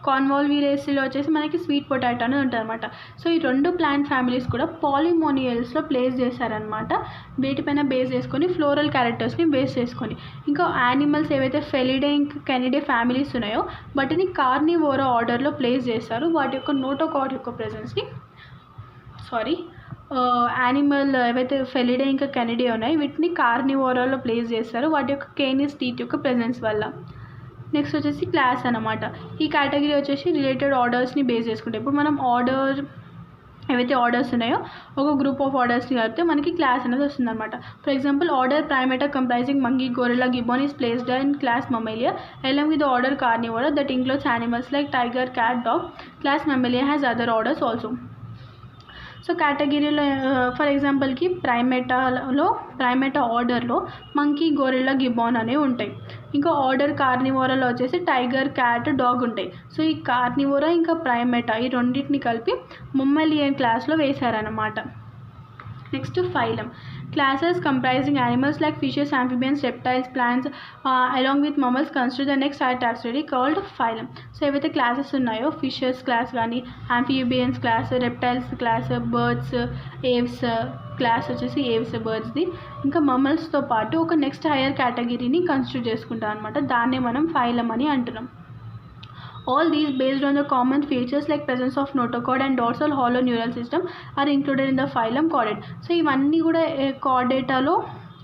కాన్వాల్యులేసిలో వచ్చేసి మనకి స్వీట్ పొటాటో అనేది ఉంటుంది అనమాట. సో ఈ 2 ప్లాంట్ ఫ్యామిలీస్ కూడా పాలిమోనియల్స్లో ప్లేస్ చేశారనమాట. వీటిపైన బేస్ చేసుకొని ఫ్లోరల్ క్యారెక్టర్స్ని బేస్ చేసుకొని. ఇంకా యానిమల్స్ ఏవైతే ఫెలిడే ఇంకా కెనిడే ఫ్యామిలీస్ ఉన్నాయో వాటిని కార్నివోరా ఆర్డర్లో ప్లేస్ చేస్తారు. వాటి యొక్క నోటోకార్డ్ యొక్క ప్రెజెన్స్ని యానిమల్ ఏవైతే ఫెలిడే ఇంకా కెనిడే ఉన్నాయో వీటిని కార్నివోరాలో ప్లేస్ చేస్తారు వాటి యొక్క కేనిస్ టీత్ యొక్క ప్రెజెన్స్ వల్ల. నెక్స్ట్ వచ్చేసి క్లాస్ అనమాట. ఈ కేటగిరీ వచ్చేసి రిలేటెడ్ ఆర్డర్స్ని బేస్ చేసుకుంటే ఇప్పుడు మనం ఆర్డర్ ఏవైతే ఆర్డర్స్ ఉన్నాయో ఒక గ్రూప్ ఆఫ్ ఆర్డర్స్ని కలిపితే మనకి క్లాస్ అనేది వస్తుందన్నమాట. For example order Primata comprising monkey, gorilla, gibbon is placed in class Mammalia along with the order carnivora that includes animals like tiger, cat, dog. Class Mammalia has other orders also. So కేటగిరీలో for ఎగ్జాంపుల్కి Primata ఆర్డర్లో monkey, gorilla, gibbon అనేవి ఉంటాయి. ఇంకా order కార్నివోరాలో వచ్చేసి tiger, cat, dog ఉంటాయి. So ఈ కార్నివోరా ఇంకా ప్రైమేటా ఈ రెండింటిని కలిపి మమ్మేలియన్ క్లాస్లో వేశారనమాట. Next phylum. Classes comprising animals like fishes, amphibians, reptiles, plants along with mammals constitute the next higher taxonomy called phylum. So ఏవైతే క్లాసెస్ ఉన్నాయో ఫిషెస్ క్లాస్ కానీ, amphibians class, reptiles class, birds, Aves class వచ్చేసి Aves బర్డ్స్ది, ఇంకా మమ్మల్స్తో పాటు ఒక next hire కేటగిరీని constitute చేసుకుంటాం అనమాట. దాన్నే మనం ఫైలం అని అంటున్నాం. All these based on the common features like presence of notochord and dorsal hollow neural system are included in the phylum chordate. So ఇవన్నీ కూడా కార్డేటాలో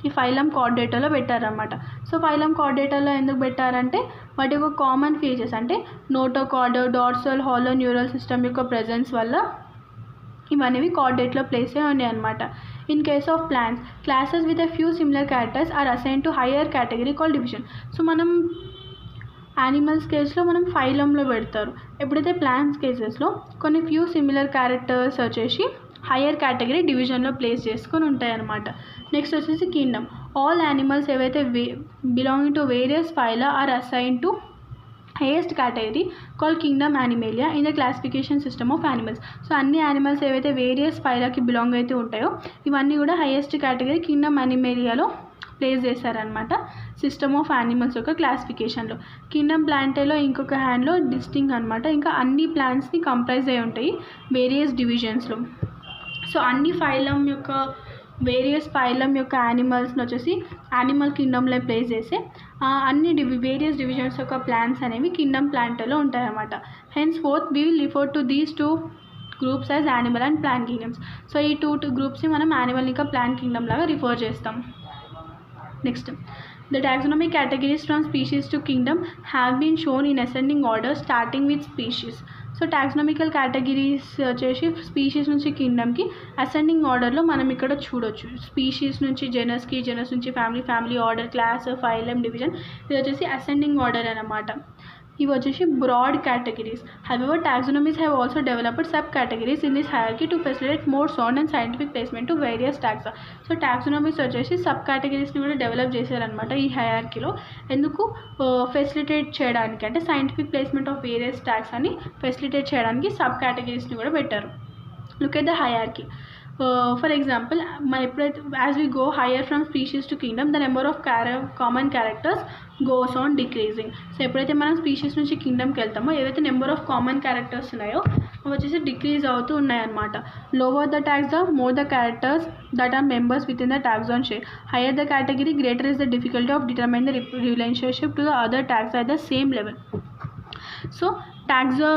ఈ ఫైలం కార్డేటాలో పెట్టారన్నమాట. సో ఫైలం కార్డేటాలో ఎందుకు పెట్టారంటే వాటి యొక్క కామన్ ఫీచర్స్ అంటే notochord, dorsal hollow neural system యొక్క ప్రెజెన్స్ వల్ల ఇవన్నీ కార్డేట్లో ప్లేస్ అయి ఉన్నాయి అనమాట. In case of plants classes with a few similar characters are assign to higher category call division. So మనం యానిమల్స్ కేసులో మనం ఫైలంలో పెడతారు. ఎప్పుడైతే ప్లాంట్స్ కేసెస్లో కొన్ని ఫ్యూ సిమిలర్ క్యారెక్టర్స్ వచ్చేసి హైయర్ కేటగిరీ డివిజన్లో ప్లేస్ చేసుకొని ఉంటాయన్నమాట. నెక్స్ట్ వచ్చేసి కింగ్డమ్. ఆల్ యానిమల్స్ ఏవైతే belonging to various phyla are assign to highest category call Kingdom Animalia in the classification system of animals. So అన్ని యానిమల్స్ ఏవైతే వేరియస్ ఫైలాకి బిలాంగ్ అయితే ఉంటాయో ఇవన్నీ కూడా హైయెస్ట్ కేటగిరీ కింగ్డమ్ యానిమేలియాలో ప్లేస్ చేశారనమాట సిస్టమ్ ఆఫ్ యానిమల్స్ యొక్క క్లాసిఫికేషన్లో. Kingdom ప్లాంటేలో ఇంకొక హ్యాండ్లో డిస్టింగ్ అనమాట. ఇంకా అన్ని ప్లాంట్స్ని కంప్రైజ్ అయి ఉంటాయి వేరియస్ డివిజన్స్లో. సో అన్ని ఫైలం యొక్క వేరియస్ ఫైలం యొక్క యానిమల్స్ని వచ్చేసి యానిమల్ కింగ్డమ్లో ప్లేస్ చేసే అన్ని వేరియస్ డివిజన్స్ యొక్క ప్లాంట్స్ అనేవి కింగ్డమ్ ప్లాంటేలో ఉంటాయన్నమాట. Hence fourth we will refer to these 2 groups as animal and plant kingdoms. So ఈ 2 గ్రూప్స్ని మనం యానిమల్ ఇంకా ప్లాంట్ కింగ్డమ్ లాగా రిఫర్ చేస్తాం. Next, the taxonomic categories from species to kingdom have been shown in ascending order starting with species. So taxonomical categories వచ్చేసి species నుంచి కింగ్డమ్కి ascending ఆర్డర్లో మనం ఇక్కడ చూడొచ్చు. స్పీషీస్ నుంచి జెనస్కి, జెనస్ నుంచి family, family order, class, phylum, division, ఇది వచ్చేసి అసెండింగ్ ఆర్డర్ అన్నమాట. ఇవి వచ్చేసి broad categories. However taxonomies have also developed subcategories in this hierarchy to facilitate more sound and scientific placement to various taxa. So taxonomies వచ్చేసి సబ్ కేటగిరీస్ని కూడా develop చేశారనమాట ఈ హైరార్కీలో. ఎందుకు? ఫెసిలిటేట్ చేయడానికి, అంటే scientific placement of various talks అని facilitate చేయడానికి సబ్ కేటగిరీస్ని కూడా పెట్టారు. Look at the hierarchy. For example, as we go higher from species to kingdom, the number of common characters goes on decreasing. So ఎప్పుడైతే మనం species నుంచి కింగ్డమ్కి వెళ్తామో ఏవైతే number of common characters ఉన్నాయో అవి వచ్చేసి డిక్రీజ్ అవుతూ ఉన్నాయన్నమాట. Lower the tax the more the characters that are members within the taxon share. Higher the category, greater is the difficulty of determining the relationship to the other taxa at the same level. So taxa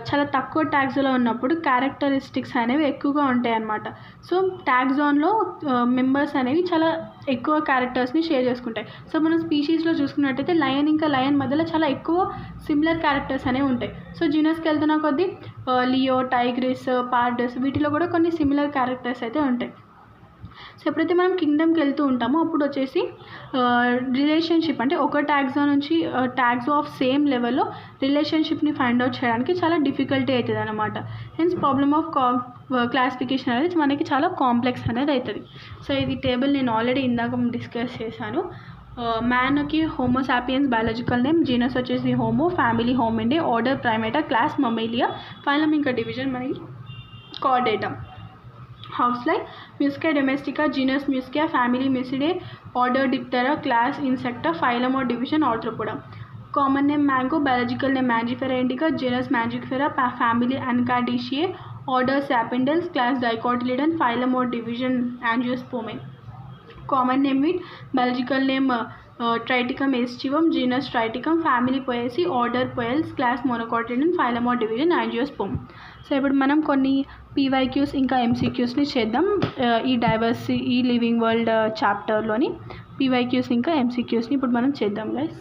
చాలా తక్కువ ట్యాక్సోలో ఉన్నప్పుడు characteristics అనేవి ఎక్కువగా ఉంటాయి అన్నమాట. So ట్యాక్సాన్లో members అనేవి చాలా ఎక్కువ క్యారెక్టర్స్ని షేర్ చేసుకుంటాయి. సో మనం స్పీషీస్లో చూసుకున్నట్టయితే లయన్ ఇంకా లయన్ మధ్యలో చాలా ఎక్కువ సిమిలర్ క్యారెక్టర్స్ అనేవి ఉంటాయి. సో జీనస్కి వెళ్తున్న కొద్దీ లియో, టైగ్రిస్, పార్డస్ వీటిలో కూడా కొన్ని సిమిలర్ క్యారెక్టర్స్ అయితే ఉంటాయి. సో ఎప్పుడైతే మనం కింగ్డమ్కి వెళ్తూ ఉంటామో అప్పుడు వచ్చేసి రిలేషన్షిప్, అంటే ఒక ట్యాక్సా నుంచి ట్యాక్స్ ఆఫ్ సేమ్ లెవెల్లో రిలేషన్షిప్ని ఫైండ్ అవుట్ చేయడానికి చాలా డిఫికల్టీ అవుతుంది అనమాట. హెన్స్ ప్రాబ్లమ్ ఆఫ్ క్లాసిఫికేషన్ అనేది మనకి చాలా కాంప్లెక్స్ అనేది అవుతుంది. సో ఇది టేబుల్ నేను ఆల్రెడీ ఇందాక డిస్కస్ చేశాను. మ్యాన్కి హోమోసాపియన్స్ బయాలజికల్ నేమ్, జీనస్ వచ్చేసి Homo, family Hominidae, order Primata, class Mammalia, phylum ఇంకా డివిజన్ మనకి Chordata. Housefly, Musca domestica, genus Musca, family Mucidae, order Diptera, class Insecta, phylum or division Arthropoda. Common name mango, biological name Mangifera indica, genus Mangifera, family Ancardiscae, order Sapindales, class Dicotyledon, phylum or division Angiospermae. Common name wheat, biological name Triticum aestivum, genus Triticum, family Poaceae, order Poales, class Monocotyledon, phylum or division Angiosperm. So ఇప్పుడు మనం కొన్ని PYQs ఇంకా ఎంసీక్యూస్ని చేద్దాం. ఈ living world చాప్టర్లోని PYQs ఇంకా ఎంసీక్యూస్ని ఇప్పుడు మనం చేద్దాం గైస్.